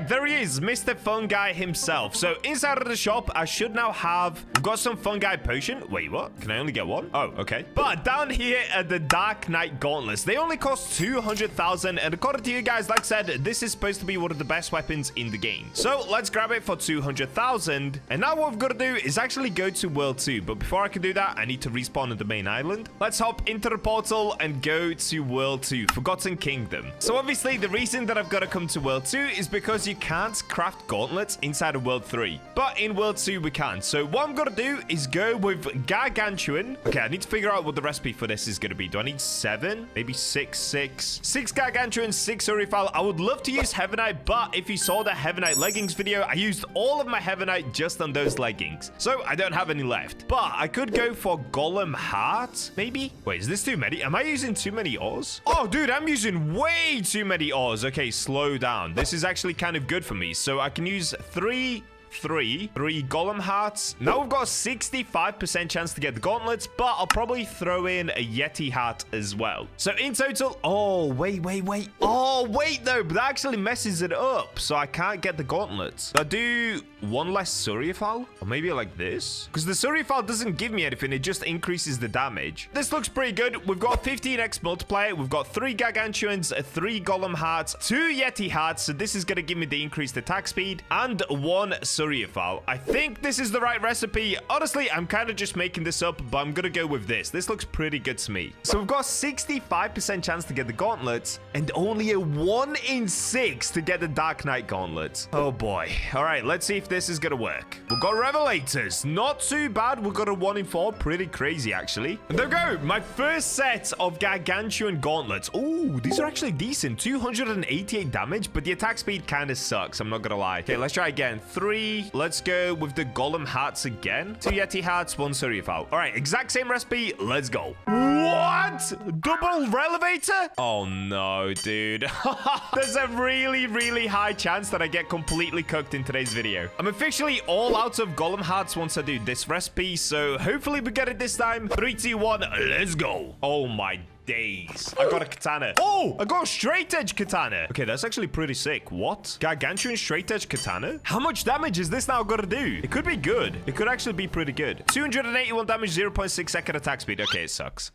There he is, Mr. Fungi himself. So inside of the shop, I should now have... We've got some fungi potion. Wait, what? Can I only get one? Oh, okay. But down here at the Darkright gauntlets, they only cost 200,000. And according to you guys, like I said, this is supposed to be one of the best weapons in the game. So let's grab it for 200,000. And now what we've got to do is actually go to World 2. But before I can do that, I need to respawn on the main island. Let's hop into the portal and go to World 2, Forgotten Kingdom. So obviously, the reason that I've got to come to World 2 is because you can't craft gauntlets inside of World 3, but in World 2 we can. So what I'm gonna do is go with Gargantuan. Okay, I need to figure out what the recipe for this is gonna be. Do I need 7? Maybe 6 Gargantuan, 6 Surriafal. I would love to use Heavenite, but if you saw the Heavenite leggings video, I used all of my Heavenite just on those leggings, so I don't have any left. But I could go for Golem Heart, maybe. Wait, is this too many? Am I using too many ores? Oh, dude, I'm using way too many ores. Okay, slow down. This is actually kind of good for me. So I can use 3, three golem hearts. Now we've got a 65% chance to get the gauntlets, but I'll probably throw in a Yeti hat as well. So in total, oh, wait. Oh, wait, though, but that actually messes it up, so I can't get the gauntlets. I'll do one less Surriafal, or maybe like this, because the Surriafal doesn't give me anything. It just increases the damage. This looks pretty good. We've got 15x multiplier. We've got 3 gargantuans, 3 golem hearts, 2 Yeti hearts. So this is going to give me the increased attack speed and 1 Surriafal. I think this is the right recipe. Honestly, I'm kind of just making this up, but I'm going to go with this. This looks pretty good to me. So we've got 65% chance to get the gauntlets and only a 1 in 6 to get the Dark Knight gauntlets. Oh boy. All right, let's see if this is going to work. We've got revelators. Not too bad. We've got a 1 in 4. Pretty crazy, actually. And there we go. My first set of gargantuan gauntlets. Ooh, these are actually decent. 288 damage, but the attack speed kind of sucks. I'm not going to lie. Okay, let's try again. 3. Let's go with the golem hearts again. 2 Yeti hearts, 1 Surriafal. All right, exact same recipe. Let's go. What? Double relevator? Oh, no, dude. There's a really high chance that I get completely cooked in today's video. I'm officially all out of golem hearts once I do this recipe, so hopefully we get it this time. 3, 2, 1, let's go. Oh my days. I got a katana. Oh, I got a straight edge katana. Okay, that's actually pretty sick. What? Gargantuan straight edge katana? How much damage is this now gonna do? It could be good. It could actually be pretty good. 281 damage, 0.6 second attack speed. Okay, it sucks.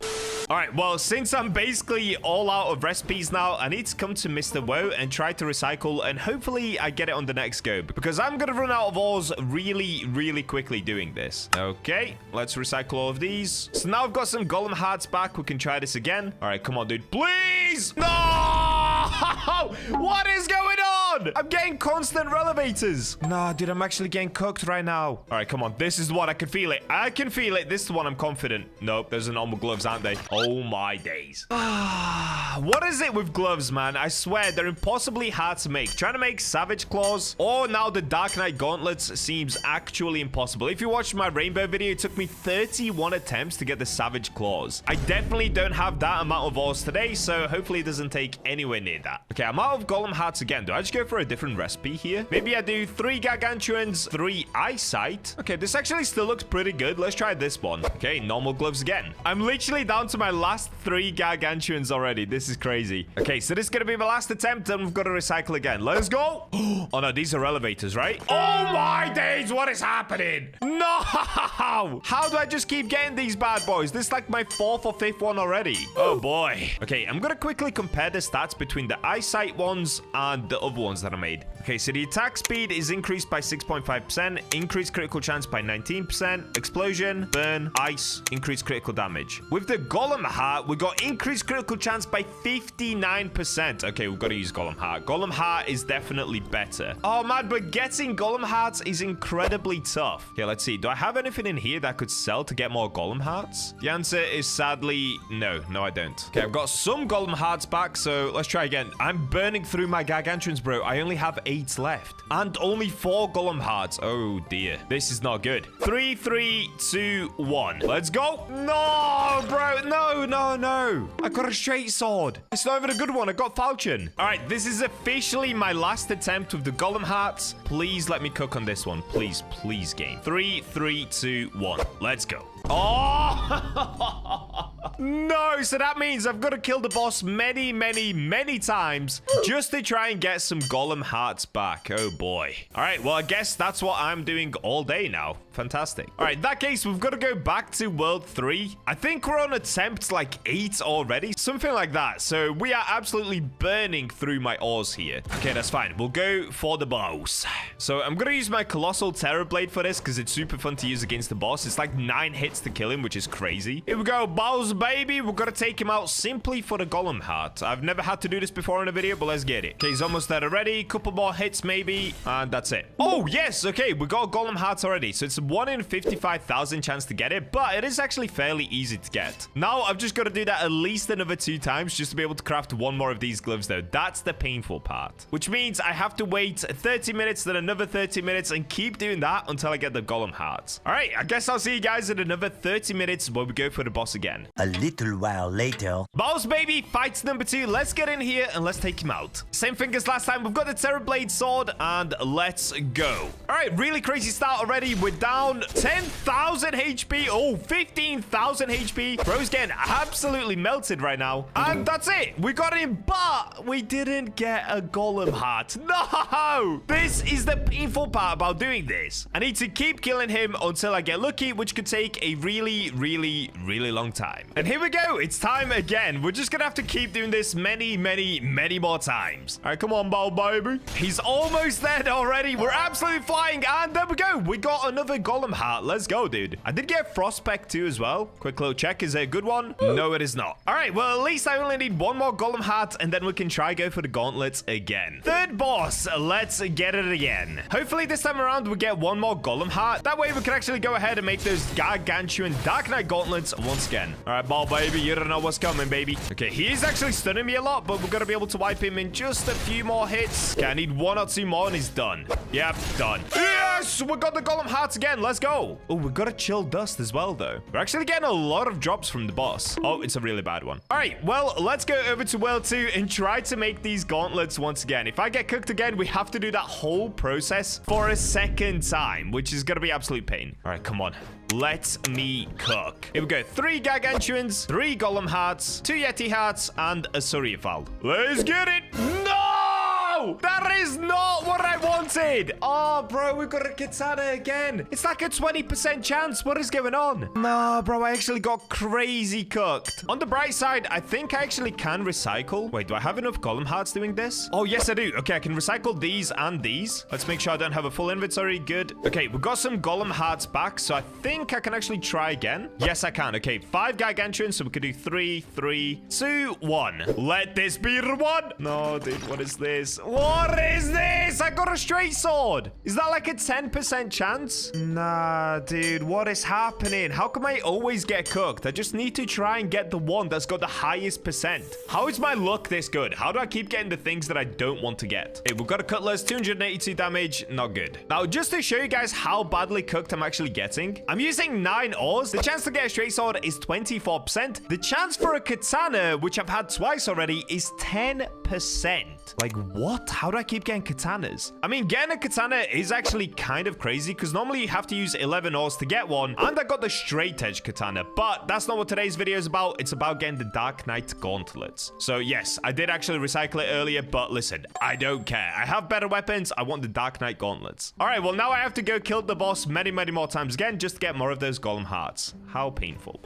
All right, well, since I'm basically all out of recipes now, I need to come to Mr. Woe and try to recycle, and hopefully I get it on the next go, because I'm gonna run out of ores really quickly doing this. Okay, let's recycle all of these. So now I've got some golem hearts back. We can try this again. All right, come on, dude. Please! No! What is going on? I'm getting constant relevators. Nah, dude, I'm actually getting cooked right now. All right, come on. This is the one. I can feel it. I can feel it. This is the one I'm confident. Nope, those are normal gloves, aren't they? Oh, my days. What is it with gloves, man? I swear, they're impossibly hard to make. Trying to make Savage Claws or now the Dark Knight Gauntlets seems actually impossible. If you watched my Rainbow video, it took me 31 attempts to get the Savage Claws. I definitely don't have that amount of ores today, so hopefully it doesn't take anywhere near that. Okay, I'm out of golem hearts again. Do I just go for a different recipe here? Maybe I do 3 gargantuans, 3 eyesight. Okay, this actually still looks pretty good. Let's try this one. Okay, normal gloves again. I'm literally down to my last 3 gargantuans already. This is crazy. Okay, so this is gonna be my last attempt, and we've got to recycle again. Let's go. Oh no, these are elevators, right? Oh my days, what is happening? No! How do I just keep getting these bad boys? This is like my 4th or 5th one already. Oh boy. Okay, I'm gonna quickly compare the stats between the eyesight ones and the other ones that I made. Okay, so the attack speed is increased by 6.5%, increased critical chance by 19%, explosion, burn, ice, increased critical damage. With the golem heart, we got increased critical chance by 59%. Okay, we've got to use golem heart. Golem heart is definitely better. Oh man, but getting golem hearts is incredibly tough. Okay, let's see. Do I have anything in here that I could sell to get more golem hearts? The answer is sadly no. No, I don't. Okay, I've got some golem hearts back, so let's try again. I'm burning through my gargantuans, bro. I only have 8 left and only 4 golem hearts. Oh dear, this is not good. 3, 2, 1. Let's go. No, bro. No. I got a straight sword. It's not even a good one. I got falchion. All right, this is officially my last attempt with the golem hearts. Please let me cook on this one. Please game. 3, 2, 1. Let's go. Oh no, so that means I've got to kill the boss many times just to try and get some golem hearts back. Oh boy. All right, well, I guess that's what I'm doing all day now. Fantastic. All right, in that case, we've got to go back to world 3. I think we're on attempt like 8 already, something like that. So we are absolutely burning through my ores here. Okay, that's fine. We'll go for the boss. So I'm gonna use my Colossal Terror Blade for this because it's super fun to use against the boss. It's like 9 hits to kill him, which is crazy. Here we go, boss baby. We're gonna take him out simply for the golem heart. I've never had to do this before in a video, but let's get it. Okay, he's almost there already. Couple more hits maybe, and that's it. Oh yes, okay, we got golem hearts already. So it's a 1 in 55,000 chance to get it, but it is actually fairly easy to get. Now I've just got to do that at least another 2 times just to be able to craft 1 more of these gloves though. That's the painful part, which means I have to wait 30 minutes, then another 30 minutes, and keep doing that until I get the golem hearts. All right, I guess I'll see you guys in another 30 minutes when we go for the boss again. A little while later. Boss baby, fights number 2. Let's get in here and let's take him out. Same thing as last time. We've got the Terrorblade sword and let's go. All right, really crazy start already. We're down 10,000 HP. Oh, 15,000 HP. Bro's getting absolutely melted right now. And that's it. We got him, but we didn't get a golem heart. No! This is the painful part about doing this. I need to keep killing him until I get lucky, which could take a really long time. And here we go. It's time again. We're just gonna have to keep doing this many more times. All right, come on, Bow baby. He's almost dead already. We're absolutely flying, and there we go. We got another golem heart. Let's go, dude. I did get Frostpeck too as well. Quick little check. Is it a good one? No, it is not. All right, well, at least I only need one more golem heart, and then we can try go for the gauntlets again. Third boss. Let's get it again. Hopefully this time around we get one more golem heart. That way we can actually go ahead and make those gargantuan Dark Knight gauntlets once again. All right, ball baby, you don't know what's coming, baby. Okay, he's actually stunning me a lot, but we're gonna be able to wipe him in just a few more hits. Okay, I need 1 or 2 more and he's done. Yep, done. Yes, we got the golem hearts again. Let's go. Oh, we got a chill dust as well, though. We're actually getting a lot of drops from the boss. Oh, it's a really bad one. All right, well, let's go over to World 2 and try to make these gauntlets once again. If I get cooked again, we have to do that whole process for a second time, which is gonna be absolute pain. All right, come on. Let me cook. Here we go. 3 gargantuans, 3 golem hearts, 2 yeti hearts, and a Surriafal. Let's get it. No! That is not what I wanted. Oh, bro, we got a katana again. It's like a 20% chance. What is going on? No, bro, I actually got crazy cooked. On the bright side, I think I actually can recycle. Wait, do I have enough golem hearts doing this? Oh, yes, I do. Okay, I can recycle these and these. Let's make sure I don't have a full inventory. Good. Okay, we got some golem hearts back, so I think I can actually try again. Yes, I can. Okay, 5 gargantuans, so we could do 3, 2, 1. Let this be the one. No, dude, what is this? What is this? I got a straight sword. Is that like a 10% chance? Nah, dude, what is happening? How come I always get cooked? I just need to try and get the one that's got the highest percent. How is my luck this good? How do I keep getting the things that I don't want to get? Hey, we've got a cutlass, 282 damage. Not good. Now, just to show you guys how badly cooked I'm actually getting, I'm using 9 ores. The chance to get a straight sword is 24%. The chance for a katana, which I've had twice already, is 10%. Like, what? How do I keep getting katanas? I mean, getting a katana is actually kind of crazy because normally you have to use 11 ores to get one, and I got the straight edge katana, but that's not what today's video is about. It's about getting the Dark Knight gauntlets. So yes, I did actually recycle it earlier, but listen, I don't care. I have better weapons. I want the Dark Knight gauntlets. All right, well, now I have to go kill the boss many more times again just to get more of those golem hearts. How painful.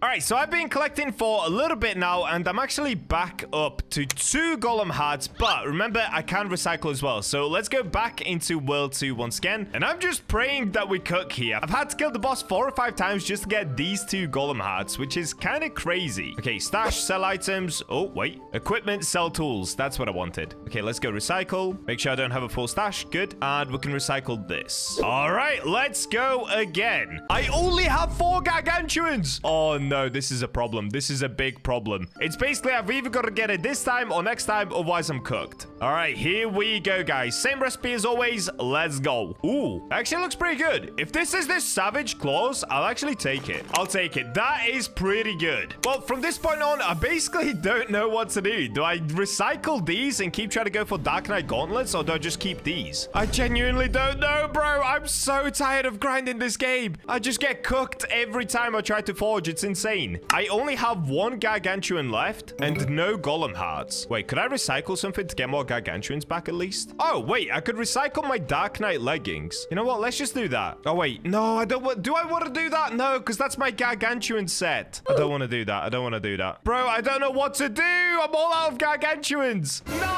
All right, so I've been collecting for a little bit now, and I'm actually back up to 2 golem hearts, but remember, I can recycle as well. So let's go back into World 2 once again, and I'm just praying that we cook here. I've had to kill the boss 4 or 5 times just to get these 2 golem hearts, which is kind of crazy. Okay, stash, sell items. Oh, wait. Equipment, sell tools. That's what I wanted. Okay, let's go recycle. Make sure I don't have a full stash. Good. And we can recycle this. All right, let's go again. I only have 4 gargantuans. Oh, no, this is a problem. This is a big problem. It's basically I've either got to get it this time or next time, otherwise I'm cooked. All right, here we go, guys. Same recipe as always. Let's go. Ooh, actually looks pretty good. If this is this savage claws, I'll actually take it. I'll take it. That is pretty good. Well, from this point on, I basically don't know what to do. Do I recycle these and keep trying to go for Dark Knight gauntlets, or do I just keep these? I genuinely don't know, bro. I'm so tired of grinding this game. I just get cooked every time I try to forge. It's insane. I only have 1 gargantuan left and no golem hearts. Wait, could I recycle something to get more gargantuans back at least? Oh, wait, I could recycle my Dark Knight leggings. You know what? Let's just do that. Oh, wait. No, I don't want... Do I want to do that? No, because that's my gargantuan set. I don't want to do that. I don't want to do that. Bro, I don't know what to do. I'm all out of gargantuans. No!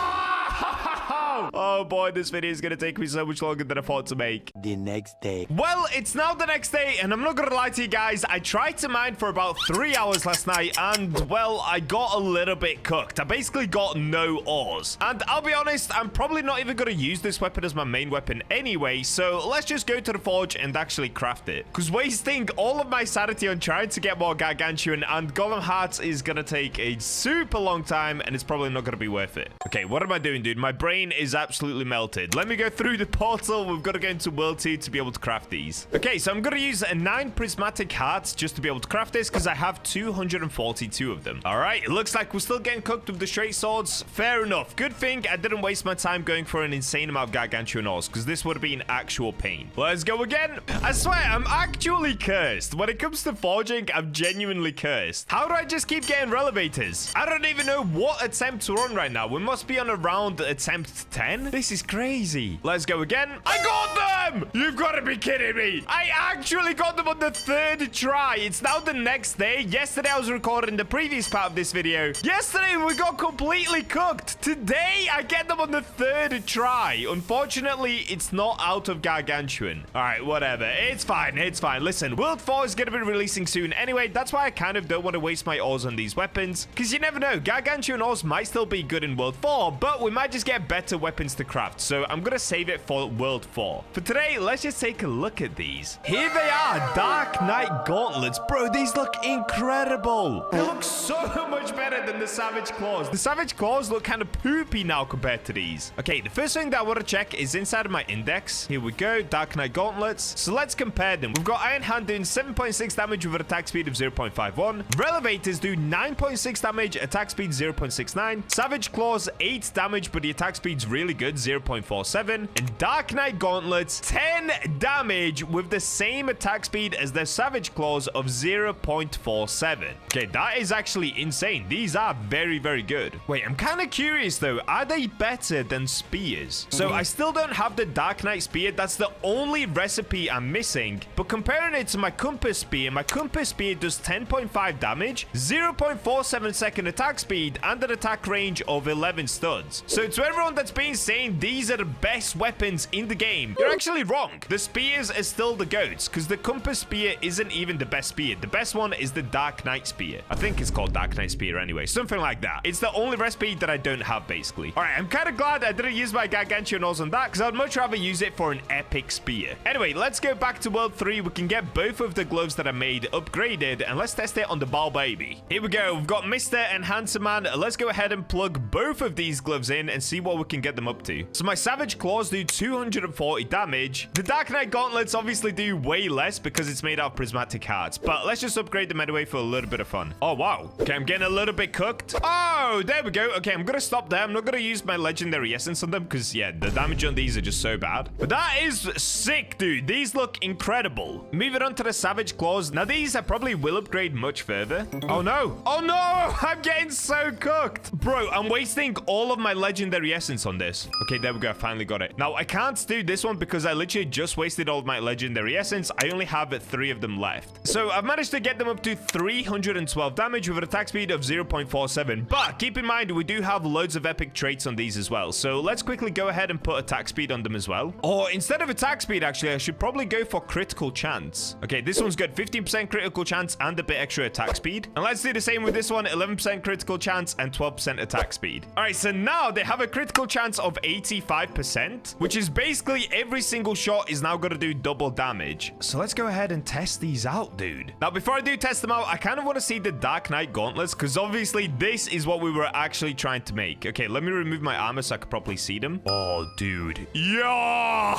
Oh boy, this video is gonna take me so much longer than I thought to make. The next day. Well, it's now the next day, and I'm not gonna lie to you guys. I tried to mine for about 3 hours last night, and well, I got a little bit cooked. I basically got no ores. And I'll be honest, I'm probably not even gonna use this weapon as my main weapon anyway, so let's just go to the forge and actually craft it. Because wasting all of my sanity on trying to get more gargantuan and golem hearts is gonna take a super long time, and it's probably not gonna be worth it. Okay, what am I doing, dude? My brain is is absolutely melted. Let me go through the portal. We've got to go into World 2 to be able to craft these. Okay, so I'm going to use 9 prismatic hearts just to be able to craft this because I have 242 of them. All right, it looks like we're still getting cooked with the straight swords. Fair enough. Good thing I didn't waste my time going for an insane amount of gargantuan ores because this would have been actual pain. Let's go again. I swear, I'm actually cursed. When it comes to forging, I'm genuinely cursed. How do I just keep getting relevators? I don't even know what attempt we're on right now. We must be on around attempt 10. This is crazy. Let's go again. I got them! You've got to be kidding me. I actually got them on the 3rd try. It's now the next day. Yesterday, I was recording the previous part of this video. Yesterday, we got completely cooked. Today, I get them on the 3rd try. Unfortunately, it's not out of gargantuan. All right, whatever. It's fine. It's fine. Listen, World 4 is going to be releasing soon anyway. That's why I kind of don't want to waste my ores on these weapons because you never know. Gargantuan ores might still be good in World 4, but we might just get better weapons to craft. So I'm going to save it for World 4. For today, let's just take a look at these. Here they are, Darkright gauntlets. Bro, these look incredible. They look so much better than the Savage Claws. The Savage Claws look kind of poopy now compared to these. Okay, the first thing that I want to check is inside of my index. Here we go, Darkright gauntlets. So let's compare them. We've got Iron Hand doing 7.6 damage with an attack speed of 0.51. Relevators do 9.6 damage, attack speed 0.69. Savage Claws 8 damage, but the attack speed's really good, 0.47. And Darkright gauntlets 10 damage with the same attack speed as their Savage Claws of 0.47. Okay, that is actually insane. These are very, very good. Wait, I'm kind of curious though. Are they better than spears? So I still don't have the Darkright spear. That's the only recipe I'm missing. But comparing it to my compass spear does 10.5 damage, 0.47 second attack speed, and an attack range of 11 studs. So to everyone that's been saying these are the best weapons in the game, you're actually wrong. The spears are still the goats because the compass spear isn't even the best spear. The best one is the Darkright spear. I think it's called Darkright spear anyway, something like that. It's the only recipe that I don't have basically. All right, I'm kind of glad I didn't use my gargantuan ores on that because I'd much rather use it for an epic spear. Anyway, let's go back to World 3. We can get both of the gloves that I made upgraded and let's test it on the ball baby. Here we go. We've got Mr. and Handsome Man. Let's go ahead and plug both of these gloves in and see what we can get them up to. So my Savage Claws do 240 damage. The Darkright gauntlets obviously do way less because it's made out of prismatic hearts, but let's just upgrade them anyway for a little bit of fun. Oh, wow. Okay, I'm getting a little bit cooked. Oh, there we go. Okay, I'm gonna stop there. I'm not gonna use my legendary essence on them because, yeah, the damage on these are just so bad. But that is sick, dude. These look incredible. Moving on to the Savage Claws. Now, these I probably will upgrade much further. Oh, no. Oh, no. I'm getting so cooked. Bro, I'm wasting all of my legendary essence on this. Okay, there we go. I finally got it. Now, I can't do this one because I literally just wasted all of my legendary essence. I only have 3 of them left. So, I've managed to get them up to 312 damage with an attack speed of 0.47. But keep in mind, we do have loads of epic traits on these as well. So, let's quickly go ahead and put attack speed on them as well. Or instead of attack speed, actually, I should probably go for critical chance. Okay, this one's good. 15% critical chance and a bit extra attack speed. And let's do the same with this one. 11% critical chance and 12% attack speed. All right, so now they have a critical chance of 85%, which is basically every single shot is now going to do double damage. So let's go ahead and test these out, dude. Now, before I do test them out, I kind of want to see the Darkright gauntlets because obviously this is what we were actually trying to make. Okay, let me remove my armor so I can properly see them. Oh, dude. Yo!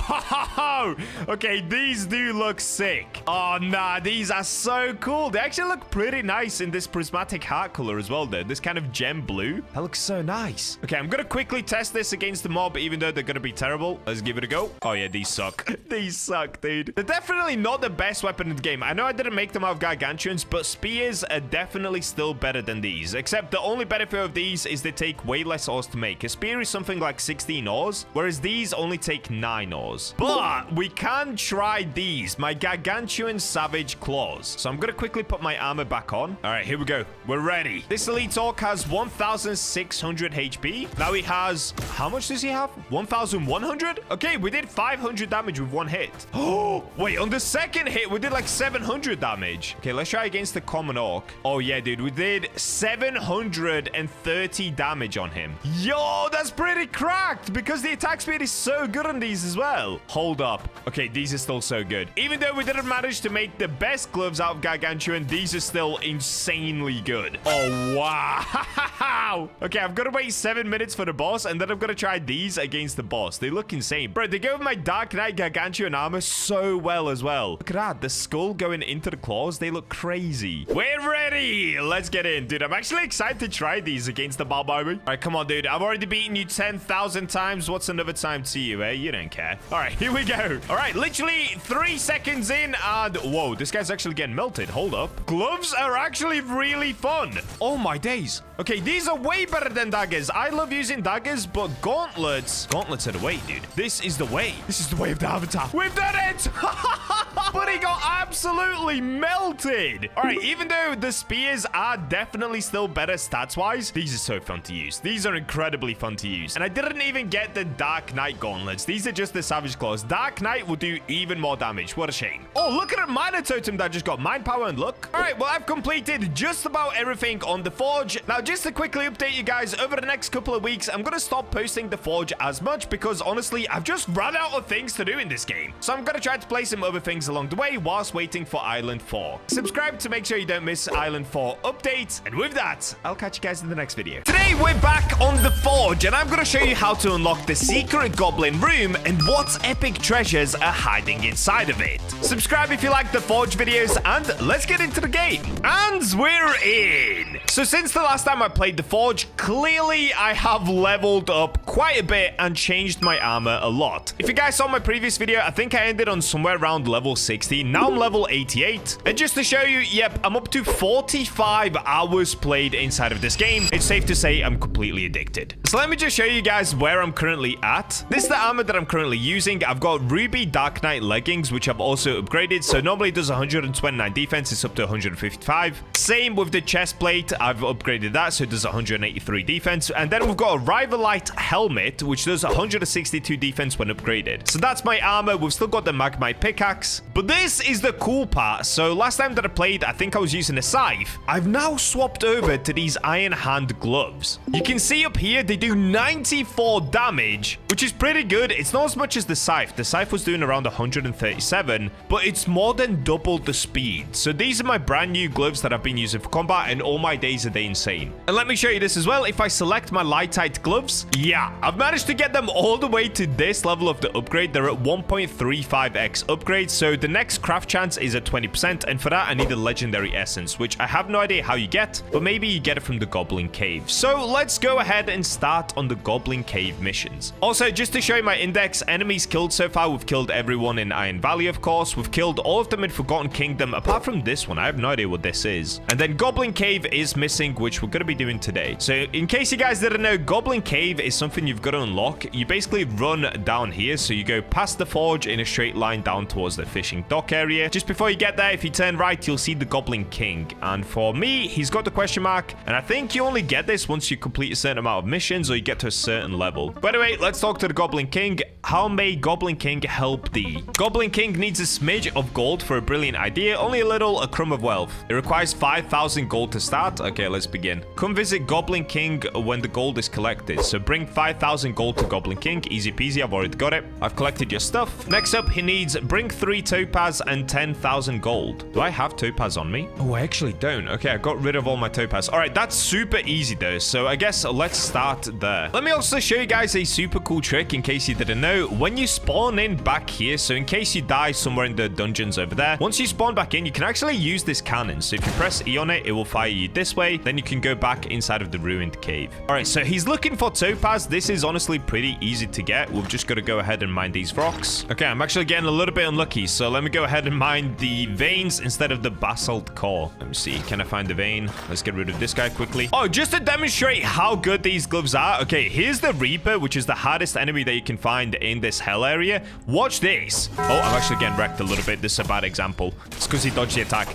Okay, these do look sick. Oh, nah, these are so cool. They actually look pretty nice in this prismatic heart color as well, though. This kind of gem blue. That looks so nice. Okay, I'm going to quickly test this against the mob, even though they're going to be terrible. Let's give it a go. Oh, yeah, these suck. These suck, dude. They're definitely not the best weapon in the game. I know I didn't make them out of gargantuans, but spears are definitely still better than these, except the only benefit of these is they take way less ores to make. A spear is something like 16 ores, whereas these only take 9 ores. But we can try these, my gargantuan Savage Claws. So I'm going to quickly put my armor back on. All right, here we go. We're ready. This elite orc has 1,600 HP. Now he has, how much does he have? 1,100? Okay, we did 500 damage with one hit. Oh, wait, on the second hit, we did like 700 damage. Okay, let's try against the common orc. Oh, yeah, dude, we did 730 damage on him. Yo, that's pretty cracked because the attack speed is so good on these as well. Hold up. Okay, these are still so good. Even though we didn't manage to make the best gloves out of gargantuan, these are still insanely good. Oh, wow. Okay, I've got to wait 7 minutes for the boss, and then I'm going to try these against the boss. They look insane. Bro, they go with my Darkright gargantuan armor so well as well. Look at that. The skull going into the claws. They look crazy. We're ready. Let's get in, dude. I'm actually excited to try these against the Bob Army. All right, come on, dude. I've already beaten you 10,000 times. What's another time to you, eh? You don't care. All right, here we go. All right, literally 3 seconds in, and whoa, this guy's actually getting melted. Hold up. Gloves are actually really fun. Oh, my days. Okay, these are way better than daggers. I love using daggers, but gauntlets are the way, dude. This is the way. This is the way of the avatar. We've done it! But he got absolutely melted. All right, even though the spears are definitely still better stats-wise, these are so fun to use. These are incredibly fun to use. And I didn't even get the Dark Knight gauntlets. These are just the Savage Claws. Dark Knight will do even more damage. What a shame. Oh, look at a miner totem that just got mind power and luck. All right, well, I've completed just about everything on the forge. Now, just to quickly update you guys, over the next couple of weeks, I'm going to stop posting the forge as much because, honestly, I've just run out of things to do in this game. So I'm going to try to play some other things along the way whilst waiting for Island 4. Subscribe to make sure you don't miss Island 4 updates. And with that, I'll catch you guys in the next video. Today, we're back on the forge, and I'm going to show you how to unlock the secret Goblin room and what epic treasures are hiding inside of it. Subscribe if you like the forge videos, and let's get into the game. And we're in. So since the last time I played the forge, clearly I have leveled up quite a bit and changed my armor a lot. If you guys saw my previous video, I think I ended on somewhere around level 60. Now I'm level 88. And just to show you, yep, I'm up to 45 hours played inside of this game. It's safe to say I'm completely addicted. So let me just show you guys where I'm currently at. This is the armor that I'm currently using. I've got Ruby Dark Knight leggings, which I've also upgraded. So normally it does 129 defense. It's up to 155. Same with the chest plate. I've upgraded that, so it does 183 defense. And then we've got a Rivalite helmet, which does 162 defense when upgraded. So that's my armor. We've still got the Magmite pickaxe. But this is the cool part. So last time that I played, I think I was using a scythe. I've now swapped over to these iron hand gloves. You can see up here, they do 94 damage, which is pretty good. It's not as much as the scythe. The scythe was doing around 137, but it's more than double the speed. So these are my brand new gloves that I've been using for combat, and all my days are they insane. And let me show you this as well. If I select my lightite gloves, yeah, I've managed to get them all the way to this level of the upgrade. They're at 1.35x upgrade, so the next craft chance is at 20%, and for that I need a legendary essence, which I have no idea how you get, but maybe you get it from the Goblin Cave. So let's go ahead and start on the Goblin Cave missions. Also, just to show you my index, enemies killed so far, we've killed everyone in Iron Valley, of course. We've killed all of them in Forgotten Kingdom, apart from this one. I have no idea what this is. And then Goblin Cave is missing, which we're going to be doing today. So in case you guys didn't know, Goblin Cave is something you've got to unlock. You basically run down here, so you go past the forge in a straight line down towards the fishing dock area. Just before you get there, if you turn right, you'll see the Goblin King. And for me, he's got the question mark, and I think you only get this once you complete a certain amount of missions or you get to a certain level. By the way, let's talk to the Goblin King. How may Goblin King help thee? Goblin King needs a smidge of gold for a brilliant idea, only a little, a crumb of wealth. It requires 5,000 gold to start. Okay, let's begin. Come visit Goblin King when the gold is collected. So bring 5,000 gold to Goblin King. Easy peasy, I've already got it. I've collected your stuff. Next up, he needs bring 3 topaz and 10,000 gold. Do I have topaz on me? Oh, I actually don't. Okay, I got rid of all my topaz. All right, that's super easy though. So I guess let's start there. Let me also show you guys a super cool trick in case you didn't know. When you spawn in back here, so in case you die somewhere in the dungeons over there, once you spawn back in, you can actually use this cannon. So if you press E on it, it will fire you this way. Then you can go back inside of the ruined cave. All right, so he's looking for topaz. This is honestly pretty easy to get. We've just got to go ahead and mine these rocks. Okay, I'm actually getting a little bit unlucky. So let me go ahead and mine the veins instead of the basalt core. Let me see. Can I find the vein? Let's get rid of this guy quickly. Oh, just to demonstrate how good these gloves are. Okay, here's the Reaper, which is the hardest enemy that you can find in this hell area. Watch this. Oh, I'm actually getting wrecked a little bit. This is a bad example. It's because he dodged the attack.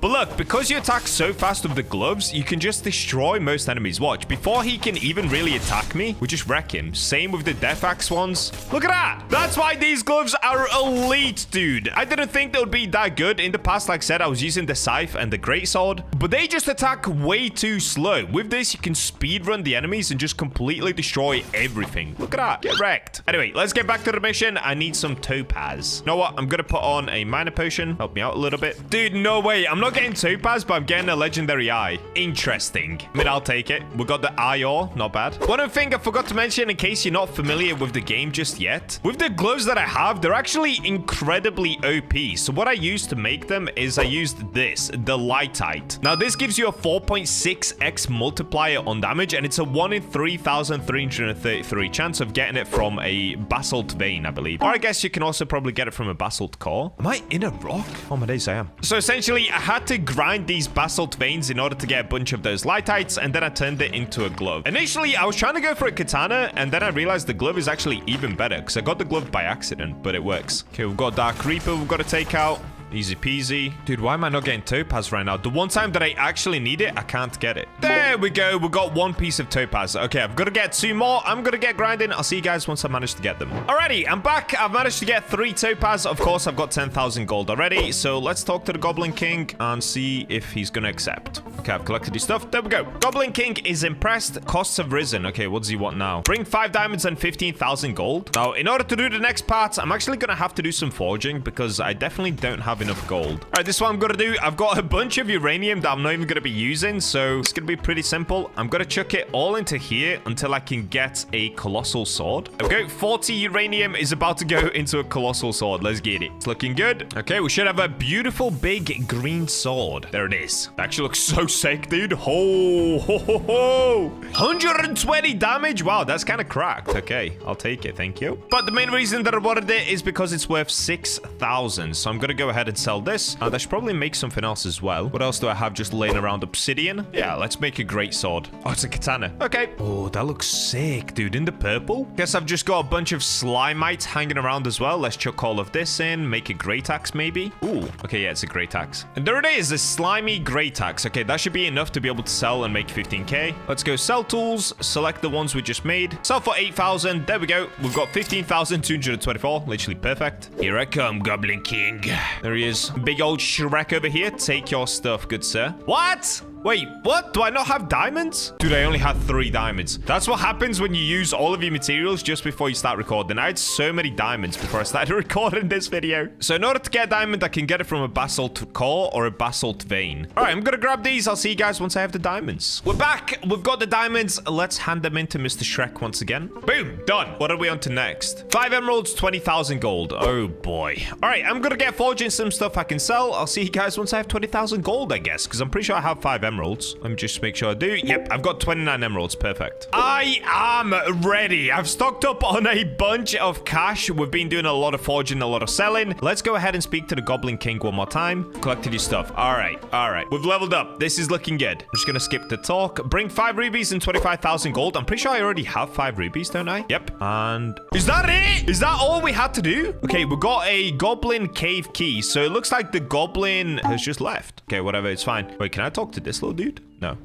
But look, because you attack so fast with the gloves, you can just destroy most enemies. Watch, before he can even really attack me, we just wreck him. Same with the Death Axe ones. Look at that. That's why these gloves are elite, dude. I didn't think they would be that good. In the past, like I said, I was using the Scythe and the Greatsword, but they just attack way too slow. With this, you can speedrun the enemies and just completely destroy everything. Look at that. Get wrecked. Anyway, let's get back to the mission. I need some topaz. You know what? I'm going to put on a minor potion. Help me out a little bit. Dude, no way. I'm not not getting topaz, but I'm getting a legendary eye. Interesting. I mean, I'll take it. We got the eye ore. Not bad. One thing I forgot to mention, in case you're not familiar with the game just yet, with the gloves that I have, they're actually incredibly OP. So what I used to make them is I used this, the lightite. Now, this gives you a 4.6x multiplier on damage, and it's a 1 in 3,333 chance of getting it from a basalt vein, I believe. Or I guess you can also probably get it from a basalt core. Am I in a rock? Oh my days, I am. So essentially, I had to grind these basalt veins in order to get a bunch of those lightites, and then I turned it into a glove. Initially, I was trying to go for a katana, and then I realized the glove is actually even better, because I got the glove by accident, but it works. Okay, we've got Dark Reaper we've got to take out. Easy peasy. Dude, why am I not getting topaz right now? The one time that I actually need it, I can't get it. There we go. We got one piece of topaz. Okay, I've got to get 2 more. I'm going to get grinding. I'll see you guys once I manage to get them. Alrighty, I'm back. I've managed to get 3 topaz. Of course, I've got 10,000 gold already. So let's talk to the Goblin King and see if he's going to accept. Okay, I've collected his stuff. There we go. Goblin King is impressed. Costs have risen. Okay, what does he want now? Bring 5 diamonds and 15,000 gold. Now, in order to do the next part, I'm actually going to have to do some forging because I definitely don't have enough gold. All right, this is what I'm going to do. I've got a bunch of uranium that I'm not even going to be using, so it's going to be pretty simple. I'm going to chuck it all into here until I can get a colossal sword. Okay, 40 uranium is about to go into a colossal sword. Let's get it. It's looking good. Okay, we should have a beautiful big green sword. There it is. It actually looks so sick, dude. Ho, ho, ho, ho. 120 damage. Wow, that's kind of cracked. Okay, I'll take it. Thank you. But the main reason that I wanted it is because it's worth 6,000. So I'm going to go ahead and sell this. And I should probably make something else as well. What else do I have just laying around? Obsidian? Yeah, let's make a great sword. Oh, it's a katana. Okay. Oh, that looks sick, dude. In the purple? Guess I've just got a bunch of slimites hanging around as well. Let's chuck all of this in. Make a great axe, maybe. Ooh. Okay, yeah, it's a great axe. And there it is, a slimy great axe. Okay, that should be enough to be able to sell and make 15k. Let's go sell tools. Select the ones we just made. Sell for 8,000. There we go. We've got 15,224. Literally perfect. Here I come, Goblin King. There he is. Big old Shrek over here. Take your stuff, good sir. What? Wait, what? Do I not have diamonds? Dude, I only had 3 diamonds. That's what happens when you use all of your materials just before you start recording. I had so many diamonds before I started recording this video. So in order to get a diamond, I can get it from a basalt core or a basalt vein. All right, I'm gonna grab these. I'll see you guys once I have the diamonds. We're back. We've got the diamonds. Let's hand them in to Mr. Shrek once again. Boom, done. What are we on to next? 5 emeralds, 20,000 gold. Oh boy. All right, I'm gonna get forging some stuff I can sell. I'll see you guys once I have 20,000 gold, I guess, because I'm pretty sure I have 5 emeralds. Let me just make sure I do. Yep, I've got 29 emeralds. Perfect. I am ready. I've stocked up on a bunch of cash. We've been doing a lot of forging, a lot of selling. Let's go ahead and speak to the Goblin King one more time. Collected your stuff. All right. All right. We've leveled up. This is looking good. I'm just going to skip the talk. Bring 5 rubies and 25,000 gold. I'm pretty sure I already have 5 rubies, don't I? Yep. And is that it? Is that all we had to do? Okay, we got a Goblin cave key. So it looks like the Goblin has just left. Okay, whatever. It's fine. Wait, can I talk to this little dude? No.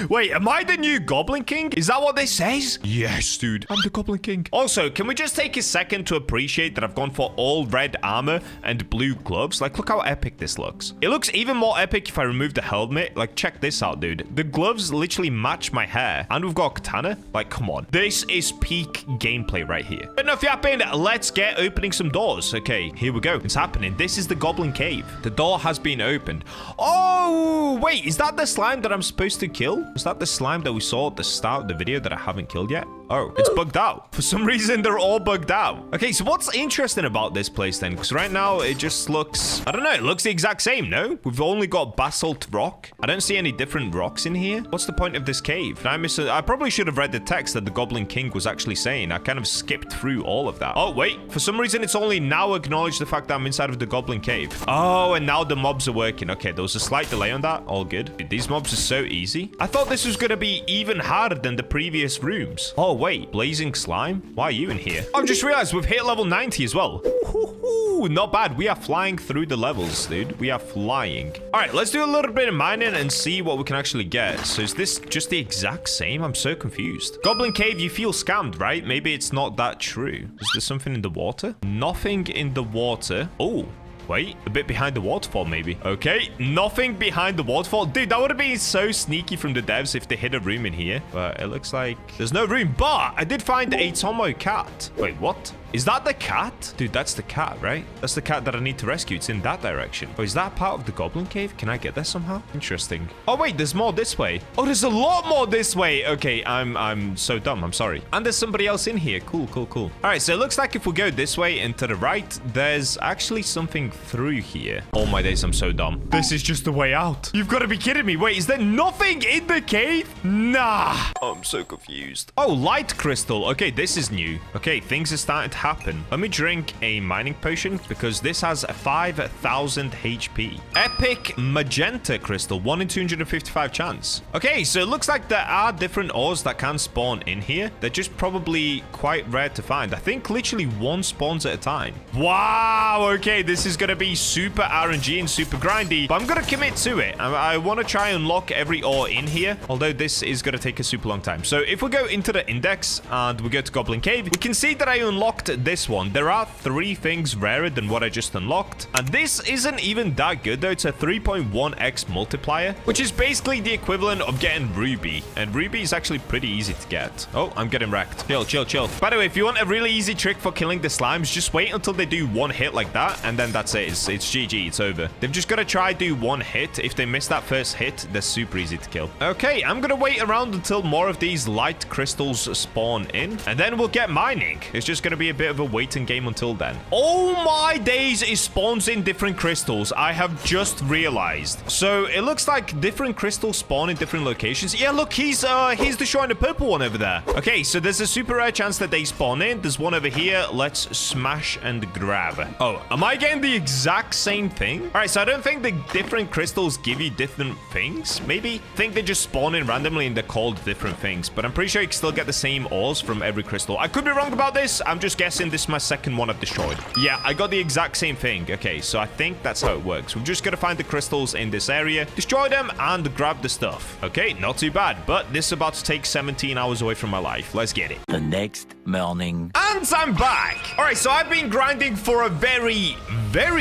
Wait, am I the new Goblin King? Is that what this says? Yes, dude. I'm the Goblin King. Also, can we just take a second to appreciate that I've gone for all red armor and blue gloves? Like, look how epic this looks. It looks even more epic if I remove the helmet. Like, check this out, dude. The gloves literally match my hair. And we've got a katana. Like, come on. This is peak gameplay right here. But enough yapping. Let's get opening some doors. Okay, here we go. It's happening. This is the Goblin Cave. The door has been opened. Oh, wait. Is that the slime that I'm supposed to kill? Is that the slime that we saw at the start of the video that I haven't killed yet? Oh, it's bugged out. For some reason, they're all bugged out. Okay, so what's interesting about this place then? Because right now, it just looks... I don't know. It looks the exact same, no? We've only got basalt rock. I don't see any different rocks in here. What's the point of this cave? Did I miss it? I probably should have read the text that the Goblin King was actually saying. I kind of skipped through all of that. Oh, wait. For some reason, it's only now acknowledged the fact that I'm inside of the Goblin Cave. Oh, and now the mobs are working. Okay, there was a slight delay on that. All good. Dude, these mobs are so easy. I thought this was going to be even harder than the previous rooms. Oh, wait. Blazing slime? Why are you in here? I've just realized we've hit level 90 as well. Ooh, not bad. We are flying through the levels, dude. We are flying. All right, let's do a little bit of mining and see what we can actually get. So is this just the exact same? I'm so confused. Goblin Cave, you feel scammed, right? Maybe it's not that true. Is there something in the water? Nothing in the water. Oh. Wait, a bit behind the waterfall, maybe. Okay, nothing behind the waterfall. Dude, that would have been so sneaky from the devs if they hid a room in here. But it looks like there's no room. But I did find a tommo cat. Wait, what? Is that the cat? Dude, that's the cat, right? That's the cat that I need to rescue. It's in that direction. Oh, is that part of the Goblin cave? Can I get there somehow? Interesting. Oh, wait, there's more this way. Oh, there's a lot more this way. Okay, I'm so dumb. I'm sorry. And there's somebody else in here. Cool, cool, cool. All right, so it looks like if we go this way and to the right, there's actually something through here. Oh my days, I'm so dumb. This is just the way out. You've got to be kidding me. Wait, is there nothing in the cave? Nah. Oh, I'm so confused. Oh, light crystal. Okay, this is new. Okay, things are starting to happen. Let me drink a mining potion because this has 5,000 HP. Epic magenta crystal, 1 in 255 chance. Okay, so it looks like there are different ores that can spawn in here. They're just probably quite rare to find. I think literally one spawns at a time. Wow, okay, this is going to be super RNG and super grindy, but I'm going to commit to it. I want to try and unlock every ore in here, although this is going to take a super long time. So if we go into the index and we go to Goblin Cave, we can see that I unlocked this one. There are 3 things rarer than what I just unlocked, and this isn't even that good though. It's a 3.1x multiplier, which is basically the equivalent of getting ruby, and ruby is actually pretty easy to get. Oh, I'm getting wrecked. Chill, chill, chill. By the way, if you want a really easy trick for killing the slimes, just wait until they do 1 hit like that, and then that's it. It's GG. It's over. They've just got to try do 1 hit. If they miss that first hit, they're super easy to kill. Okay, I'm gonna wait around until more of these light crystals spawn in, and then we'll get mining. It's just gonna be a bit of a waiting game until then. Oh my days, it spawns in different crystals. I have just realized. So it looks like different crystals spawn in different locations. Yeah, look, he's the showing the purple one over there. Okay, so there's a super rare chance that they spawn in. There's one over here. Let's smash and grab. Oh, am I getting the exact same thing? All right, so I don't think the different crystals give you different things. Maybe I think they just spawn in randomly and they're called different things, but I'm pretty sure you can still get the same ores from every crystal. I could be wrong about this. I'm just guessing this is my second one I've destroyed. Yeah, I got the exact same thing. Okay, so I think that's how it works. We're just gonna find the crystals in this area, destroy them, and grab the stuff. Okay, not too bad, but this is about to take 17 hours away from my life. Let's get it. The next morning. And I'm back. All right, so I've been grinding for a very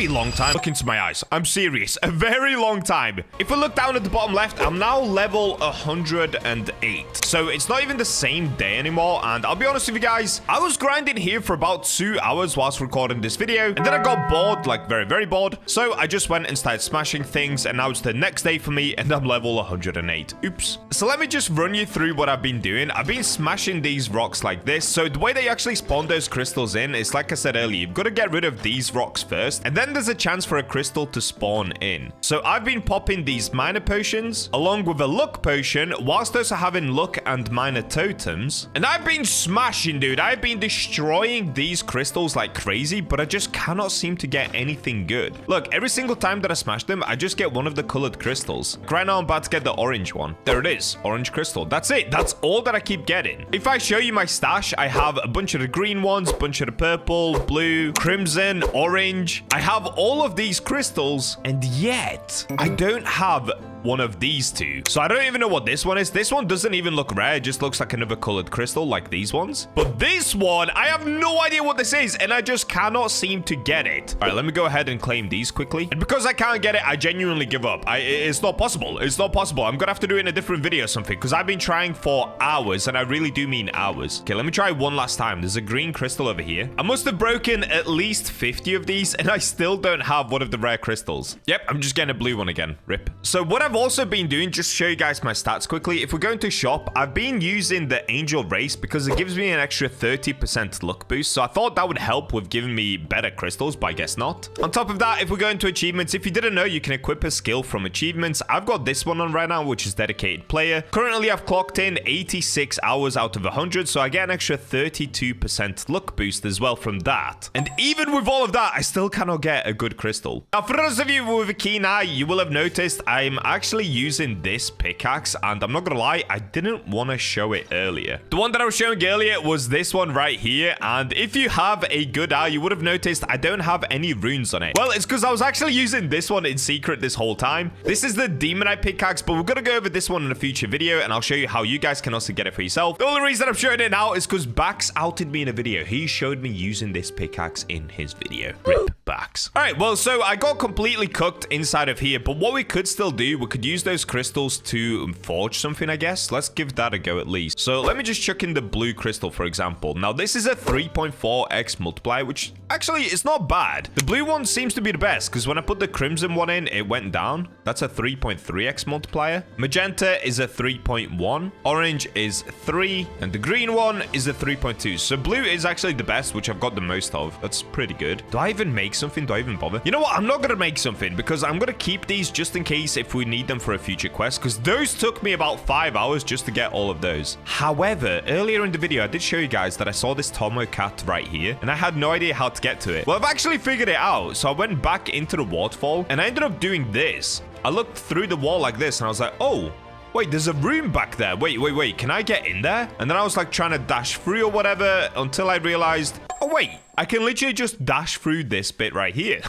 long time. Look into my eyes. I'm serious. A very long time. If we look down at the bottom left, I'm now level 108. So it's not even the same day anymore. And I'll be honest with you guys, I was grinding here for about 2 hours whilst recording this video. And then I got bored, like very bored. So I just went and started smashing things. And now it's the next day for me and I'm level 108. Oops. So let me just run you through what I've been doing. I've been smashing these rocks like this. So the way they actually spawn those crystals in is, like I said earlier, you've got to get rid of these rocks first. And then there's a chance for a crystal to spawn in. So I've been popping these minor potions along with a luck potion whilst also having luck and minor totems. And I've been smashing, dude. I've been destroying these crystals like crazy, but I just cannot seem to get anything good. Look, every single time that I smash them, I just get one of the colored crystals. Right now, I'm about to get the orange one. There it is. Orange crystal. That's it. That's all that I keep getting. If I show you my stash, I have a bunch of the green ones, a bunch of the purple, blue, crimson, orange. I have all of these crystals, and yet I don't have one of these two. So I don't even know what this one is. This one doesn't even look rare. It just looks like another colored crystal like these ones. But this one, I have no idea what this is, and I just cannot seem to get it. All right, let me go ahead and claim these quickly. And because I can't get it, I genuinely give up. It's not possible. It's not possible. I'm gonna have to do it in a different video or something, because I've been trying for hours, and I really do mean hours. Okay, let me try one last time. There's a green crystal over here. I must have broken at least 50 of these, and I still don't have one of the rare crystals. Yep, I'm just getting a blue one again. Rip. So what I've also been doing, just to show you guys my stats quickly, if we go into shop, I've been using the angel race because it gives me an extra 30% luck boost. So I thought that would help with giving me better crystals, but I guess not. On top of that, if we go into achievements, if you didn't know, you can equip a skill from achievements. I've got this one on right now, which is dedicated player. Currently, I've clocked in 86 hours out of 100, so I get an extra 32% luck boost as well from that. And even with all of that, I still cannot get a good crystal. Now, for those of you with a keen eye, you will have noticed I'm actually using this pickaxe, and I'm not gonna lie, I didn't want to show it earlier. The one that I was showing earlier was this one right here, and if you have a good eye, you would have noticed I don't have any runes on it. Well, it's because I was actually using this one in secret this whole time. This is the Demonite pickaxe, but we're gonna go over this one in a future video, and I'll show you how you guys can also get it for yourself. The only reason I'm showing it now is because Bax outed me in a video. He showed me using this pickaxe in his video. Rip. pickaxe. All right, well, so I got completely cooked inside of here, but what we could still do, we could use those crystals to forge something, I guess. Let's give that a go at least. So let me just chuck in the blue crystal, for example. Now, this is a 3.4x multiplier, which actually is not bad. The blue one seems to be the best because when I put the crimson one in, it went down. That's a 3.3x multiplier. Magenta is a 3.1. Orange is 3. And the green one is a 3.2. So blue is actually the best, which I've got the most of. That's pretty good. Do I even make something? Do I even bother? You know what? I'm not going to make something because I'm going to keep these just in case if we need them for a future quest, because those took me about 5 hours just to get all of those. However, earlier in the video, I did show you guys that I saw this tommo cat right here, and I had no idea how to get to it. Well, I've actually figured it out. So I went back into the waterfall, and I ended up doing this. I looked through the wall like this, and I was like, oh, wait, there's a room back there. Wait. Can I get in there? And then I was like trying to dash through or whatever until I realized, oh, wait, I can literally just dash through this bit right here.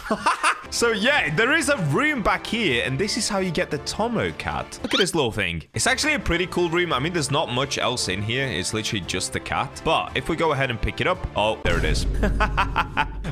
So yeah, there is a room back here, and this is how you get the tommo cat. Look at this little thing. It's actually a pretty cool room. I mean, there's not much else in here. It's literally just the cat. But if we go ahead and pick it up, oh, there it is.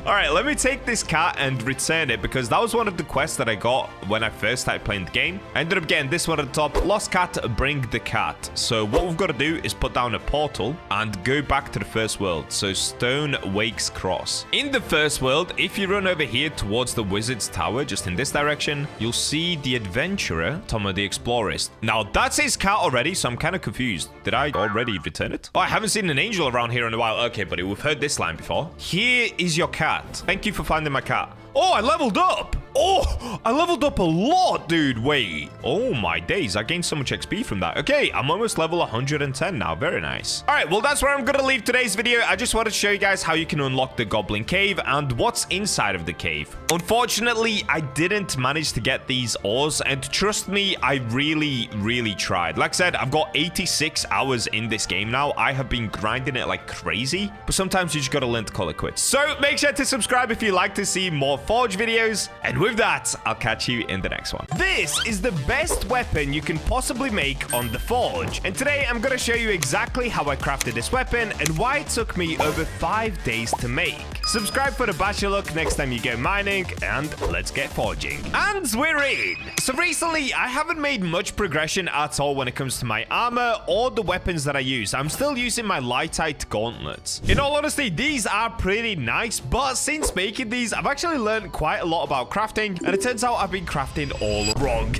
All right, let me take this cat and return it because that was one of the quests that I got when I first started playing the game. I ended up getting this one at the top. Lost cat, bring the cat. So what we've got to do is put down a portal and go back to the first world. So Stone Wakes Cross. In the first world, if you run over here towards the wizard's tower, just in this direction, you'll see the adventurer, Tommo the Explorist. Now, that's his cat already, so I'm kind of confused. Did I already return it? Oh, I haven't seen an angel around here in a while. Okay, buddy, we've heard this line before. Here is your cat. Thank you for finding my cat. Oh, I leveled up. Oh, I leveled up a lot, dude. Wait. Oh, my days. I gained so much XP from that. Okay, I'm almost level 110 now. Very nice. All right, well, that's where I'm going to leave today's video. I just wanted to show you guys how you can unlock the Goblin Cave and what's inside of the cave. Unfortunately, I didn't manage to get these ores, and trust me, I really tried. Like I said, I've got 86 hours in this game now. I have been grinding it like crazy, but sometimes you just got to learn to call it quits. So make sure to subscribe if you like to see more Forge videos, and with that, I'll catch you in the next one. This is the best weapon you can possibly make on the Forge, and today I'm going to show you exactly how I crafted this weapon and why it took me over 5 days to make. Subscribe for the Bacha look next time you go mining, and let's get forging. And we're in! So recently, I haven't made much progression at all when it comes to my armor or the weapons that I use. I'm still using my lightite gauntlets. In all honesty, these are pretty nice, but since making these, I've actually learned quite a lot about crafting, and it turns out I've been crafting all wrong.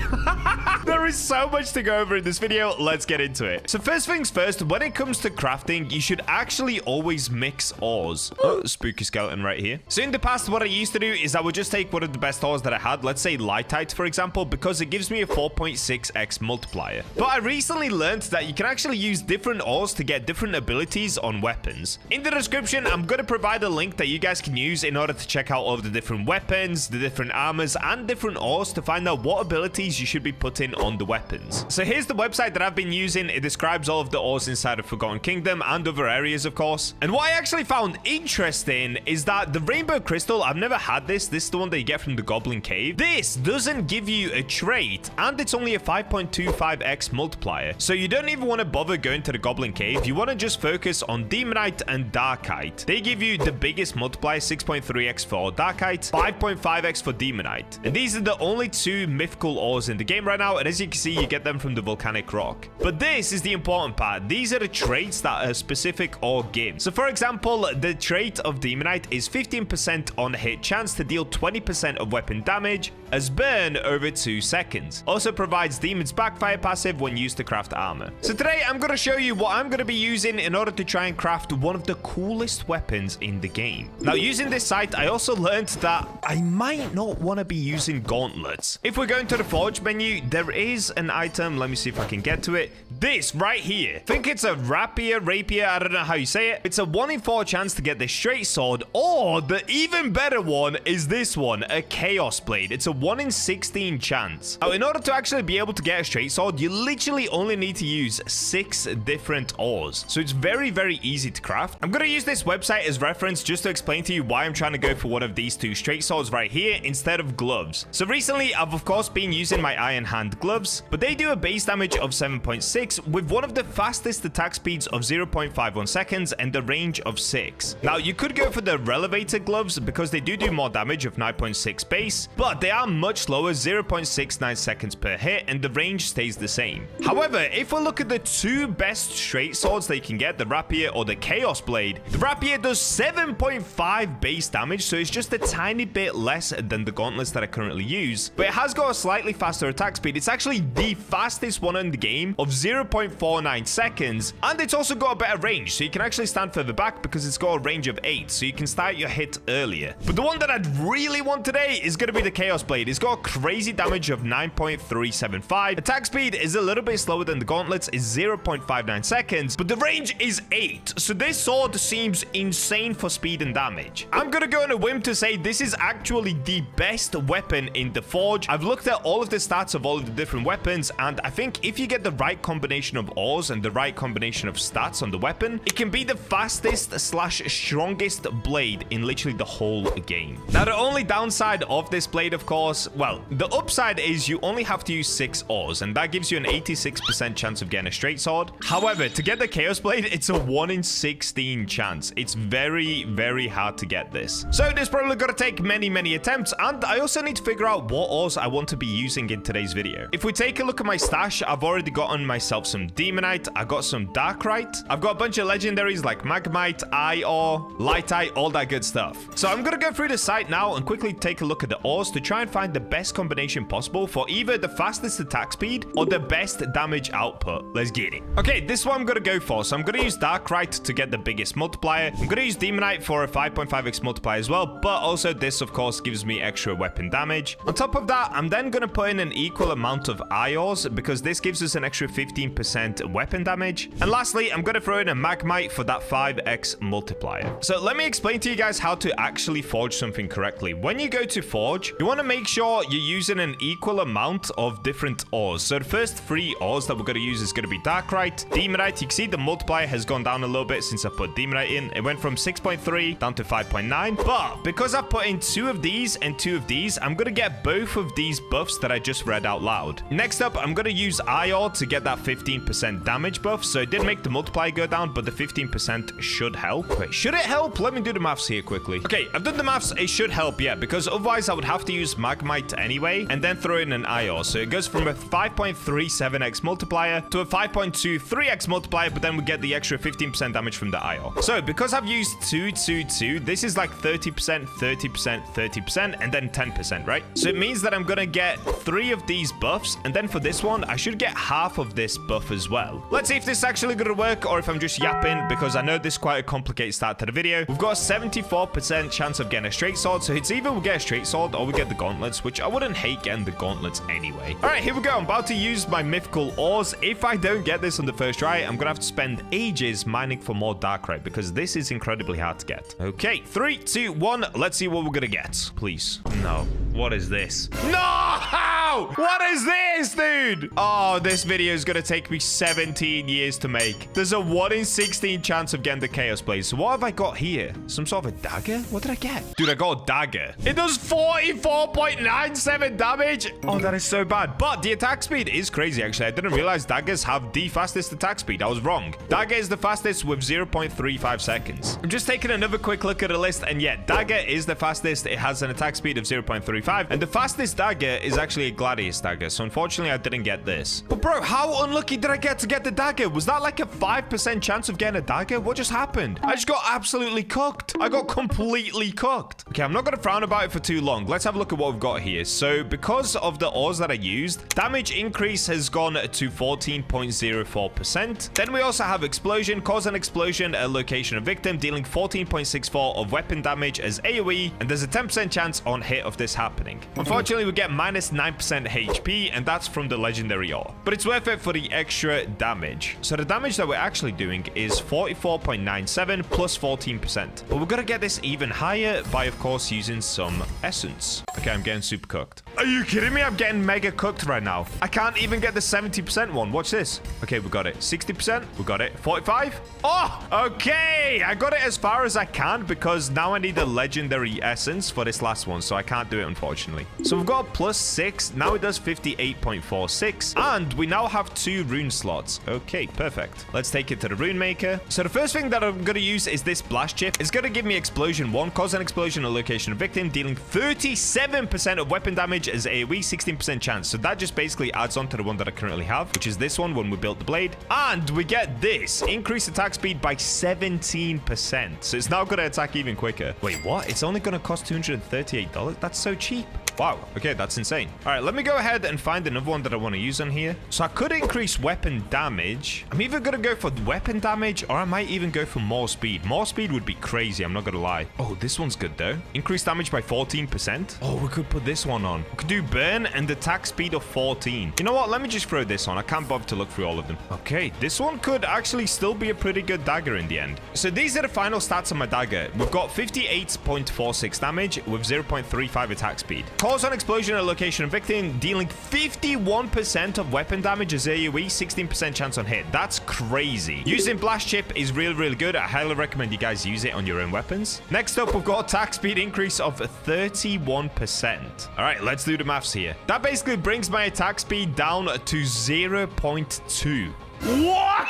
There is so much to go over in this video. Let's get into it. So first things first, when it comes to crafting, you should actually always mix ores. Oh, spooky skeleton right here. So in the past, what I used to do is I would just take one of the best ores that I had, let's say lightite, for example, because it gives me a 4.6x multiplier. But I recently learned that you can actually use different ores to get different abilities on weapons. In the description, I'm going to provide a link that you guys can use in order to check out all of the different weapons, the different armors, and different ores to find out what abilities you should be putting on the weapons. So here's the website that I've been using. It describes all of the ores inside of Forgotten Kingdom and other areas, of course. And what I actually found interesting is that the rainbow crystal, I've never had this. This is the one that you get from the Goblin Cave. This doesn't give you a trait, and it's only a 5.25x multiplier. So you don't even want to bother going to the Goblin Cave. You want to just focus on Demonite and Darkright. They give you the biggest multiplier, 6.3x for Darkright, 5.5x for Demonite. And these are the only two mythical ores in the game right now, and as you can see, you get them from the volcanic rock. But this is the important part. These are the traits that a specific ore gives. So for example, the trait of Demonite is 15% on hit chance to deal 20% of weapon damage as burn over 2 seconds. Also provides Demon's backfire passive when used to craft armor. So today I'm going to show you what I'm going to be using in order to try and craft one of the coolest weapons in the game. Now using this site, I also learned that I might not want to be using gauntlets. If we're going to the forge menu, there is an item. Let me see if I can get to it. This right here. I think it's a rapier, I don't know how you say it. It's a 1 in 4 chance to get this straight sword, or the even better one is this one, a chaos blade. It's a 1 in 16 chance. Now, in order to actually be able to get a straight sword, you literally only need to use 6 different ores. So it's very easy to craft. I'm going to use this website as reference just to explain to you why I'm trying to go for one of these 2 straight swords right here instead of gloves. So recently, I've of course been using my iron hand gloves. gloves, but they do a base damage of 7.6 with one of the fastest attack speeds of 0.51 seconds and a range of 6. Now, you could go for the relevated gloves because they do more damage of 9.6 base, but they are much slower, 0.69 seconds per hit, and the range stays the same. However, if we look at the two best straight swords that you can get, the rapier or the chaos blade, the rapier does 7.5 base damage, so it's just a tiny bit less than the gauntlets that I currently use, but it has got a slightly faster attack speed. It's actually the fastest one in the game of 0.49 seconds, and it's also got a better range, so you can actually stand further back because it's got a range of 8, so you can start your hit earlier. But the one that I'd really want today is going to be the chaos blade. It's got a crazy damage of 9.375. Attack speed is a little bit slower than the gauntlets, is 0.59 seconds, but the range is 8, so this sword seems insane for speed and damage. I'm gonna go on a whim to say this is actually the best weapon in the forge. I've looked at all of the stats of all of the different weapons, and I think if you get the right combination of ores and the right combination of stats on the weapon, it can be the fastest slash strongest blade in literally the whole game. Now, the only downside of this blade, of course, well, the upside is you only have to use 6 ores, and that gives you an 86% chance of getting a straight sword. However, to get the chaos blade, it's a 1 in 16 chance. It's very, very hard to get this. So this probably gonna take many attempts, and I also need to figure out what ores I want to be using in today's video. If we take a look at my stash, I've already gotten myself some demonite, I got some darkright, I've got a bunch of legendaries like magmite, eye ore, light eye, all that good stuff. So I'm gonna go through the site now and quickly take a look at the ores to try and find the best combination possible for either the fastest attack speed or the best damage output. Let's get it. Okay, this is what I'm gonna go for. So I'm gonna use Darkright to get the biggest multiplier. I'm gonna use Demonite for a 5.5x multiplier as well, but also this, of course, gives me extra weapon damage. On top of that, I'm then gonna put in an equal amount of ions because this gives us an extra 15% weapon damage. And lastly, I'm gonna throw in a Magmite for that 5x multiplier. So let me explain to you guys how to actually forge something correctly. When you go to forge, you want to make sure you're using an equal amount of different ores. So the first 3 ores that we're going to use is going to be Darkright, Demonite. You can see the multiplier has gone down a little bit since I put Demonite in. It went from 6.3 down to 5.9. But because I put in 2 of these and 2 of these, I'm going to get both of these buffs that I just read out loud. Next up, I'm going to use IR to get that 15% damage buff. So it did make the multiplier go down, but the 15% should help. Wait, should it help? Let me do the maths here quickly. Okay, I've done the maths. It should help, yeah, because otherwise I would have to use Magmite anyway and then throw in an IR. So it goes from a 5.37x multiplier to a 5.23x multiplier, but then we get the extra 15% damage from the IR. So because I've used 2, 2, 2, this is like 30%, 30%, 30%, and then 10%, right? So it means that I'm gonna get 3 of these buffs, and then for this one, I should get half of this buff as well. Let's see if this is actually gonna work or if I'm just yapping, because I know this is quite a complicated start to the video. We've got a 74% chance of getting a straight sword, so it's either we get a straight sword or we get the gauntlets, which I wouldn't hate getting the gauntlets anyway. All right, here we go. I'm about to use my mythical ores. If I don't get this on the first try, I'm gonna have to spend ages mining for more Darkright because this is incredibly hard to get. Okay, 3, 2, 1. Let's see what we're gonna get. Please. No. What is this? No! How? What is this, dude? Oh, this video is gonna take me 17 years to make. There's a 1 in 16 chance of getting the chaos blade. So what have I got here? Some sort of a dagger? What did I get? Dude, I got a dagger. It does 44.97 damage. Oh, that is so bad. But the attack speed is crazy, actually. I didn't realize daggers have the fastest attack speed. I was wrong. Dagger is the fastest with 0.35 seconds. I'm just taking another quick look at the list, and yeah, dagger is the fastest. It has an attack speed of 0.35, and the fastest dagger is actually a gladius dagger. So unfortunately, I didn't get this. But bro, how unlucky did I get to get the dagger? Was that like a 5% chance of getting a dagger? What just happened? I just got absolutely cooked. I got completely cooked. Okay, I'm not going to frown about it for too long. Let's have a look at what we've got here. So because of the ores that I used, damage increase has gone to 14.04%. Then we also have explosion, cause an explosion at location of victim, dealing 14.64 of weapon damage as AoE, and there's a 10% chance on hit of this happening. Unfortunately, we get minus 9% HP, and that's from the legendary ore. But it's worth it for the extra damage. So the damage that we're actually doing is 44.97 plus 14%. But we're gonna get this even higher by, of course, using some essence. Okay, I'm getting super cooked. Are you kidding me? I'm getting mega cooked right now. I can't even get the 70% one. Watch this. Okay, we got it. 60%. We got it. 45. Oh, okay. I got it as far as I can because now I need a legendary essence for this last one, so I can't do it, unfortunately. So we've got plus 6, Now it does 58.46. And we now have 2 rune slots. Okay, perfect. Let's take it to the rune maker. So the first thing that I'm going to use is this blast chip. It's going to give me explosion 1, cause an explosion on location of victim, dealing 37% of weapon damage as AoE, 16% chance. So that just basically adds on to the one that I currently have, which is this one when we built the blade. And we get this, increase attack speed by 17%. So it's now going to attack even quicker. Wait, what? It's only going to cost $238? That's so cheap. Wow, okay, that's insane. All right, let me go ahead and find another one that I want to use on here. So I could increase weapon damage. I'm either going to go for weapon damage or I might even go for more speed. More speed would be crazy, I'm not going to lie. Oh, this one's good though. Increase damage by 14%. Oh, we could put this one on. We could do burn and attack speed of 14. You know what? Let me just throw this on. I can't bother to look through all of them. Okay, this one could actually still be a pretty good dagger in the end. So these are the final stats on my dagger. We've got 58.46 damage with 0.35 attack speed. Cause on explosion at location of victim, dealing 51% of weapon damage as AoE, 16% chance on hit. That's crazy. Using blast chip is really, really good. I highly recommend you guys use it on your own weapons. Next up, we've got attack speed increase of 31%. All right, let's do the maths here. That basically brings my attack speed down to 0.2. What?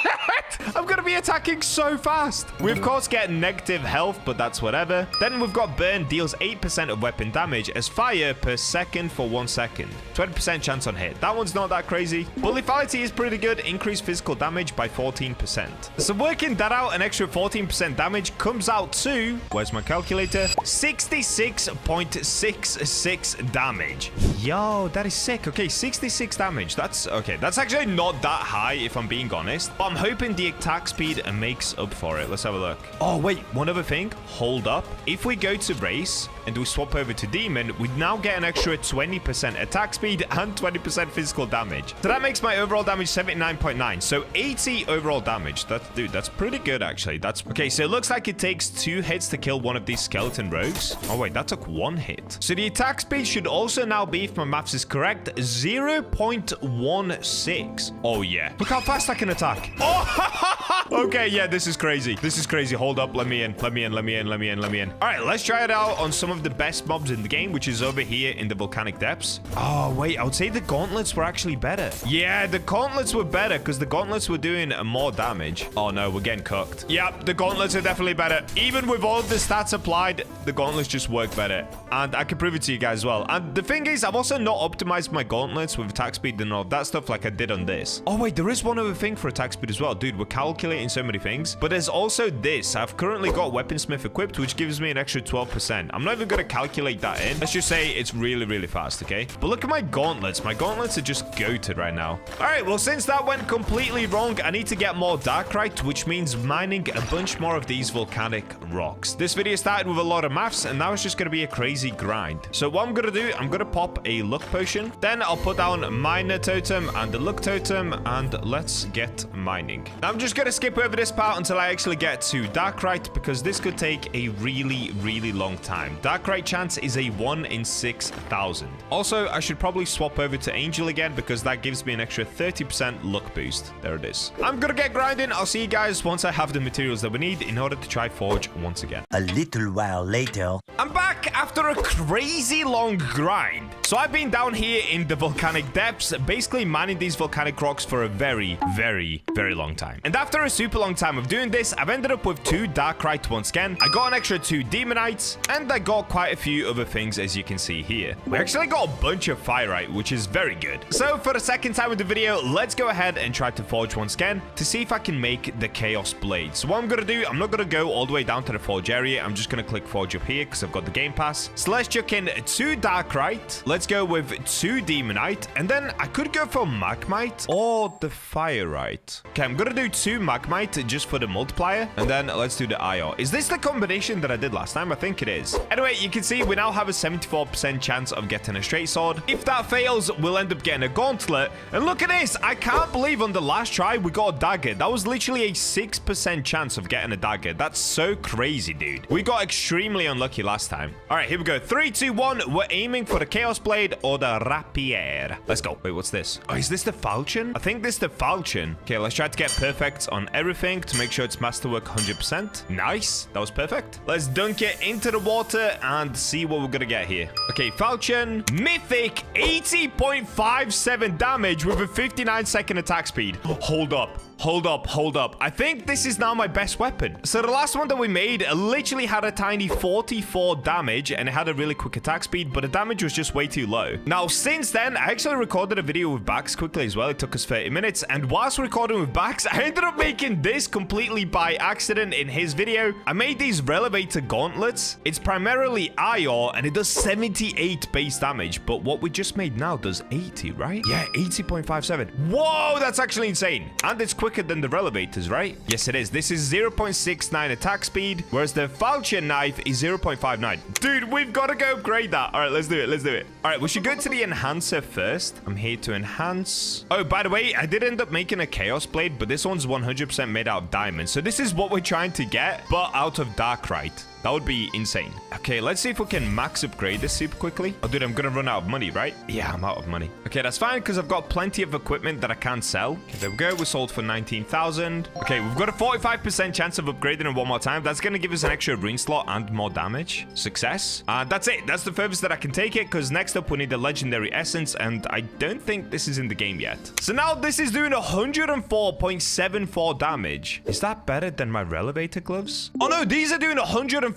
I'm going to be attacking so fast. We, of course, get negative health, but that's whatever. Then we've got burn, deals 8% of weapon damage as fire per second for 1 second. 20% chance on hit. That one's not that crazy. But lethality is pretty good. Increased physical damage by 14%. So working that out, an extra 14% damage comes out to, where's my calculator? 66.66 damage. Yo, that is sick. Okay, 66 damage. That's okay. That's actually not that high if I'm being honest, but I'm hoping the attack speed makes up for it. Let's have a look. Oh wait, one other thing. Hold up. If we go to race and we swap over to demon, we now get an extra 20% attack speed and 20% physical damage. So that makes my overall damage 79.9. So 80 overall damage. That's pretty good actually. That's okay. So it looks like it takes 2 hits to kill one of these skeleton rogues. Oh wait, that took 1 hit. So the attack speed should also now be, if my maths is correct, 0.16. Oh yeah. Look how fast I can attack. Oh, okay, yeah, this is crazy. This is crazy. Hold up, let me in. All right, let's try it out on some of the best mobs in the game, which is over here in the volcanic depths. Oh, wait, I would say the gauntlets were actually better. Yeah, the gauntlets were better because the gauntlets were doing more damage. Oh no, we're getting cooked. Yep, the gauntlets are definitely better. Even with all the stats applied, the gauntlets just work better. And I can prove it to you guys as well. And the thing is, I've also not optimized my gauntlets with attack speed and all that stuff like I did on this. Oh wait, there is one other thing for attack speed as well. Dude, we're calculating so many things. But there's also this. I've currently got weaponsmith equipped, which gives me an extra 12%. I'm not even going to calculate that in. Let's just say it's really, really fast, okay? But look at my gauntlets. My gauntlets are just goated right now. All right, well, since that went completely wrong, I need to get more Darkright, which means mining a bunch more of these volcanic rocks. This video started with a lot of maths, and now it's just going to be a crazy grind. So what I'm going to do, I'm going to pop a luck potion. Then I'll put down miner totem and the luck totem, and let's get mining. Now I'm just going to skip over this part until I actually get to Darkright, because this could take a really, really long time. Darkright chance is a 1 in 6,000. Also, I should probably swap over to Angel again, because that gives me an extra 30% luck boost. There it is. I'm going to get grinding. I'll see you guys once I have the materials that we need in order to try Forge once again. A little while later. I'm back after a crazy long grind. So I've been down here in the volcanic depths, basically mining these volcanic rocks for a very, very, very long time. And after a super long time of doing this, I've ended up with 2 Darkright once again. I got an extra 2 Demonites, and I got quite a few other things, as you can see here. We actually got a bunch of Firite, which is very good. So for the second time in the video, let's go ahead and try to forge once again to see if I can make the Chaos Blade. So what I'm going to do, I'm not going to go all the way down to the forge area. I'm just going to click forge up here because I've got the game pass. So let's chuck in 2 Darkright. Let's go with 2 Demonite, and then I could go for Magmite or the Firite. Okay, I'm going to do 2 Magmite just for the multiplier, and then let's do the IR. Is this the combination that I did last time? I think it is. Anyway, you can see we now have a 74% chance of getting a straight sword. If that fails, we'll end up getting a gauntlet. And look at this. I can't believe on the last try we got a dagger. That was literally a 6% chance of getting a dagger. That's so crazy, dude. We got extremely unlucky last time. All right, here we go. 3, 2, 1. We're aiming for the Chaos Blade or the Rapier. Let's go. Wait, what's this? Oh, is this the falchion? I think this is the falchion. Okay, let's try to get perfect on everything to make sure it's masterwork 100%. Nice. That was perfect. Let's dunk it into the water and see what we're going to get here. Okay, falchion. Mythic 80.57 damage with a 59-second attack speed. Hold up. Hold up, hold up. I think this is now my best weapon. So the last one that we made literally had a tiny 44 damage and it had a really quick attack speed, but the damage was just way too low. Now, since then, I actually recorded a video with Bax quickly as well. It took us 30 minutes. And whilst recording with Bax, I ended up making this completely by accident in his video. I made these Relevator gauntlets. It's primarily IR and it does 78 base damage, but what we just made now does 80, right? Yeah, 80.57. Whoa, that's actually insane. And it's quicker than the Relevators, right? Yes, it is. This is 0.69 attack speed, whereas the falchion knife is 0.59. Dude, we've got to go upgrade that. All right, let's do it. Let's do it. All right, we should go to the enhancer first. I'm here to enhance. Oh, by the way, I did end up making a Chaos Blade, but this one's 100% made out of diamonds. So this is what we're trying to get, but out of Darkright. That would be insane. Okay, let's see if we can max upgrade this super quickly. Oh, dude, I'm going to run out of money, right? Yeah, I'm out of money. Okay, that's fine because I've got plenty of equipment that I can't sell. Okay, there we go. We sold for 19,000. Okay, we've got a 45% chance of upgrading it one more time. That's going to give us an extra rune slot and more damage. Success. That's it. That's the furthest that I can take it because next up we need the legendary essence and I don't think this is in the game yet. So now this is doing 104.74 damage. Is that better than my Relevator gloves? Oh no, these are doing 105.41.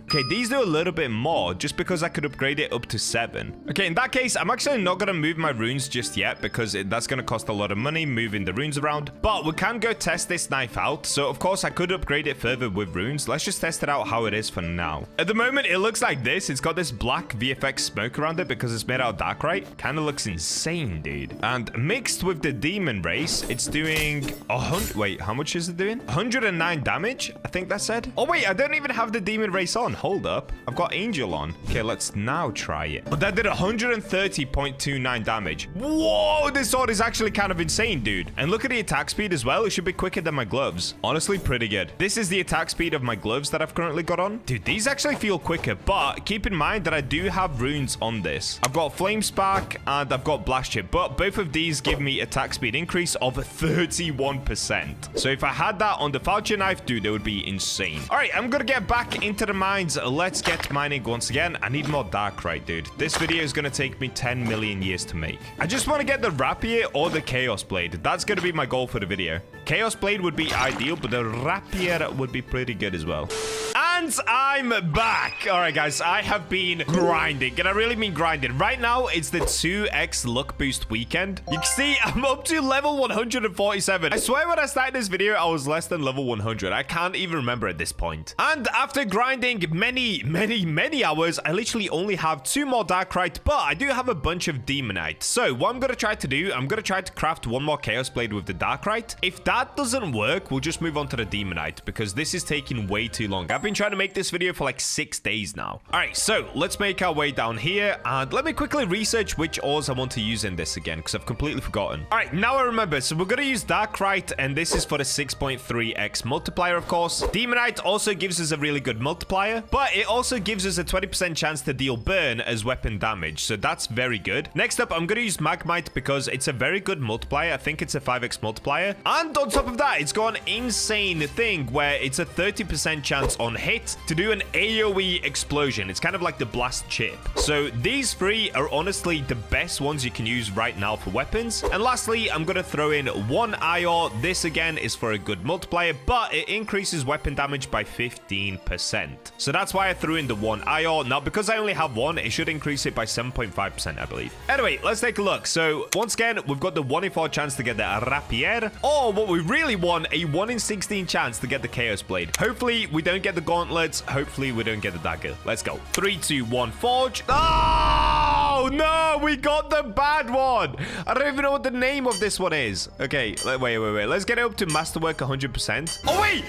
Okay, these do a little bit more just because I could upgrade it up to 7. Okay, in that case, I'm actually not going to move my runes just yet because that's going to cost a lot of money moving the runes around. But we can go test this knife out. So, of course, I could upgrade it further with runes. Let's just test it out how it is for now. At the moment, it looks like this. It's got this black VFX smoke around it because it's made out of Darkright. Kind of looks insane, dude. And mixed with the demon race, it's doing 100... Wait, how much is it doing? 109 damage, I think that said. Oh, wait, I don't even have the demon race on. Hold up. I've got angel on. Okay, let's now try it. But that did 130.29 damage. Whoa, this sword is actually kind of insane, dude. And look at the attack speed as well. It should be quicker than my gloves. Honestly, pretty good. This is the attack speed of my gloves that I've currently got on. Dude, these actually feel quicker, but keep in mind that I do have runes on this. I've got Flame Spark and I've got Blast Chip, but both of these give me attack speed increase of 31%. So if I had that on the falchion knife, dude, it would be insane. All right, I'm gonna get back into the mines. Let's get mining once again. I need more Darkright, dude. This video is gonna take me 10 million years to make. I just want to get the Rapier or the Chaos Blade. That's gonna be my goal for the video. Chaos Blade would be ideal, but the Rapier would be pretty good as well. And I'm back. All right, guys, I have been grinding, and I really mean grinding. Right now, it's the 2x luck boost weekend. You can see I'm up to level 147. I swear when I started this video, I was less than level 100. I can't even remember at this point. And after grinding many hours, I literally only have 2 more Darkright, but I do have a bunch of Demonite. So what I'm going to try to do, I'm going to try to craft 1 more Chaos Blade with the Darkright. If that doesn't work, we'll just move on to the Demonite because this is taking way too long. I've been trying to make this video for like 6 days now. All right, so let's make our way down here and let me quickly research which ores I want to use in this again because I've completely forgotten. All right, now I remember. So we're going to use Darkright and this is for the 6.3x multiplier, of course. Demonite also gives us a really good multiplier, but it also gives us a 20% chance to deal burn as weapon damage. So that's very good. Next up, I'm going to use Magmite because it's a very good multiplier. I think it's a 5x multiplier. And on top of that, it's got an insane thing where it's a 30% chance on hit to do an AoE explosion. It's kind of like the blast chip. So these 3 are honestly the best ones you can use right now for weapons. And lastly, I'm going to throw in 1 IR. This again is for a good multiplier, but it increases weapon damage by 15%. So that's why I threw in the 1 IR. Now, because I only have 1, it should increase it by 7.5%, I believe. Anyway, let's take a look. So once again, we've got the 1 in 4 chance to get the Rapier, or what we really want, a 1 in 16 chance to get the Chaos Blade. Hopefully, we don't get the Gauntlets. Hopefully, we don't get the Dagger. Let's go. 3, 2, 1, forge. Oh, no, we got the bad one. I don't even know what the name of this one is. Okay, wait. Let's get it up to masterwork 100%. Oh, wait.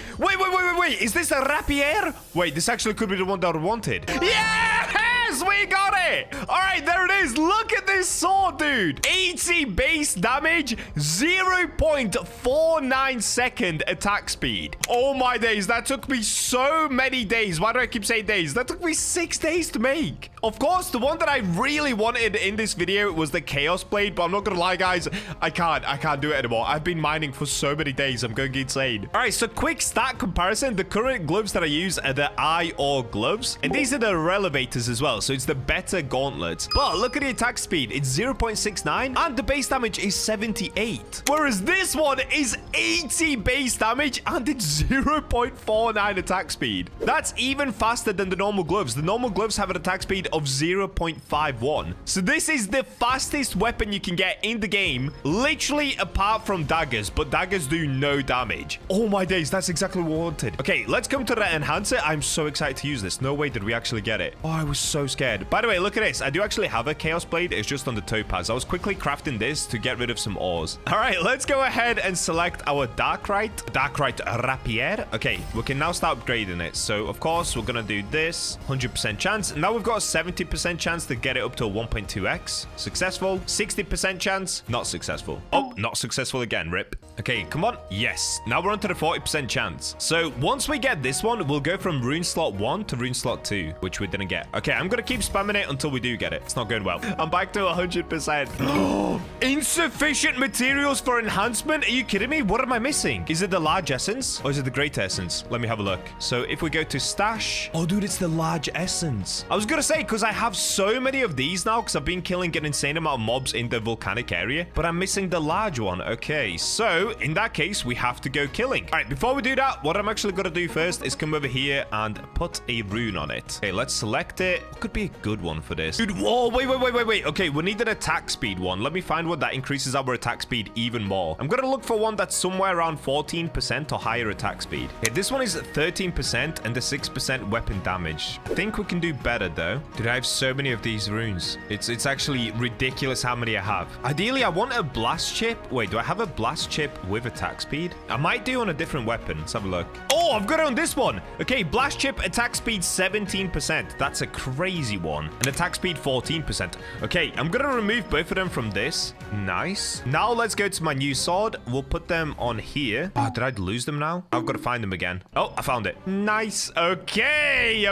Is this a Rapier? Wait, this actually could be the one that I wanted. Yeah! Yes, we got it. All right, there it is. Look at this sword, dude. 80 base damage, 0.49 second attack speed. Oh my days, that took me so many days. Why do I keep saying days? That took me 6 days to make. Of course, the one that I really wanted in this video was the Chaos Blade, but I'm not gonna lie, guys, I can't do it anymore. I've been mining for so many days. I'm going insane. All right, so quick stat comparison. The current gloves that I use are the eye or gloves, and these are the relevators as well. So it's the better gauntlets. But look at the attack speed. It's 0.69, and the base damage is 78. Whereas this one is 80 base damage, and it's 0.49 attack speed. That's even faster than the normal gloves. The normal gloves have an attack speed of 0.51. So this is the fastest weapon you can get in the game, literally apart from daggers, but daggers do no damage. Oh my days, that's exactly what I wanted. Okay, let's come to the enhancer. I'm so excited to use this. No way did we actually get it. Oh, I was so scared. By the way, look at this. I do actually have a Chaos Blade. It's just on the topaz. I was quickly crafting this to get rid of some ores. All right, let's go ahead and select our Darkright rapier. Okay, we can now start upgrading it. So, of course, we're going to do this. 100% chance. Now we've got a 70% chance to get it up to a 1.2x. Successful. 60% chance. Not successful. Oh, not successful again. Rip. Okay, come on. Yes. Now we're on to the 40% chance. So, once we get this one, we'll go from rune slot 1 to rune slot 2, which we didn't get. Okay, I'm going to keep spamming it until we do get it. It's not going well. I'm back to 100%. Insufficient materials for enhancement? Are you kidding me? What am I missing? Is it the large essence or is it the great essence? Let me have a look. So if we go to stash. Oh, dude, it's the large essence. I was going to say, because I have so many of these now, because I've been killing an insane amount of mobs in the volcanic area, but I'm missing the large one. Okay, so in that case, we have to go killing. All right, before we do that, what I'm actually going to do first is come over here and put a rune on it. Okay, let's select it. What could be a good one for this? Dude, whoa, wait. Okay, we need an attack speed one. Let me find one that increases our attack speed even more. I'm going to look for one that's somewhere around 14% or higher attack speed. Okay, this one is 13% and the 6% weapon damage. I think we can do better though. Dude, I have so many of these runes. It's actually ridiculous how many I have. Ideally, I want a blast chip. Wait, do I have a blast chip with attack speed? I might do on a different weapon. Let's have a look. Oh, I've got it on this one. Okay, blast chip attack speed 17%. That's a crazy one. And attack speed 14%. Okay, I'm gonna remove both of them from this. Nice. Now let's go to my new sword. We'll put them on here. Oh, did I lose them now? I've got to find them again. Oh, I found it. Nice. Okay.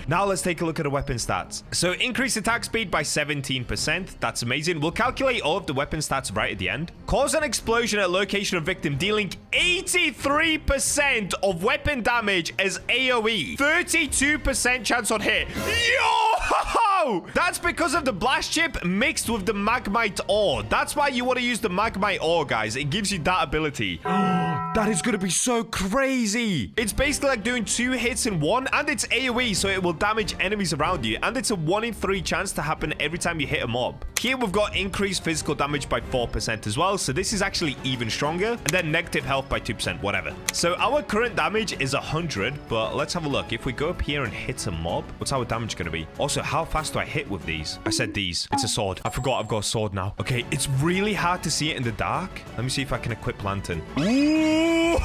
Now let's take a look at the weapon stats. So increase attack speed by 17%. That's amazing. We'll calculate all of the weapon stats right at the end. Cause an explosion at location of victim, dealing 83% of weapon damage as AoE. 32% chance on hit. Yo! That's because of the blast chip mixed with the magmite ore. That's why you want to use the magmite ore, guys. It gives you that ability. That is going to be so crazy. It's basically like doing 2 hits in one, and it's AoE, so it will damage enemies around you. And it's a 1 in 3 chance to happen every time you hit a mob. Here we've got increased physical damage by 4% as well, so this is actually even stronger. And then negative health by 2%, whatever. So our current damage is 100, but let's have a look. If we go up here and hit a mob, what's our damage going to be? Also, how fast do I hit with these? I said these. It's a sword. I forgot I've got a sword now. Okay, it's really hard to see it in the dark. Let me see if I can equip lantern. Ooh,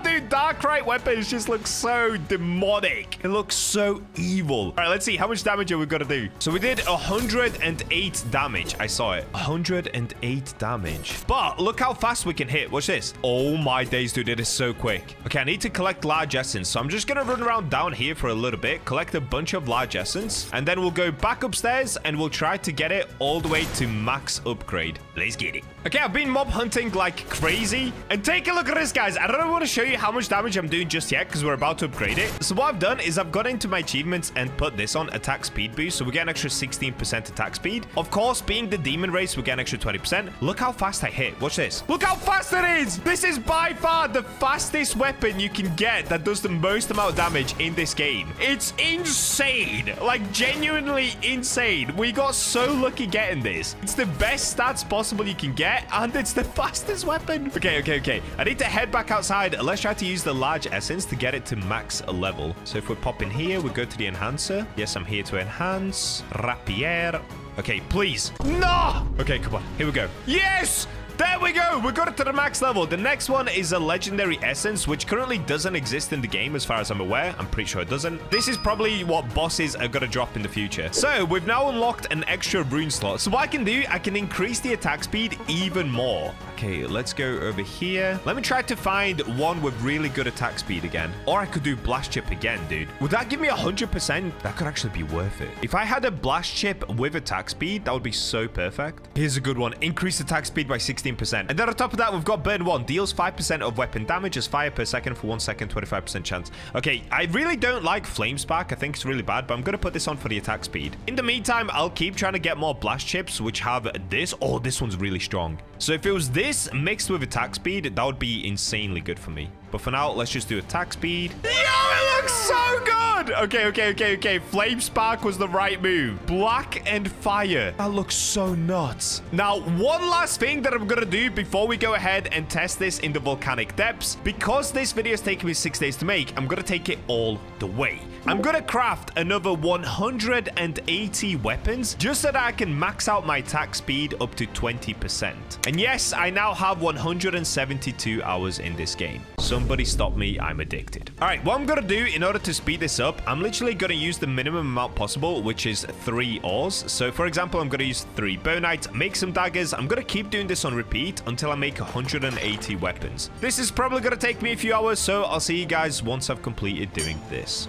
dude, Darkright weapons just look so demonic. It looks so evil. All right, let's see. How much damage are we going to do? So we did 108 damage. I saw it. 108 damage. But look how fast we can hit. Watch this. Oh my days, dude. It is so quick. Okay, I need to collect large essence. So I'm just going to run around down here for a little bit, collect a bunch of large essence, and then we'll go back upstairs and we'll try to get it all the way to max upgrade. Let's get it. Okay, I've been mob hunting like crazy. And take a look at this, guys. I don't want to show you how much damage I'm doing just yet because we're about to upgrade it. So what I've done is I've gone into my achievements and put this on attack speed boost. So we get an extra 16% attack speed. Of course, being the demon race, we get an extra 20%. Look how fast I hit. Watch this. Look how fast it is. This is by far the fastest weapon you can get that does the most amount of damage in this game. It's insane. Like, genuinely insane. We got so lucky getting this. It's the best stats possible you can get, and it's the fastest weapon. Okay. I need to head back outside. Let's try to use the large essence to get it to max level. So if we pop in here, we go to the enhancer. Yes, I'm here to enhance. Rapier. Okay, please. No! Okay, come on. Here we go. Yes! There we go. We got it to the max level. The next one is a legendary essence, which currently doesn't exist in the game as far as I'm aware. I'm pretty sure it doesn't. This is probably what bosses are going to drop in the future. So we've now unlocked an extra rune slot. So what I can do, I can increase the attack speed even more. Okay, let's go over here. Let me try to find one with really good attack speed again. Or I could do blast chip again, dude. Would that give me 100%? That could actually be worth it. If I had a blast chip with attack speed, that would be so perfect. Here's a good one. Increase attack speed by 16%. And then on top of that, we've got burn 1. Deals 5% of weapon damage as fire per second for 1 second, 25% chance. Okay, I really don't like flame spark. I think it's really bad, but I'm going to put this on for the attack speed. In the meantime, I'll keep trying to get more blast chips, which have this. Oh, this one's really strong. So if it was this mixed with attack speed, that would be insanely good for me. But for now, let's just do attack speed. Yo, it looks so good. Okay. Flame spark was the right move. Black and fire. That looks so nuts. Now, one last thing that I'm going to do before we go ahead and test this in the volcanic depths. Because this video is taking me 6 days to make, I'm going to take it all the way. I'm going to craft another 180 weapons just so that I can max out my attack speed up to 20%. And yes, I now have 172 hours in this game. Somebody stop me, I'm addicted. All right, what I'm going to do in order to speed this up, I'm literally going to use the minimum amount possible, which is 3 ores. So for example, I'm going to use 3 bonite, make some daggers. I'm going to keep doing this on repeat until I make 180 weapons. This is probably going to take me a few hours, so I'll see you guys once I've completed doing this.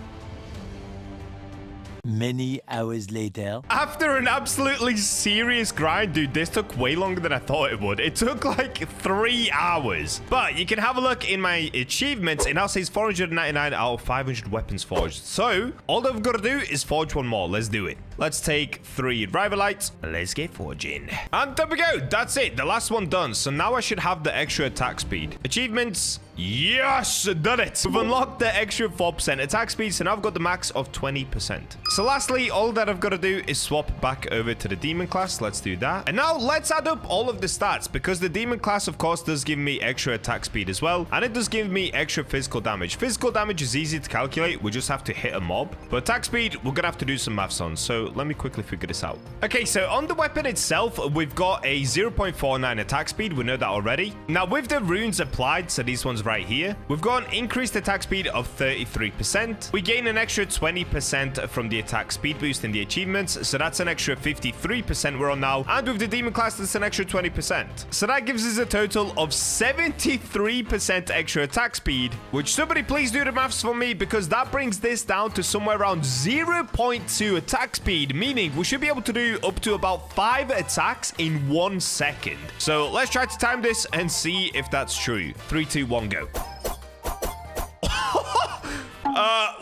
Many hours later. After an absolutely serious grind, dude, this took way longer than I thought it would. It took like 3 hours. But you can have a look in my achievements. It now says 499 out of 500 weapons forged. So all I've got to do is forge one more. Let's do it. Let's take 3 Heavenite. Let's get forging. And there we go. That's it. The last one done. So now I should have the extra attack speed. Achievements. Yes, done it. We've unlocked the extra 4% attack speed, so now I've got the max of 20%. So lastly, all that I've got to do is swap back over to the demon class. Let's do that. And now let's add up all of the stats, because the demon class, of course, does give me extra attack speed as well, and it does give me extra physical damage. Physical damage is easy to calculate. We just have to hit a mob. But attack speed, we're gonna have to do some maths on. So let me quickly figure this out. Okay, so on the weapon itself, we've got a 0.49 attack speed. We know that already. Now with the runes applied, so these ones right here, we've got an increased attack speed of 33%. We gain an extra 20% from the attack speed boost in the achievements, so that's an extra 53% we're on now. And with the demon class, that's an extra 20%. So that gives us a total of 73% extra attack speed, which somebody please do the maths for me, because that brings this down to somewhere around 0.2 attack speed, meaning we should be able to do up to about 5 attacks in 1 second. So let's try to time this and see if that's true. 3, 2, 1, go.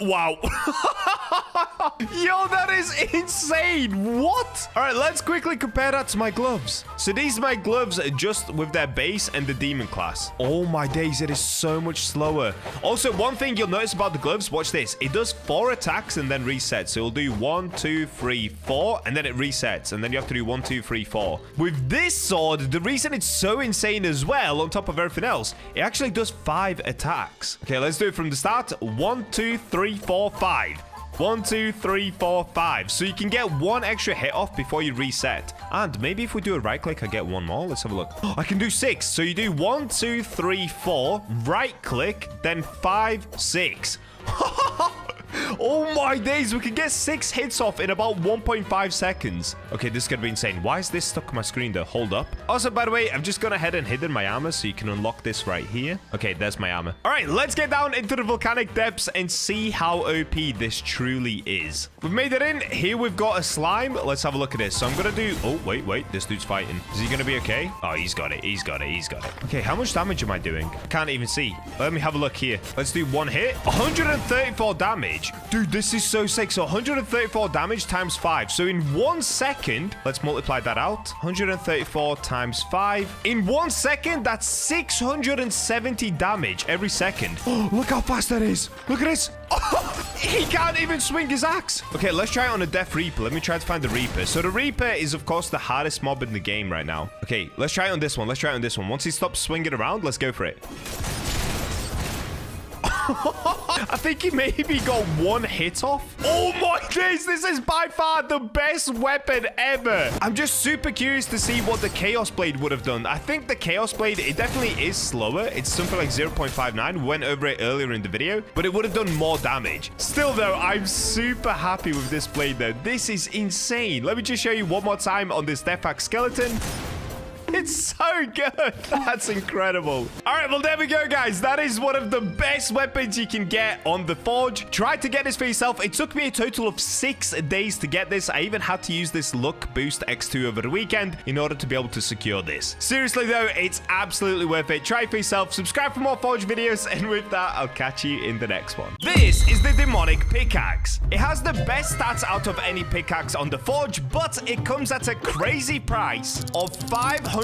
Wow. Yo, that is insane. What? All right, let's quickly compare that to my gloves. So these are my gloves just with their base and the demon class. Oh my days, it is so much slower. Also, one thing you'll notice about the gloves, watch this. It does 4 attacks and then resets. So it'll do 1, 2, 3, 4, and then it resets. And then you have to do 1, 2, 3, 4. With this sword, the reason it's so insane as well, on top of everything else, it actually does 5 attacks. Okay, let's do it from the start. 1, 2, 3, 4, 5. 1, 2, 3, 4, 5. So you can get 1 extra hit off before you reset. And maybe if we do a right click, I get 1 more. Let's have a look. Oh, I can do 6. So you do 1, 2, 3, 4, right click, then 5, 6. Oh my days, we can get 6 hits off in about 1.5 seconds. Okay, this is gonna be insane. Why is this stuck on my screen though? Hold up. Also, by the way, I've just gone ahead and hidden my armor, so you can unlock this right here. Okay, there's my armor. All right, let's get down into the volcanic depths and see how OP this truly is. We've made it in. Here we've got a slime. Let's have a look at this. So I'm gonna do... Oh, wait. This dude's fighting. Is he gonna be okay? Oh, he's got it. He's got it. Okay, how much damage am I doing? I can't even see. Let me have a look here. Let's do 1 hit. 134 damage. Dude, this is so sick. So 134 damage times 5. So in 1 second, let's multiply that out. 134 times 5. In 1 second, that's 670 damage every second. Oh, look how fast that is. Look at this. Oh, he can't even swing his axe. Okay, let's try it on a Death Reaper. Let me try to find the Reaper. So the Reaper is, of course, the hardest mob in the game right now. Okay, let's try it on this one. Once he stops swinging around, let's go for it. I think he maybe got one hit off. Oh my days, this is by far the best weapon ever. I'm just super curious to see what the Chaos Blade would have done. I think the Chaos Blade, it definitely is slower. It's something like 0.59. We went over it earlier in the video, but it would have done more damage. Still though, I'm super happy with this blade though. This is insane. Let me just show you one more time on this Death Axe skeleton. It's so good. That's incredible. All right, well, there we go, guys. That is one of the best weapons you can get on the Forge. Try to get this for yourself. It took me a total of 6 days to get this. I even had to use this luck boost X2 over the weekend in order to be able to secure this. Seriously, though, it's absolutely worth it. Try it for yourself. Subscribe for more Forge videos. And with that, I'll catch you in the next one. This is the Demonic Pickaxe. It has the best stats out of any pickaxe on the Forge, but it comes at a crazy price of $500,000.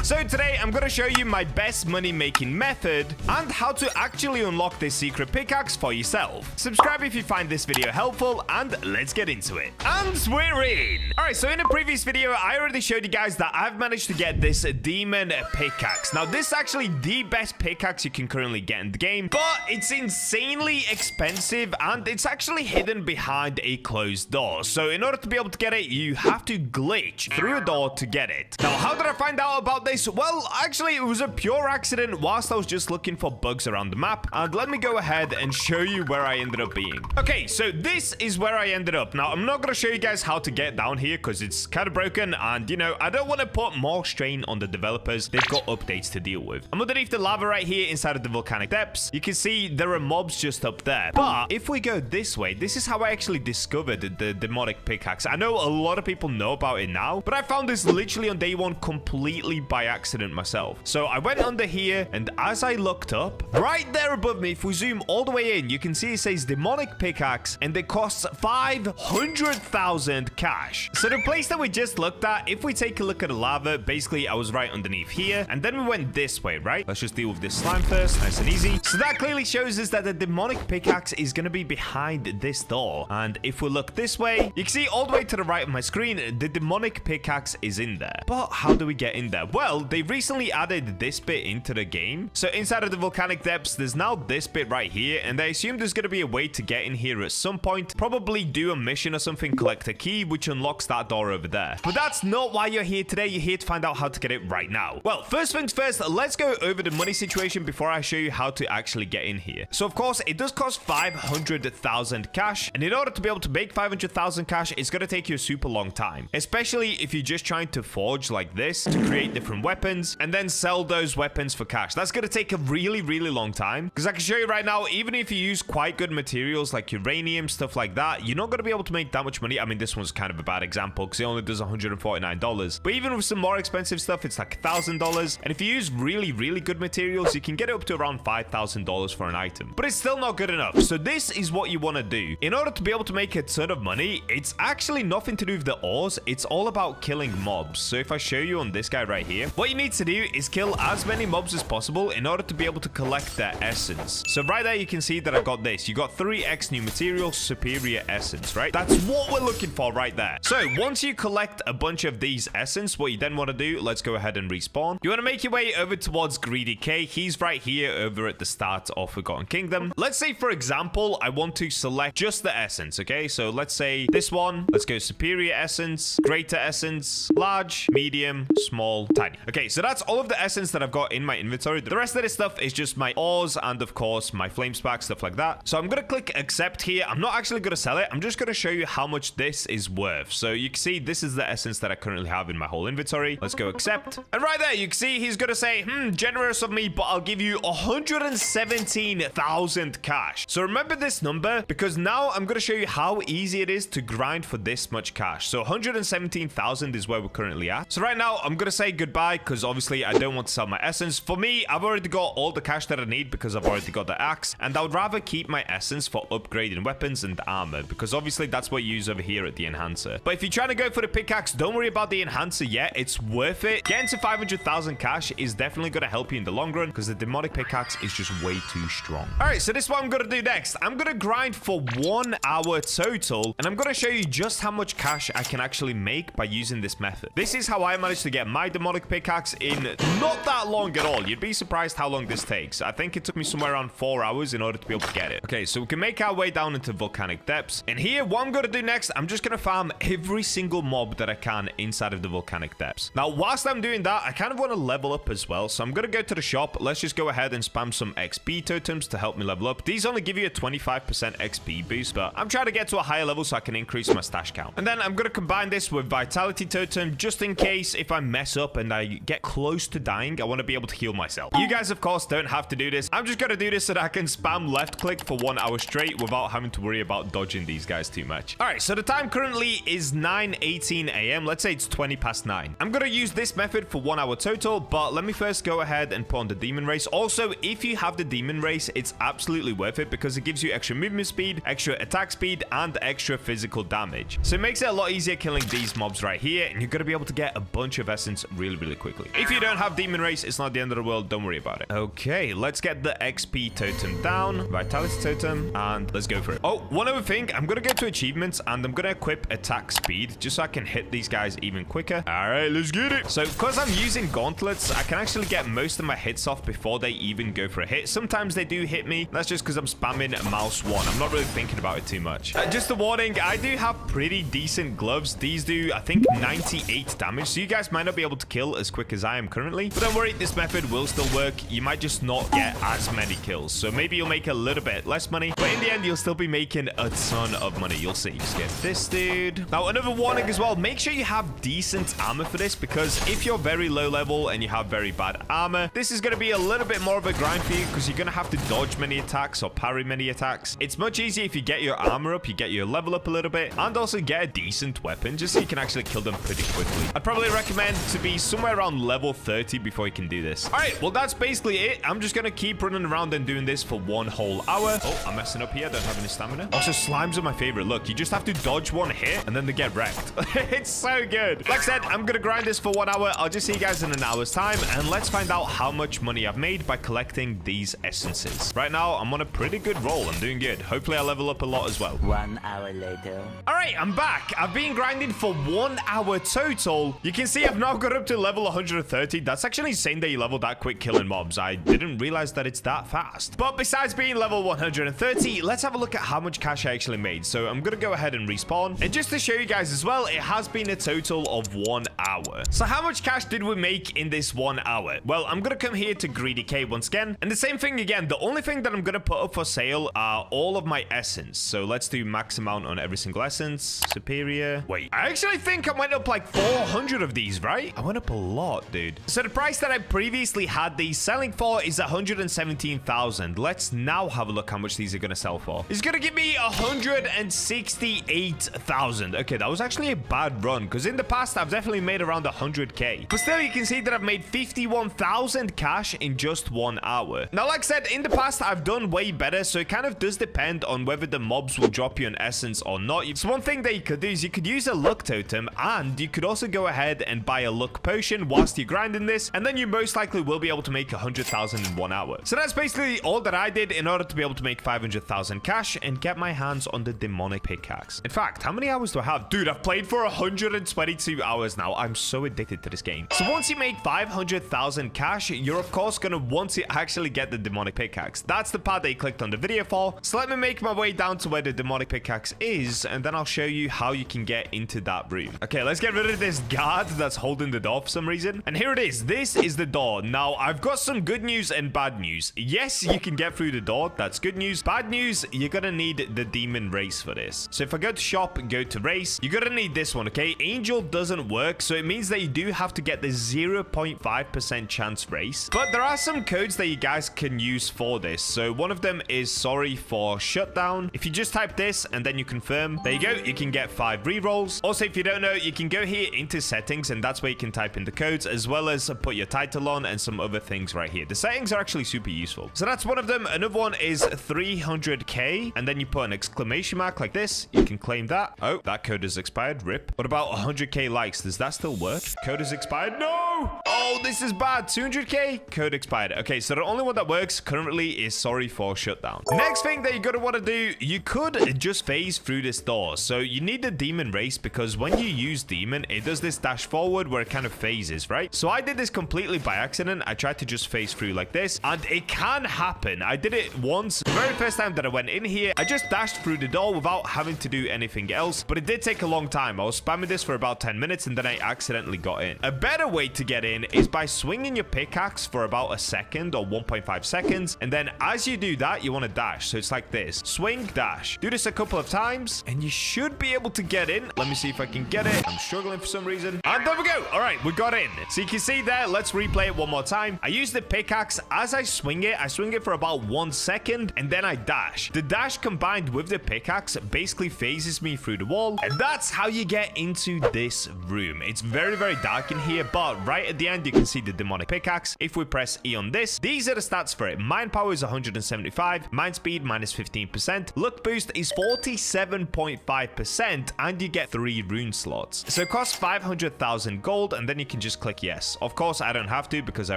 So today I'm going to show you my best money making method and how to actually unlock this secret pickaxe for yourself. Subscribe if you find this video helpful, and let's get into it. And we're in. Alright, so in a previous video I already showed you guys that I've managed to get this demon pickaxe. Now this is actually the best pickaxe you can currently get in the game, but it's insanely expensive and it's actually hidden behind a closed door. So in order to be able to get it, you have to glitch through a door to get it. Now, how did I find out about this? Well, actually, it was a pure accident whilst I was just looking for bugs around the map. And let me go ahead and show you where I ended up being. Okay, so this is where I ended up. Now, I'm not going to show you guys how to get down here because it's kind of broken. And, you know, I don't want to put more strain on the developers. They've got updates to deal with. I'm underneath the lava right here inside of the volcanic depths. You can see there are mobs just up there. But if we go this way, this is how I actually discovered the demonic pickaxe. I know a lot of people know about it now, but I found this literally on day one completely by accident myself. So I went under here, and as I looked up, right there above me, if we zoom all the way in, you can see it says demonic pickaxe, and it costs 500,000 cash. So the place that we just looked at, if we take a look at the lava, basically I was right underneath here, and then we went this way, right? Let's just deal with this slime first, nice and easy. So that clearly shows us that the demonic pickaxe is going to be behind this door. And if we look this way, you can see all the way to the right of my screen, the demonic pickaxe is in there. But how do we get in there? Well, they recently added this bit into the game. So inside of the volcanic depths, there's now this bit right here, and I assume there's going to be a way to get in here at some point. Probably do a mission or something, collect a key, which unlocks that door over there. But that's not why you're here today. You're here to find out how to get it right now. Well, first things first, let's go over the money situation before I show you how to actually get in here. So of course, it does cost 500,000 cash, and in order to be able to make 500,000 cash, it's going to take you a super long time, especially if you're just trying to forge like this to create different weapons and then sell those weapons for cash. That's going to take a really long time, because I can show you right now, even if you use quite good materials like uranium, stuff like that, you're not going to be able to make that much money. I mean, this one's kind of a bad example because it only does $149, but even with some more expensive stuff, it's like $1,000. And if you use really good materials, you can get it up to around $5,000 for an item, but it's still not good enough. So this is what you want to do in order to be able to make a ton of money. It's actually nothing to do with the ores. It's all about killing mobs. So if I show you on this guy right here, what you need to do is kill as many mobs as possible in order to be able to collect their essence. So right there, you can see that I got this. You got 3x new materials, superior essence, right? That's what we're looking for right there. So once you collect a bunch of these essence, what you then want to do, let's go ahead and respawn. You want to make your way over towards Greedy K. He's right here over at the start of Forgotten Kingdom. Let's say, for example, I want to select just the essence, okay? So let's say this one. Let's go superior essence, greater essence, large, medium, small, tiny. Okay, so that's all of the essence that I've got in my inventory. The rest of this stuff is just my ores and, of course, my flame spark, stuff like that. So I'm going to click accept here. I'm not actually going to sell it. I'm just going to show you how much this is worth. So you can see this is the essence that I currently have in my whole inventory. Let's go accept. And right there, you can see he's going to say, generous of me, but I'll give you 117,000 cash. So remember this number, because now I'm going to show you how easy it is to grind for this much cash. So 117,000 is where we're currently at. So right now, I'm going to say goodbye because obviously I don't want to sell my essence. For me, I've already got all the cash that I need because I've already got the axe, and I would rather keep my essence for upgrading weapons and armor, because obviously that's what you use over here at the enhancer. But if you're trying to go for the pickaxe, don't worry about the enhancer yet. It's worth it. Getting to 500,000 cash is definitely going to help you in the long run because the demonic pickaxe is just way too strong. All right, so this is what I'm going to do next. I'm going to grind for 1 hour total, and I'm going to show you just how much cash I can actually make by using this method. This is how I managed to get my demonic pickaxe in not that long at all. You'd be surprised how long this takes. I think it took me somewhere around 4 hours in order to be able to get it. Okay, so we can make our way down into volcanic depths. And here, what I'm going to do next, I'm just going to farm every single mob that I can inside of the volcanic depths. Now, whilst I'm doing that, I kind of want to level up as well. So I'm going to go to the shop. Let's just go ahead and spam some XP totems to help me level up. These only give you a 25% XP boost, but I'm trying to get to a higher level so I can increase my stash count. And then I'm going to combine this with vitality totem just in case if I mess up and I get close to dying, I want to be able to heal myself. You guys, of course, don't have to do this. I'm just going to do this so that I can spam left click for 1 hour straight without having to worry about dodging these guys too much. All right, so the time currently is 9:18 a.m. Let's say it's 20 past 9. I'm going to use this method for 1 hour total, but let me first go ahead and put on the demon race. Also, if you have the demon race, it's absolutely worth it because it gives you extra movement speed, extra attack speed, and extra physical damage. So it makes it a lot easier killing these mobs right here, and you're going to be able to get a bunch of essence really, really quickly. If you don't have demon race, it's not the end of the world. Don't worry about it. Okay, let's get the XP totem down, vitality totem, and let's go for it. Oh, one other thing, I'm going to go to achievements, and I'm going to equip attack speed just so I can hit these guys even quicker. All right, let's get it. So because I'm using gauntlets, I can actually get most of my hits off before they even go for a hit. Sometimes they do hit me. That's just because I'm spamming mouse 1. I'm not really thinking about it too much. Just a warning, I do have pretty decent gloves. These do, I think, 98 damage. So you guys might not be able to kill as quick as I am currently. But don't worry, this method will still work. You might just not get as many kills. So maybe you'll make a little bit less money. But in the end, you'll still be making a ton of money. You'll see. Just get this dude. Now, another warning as well. Make sure you have decent armor for this because if you're very low level and you have very bad armor, this is going to be a little bit more of a grind for you because you're going to have to dodge many attacks or parry many attacks. It's much easier if you get your armor up, you get your level up a little bit, and also get a decent weapon just so you can actually kill them pretty quickly. I'd probably recommend to be somewhere around level 30 before you can do this. All right, well, that's basically it. I'm just going to keep running around and doing this for 1 whole hour. Oh, I'm messing up here. I don't have any stamina. Also, slimes are my favorite. Look, you just have to dodge one hit and then they get wrecked. It's so good. Like I said, I'm going to grind this for 1 hour. I'll just see you guys in an hour's time, and let's find out how much money I've made by collecting these essences. Right now, I'm on a pretty good roll. I'm doing good. Hopefully, I'll level up a lot as well. 1 hour later. All right, I'm back. I've been grinding for 1 hour total. You can see I've now got up to level 130. That's actually insane that you level that quick killing mobs. I didn't realize that it's that fast. But besides being level 130, let's have a look at how much cash I actually made. So I'm going to go ahead and respawn. And just to show you guys as well, it has been a total of 1 hour. So how much cash did we make in this 1 hour? Well, I'm going to come here to Greedy Cave once again. And the same thing again. The only thing that I'm going to put up for sale are all of my essence. So let's do max amount on every single essence. Superior. Wait, I actually think I went up like 400 of these, right? I went up a lot, dude. So the price that I previously had these selling for is 117,000. Let's now have a look how much these are going to sell for. It's going to give me 168,000. Okay, that was actually a bad run because in the past, I've definitely made around 100k. But still, you can see that I've made 51,000 cash in just 1 hour. Now, like I said, in the past, I've done way better. So it kind of does depend on whether the mobs will drop you an essence or not. So one thing that you could do is you could use a luck totem, and you could also go ahead and buy a luck potion whilst you're grinding this, and then you most likely will be able to make 100,000 in 1 hour. So that's basically all that I did in order to be able to make 500,000 cash and get my hands on the demonic pickaxe. In fact, how many hours do I have? Dude, I've played for 122 hours now. I'm so addicted to this game. So once you make 500,000 cash, you're of course going to want to actually get the demonic pickaxe. That's the part that you clicked on the video for. So let me make my way down to where the demonic pickaxe is, and then I'll show you how you can get into that room. Okay, let's get rid of this guard that's holding the door for some reason. And here it is. This is the door. Now, I've got some good news and bad news. Yes, you can get through the door. That's good news. Bad news, you're going to need the demon race for this. So if I go to shop and go to race, you're going to need this one, okay? Angel doesn't work, so it means that you do have to get the 0.5% chance race. But there are some codes that you guys can use for this. So one of them is sorry for shutdown. If you just type this and then you confirm, there you go. You can get 5 rerolls. Also, if you don't know, you can go here into settings, and that's where you can type in the codes as well as put your title on and some other things right here. The settings are actually super useful. So that's one of them. Another one is 300k, and then you put an exclamation mark like this. You can claim that. Oh, that code is expired. Rip. What about 100k likes? Does that still work? Code is expired. No! Oh, this is bad. 200k? Code expired. Okay, so the only one that works currently is sorry for shutdown. Next thing that you're going to want to do, you could just phase through this door. So you need the demon race because when you use demon, it does this this dash forward where it kind of phases, right? So I did this completely by accident. I tried to just phase through like this, and it can happen. I did it once. The very first time that I went in here, I just dashed through the door without having to do anything else, but it did take a long time. I was spamming this for about 10 minutes, and then I accidentally got in. A better way to get in is by swinging your pickaxe for about a second or 1.5 seconds, and then as you do that, you want to dash. So it's like this: swing, dash. Do this a couple of times, and you should be able to get in. Let me see if I can get it. I'm struggling for some reason, and there we go. All right, we got in. So you can see there. Let's replay it one more time. I use the pickaxe. As I swing it for about 1 second, and then I dash. The dash combined with the pickaxe basically phases me through the wall, and that's how you get into this room. It's very, very dark in here, but right at the end, you can see the demonic pickaxe. If we press E on this, these are the stats for it. Mind power is 175, mind speed minus 15%, luck boost is 47.5%, and you get 3 rune slots. So it costs 500,000 gold, and then you can just click yes. Of course, I don't have to because I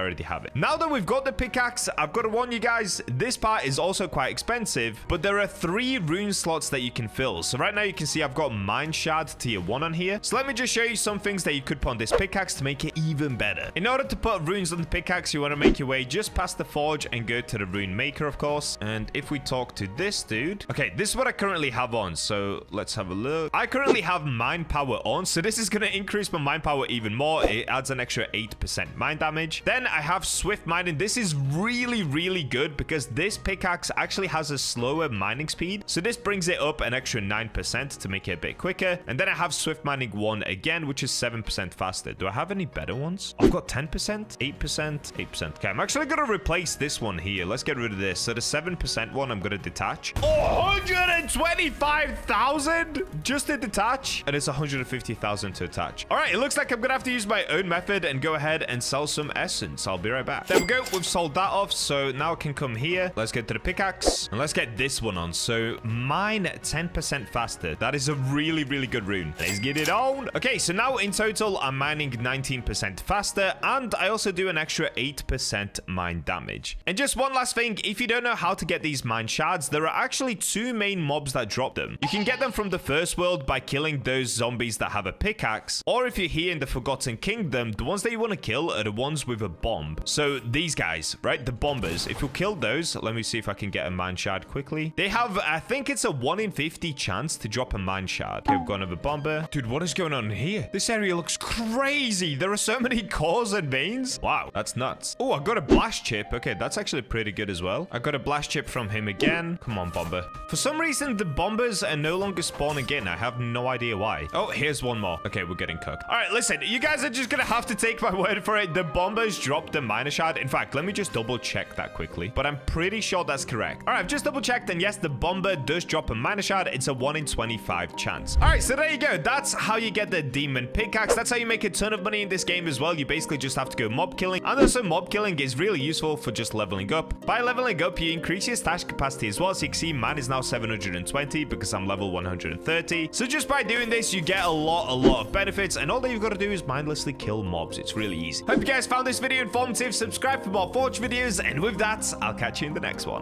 already have it. Now that we've got the pickaxe, I've got to warn you guys, this part is also quite expensive, but there are 3 rune slots that you can fill. So right now you can see I've got mine shard tier 1 on here. So let me just show you some things that you could put on this pickaxe to make it even better. In order to put runes on the pickaxe, you want to make your way just past the forge and go to the rune maker, of course. And if we talk to this dude, okay, this is what I currently have on. So let's have a look. I currently have mind power on, so this is going to increase my mind power even more. It adds an extra 8% mind damage. Then I have swift mining. This is really, really good because this pickaxe actually has a slower mining speed, so this brings it up an extra 9% to make it a bit quicker. And then I have swift mining 1 again, which is 7% faster. Do I have any better ones? I've got 10%, 8%, 8%. Okay, I'm actually going to replace this one here. Let's get rid of this. So the 7% one, I'm going to detach. 125,000 just to detach, and it's 150,000 to attach. All right, it looks like I'm going to have to use my own method and go ahead and sell some essence. I'll be right back. There we go. We've sold that off. So now I can come here. Let's get to the pickaxe, and let's get this one on. So mine 10% faster. That is a really, really good rune. Let's get it on. Okay, so now in total, I'm mining 19% faster, and I also do an extra 8% mine damage. And just one last thing, if you don't know how to get these mine shards, there are actually 2 main mobs that drop them. You can get them from the first world by killing those zombies that have a pickaxe, or if you're here in the Forgotten Kingdom, the ones that you want to kill are the ones with a bomb. So these guys, right, the bombers, if you kill those, let me see if I can get a mine shard quickly. They have, I think it's a 1 in 50 chance to drop a mine shard. Okay, we've got another bomber. Dude, what is going on here? This area looks crazy. There are so many cores and veins. Wow, that's nuts. Oh, I got a blast chip. Okay, that's actually pretty good as well. I got a blast chip from him again. Come on, bomber. For some reason, the bombers are no longer spawning in. I have no idea why. Oh, here's one more. Okay, we're getting cooked. All right, listen, you guys are just gonna have to take my word for it. The bombers dropped the miner shard. In fact, let me just double check that quickly, but I'm pretty sure that's correct. All right, I've just double checked, and yes, the bomber does drop a miner shard. It's a 1 in 25 chance. All right, so there you go. That's how you get the demon pickaxe. That's how you make a ton of money in this game as well. You basically just have to go mob killing, and also mob killing is really useful for just leveling up. By leveling up, you increase your stash capacity as well. So you can see mine is now 720 because I'm level 130. So just by doing this, you get a lot of benefits, and all that you've got to do is mindlessly kill mobs. It's really easy. Hope you guys found this video informative. Subscribe for more Forge videos, and with that, I'll catch you in the next one.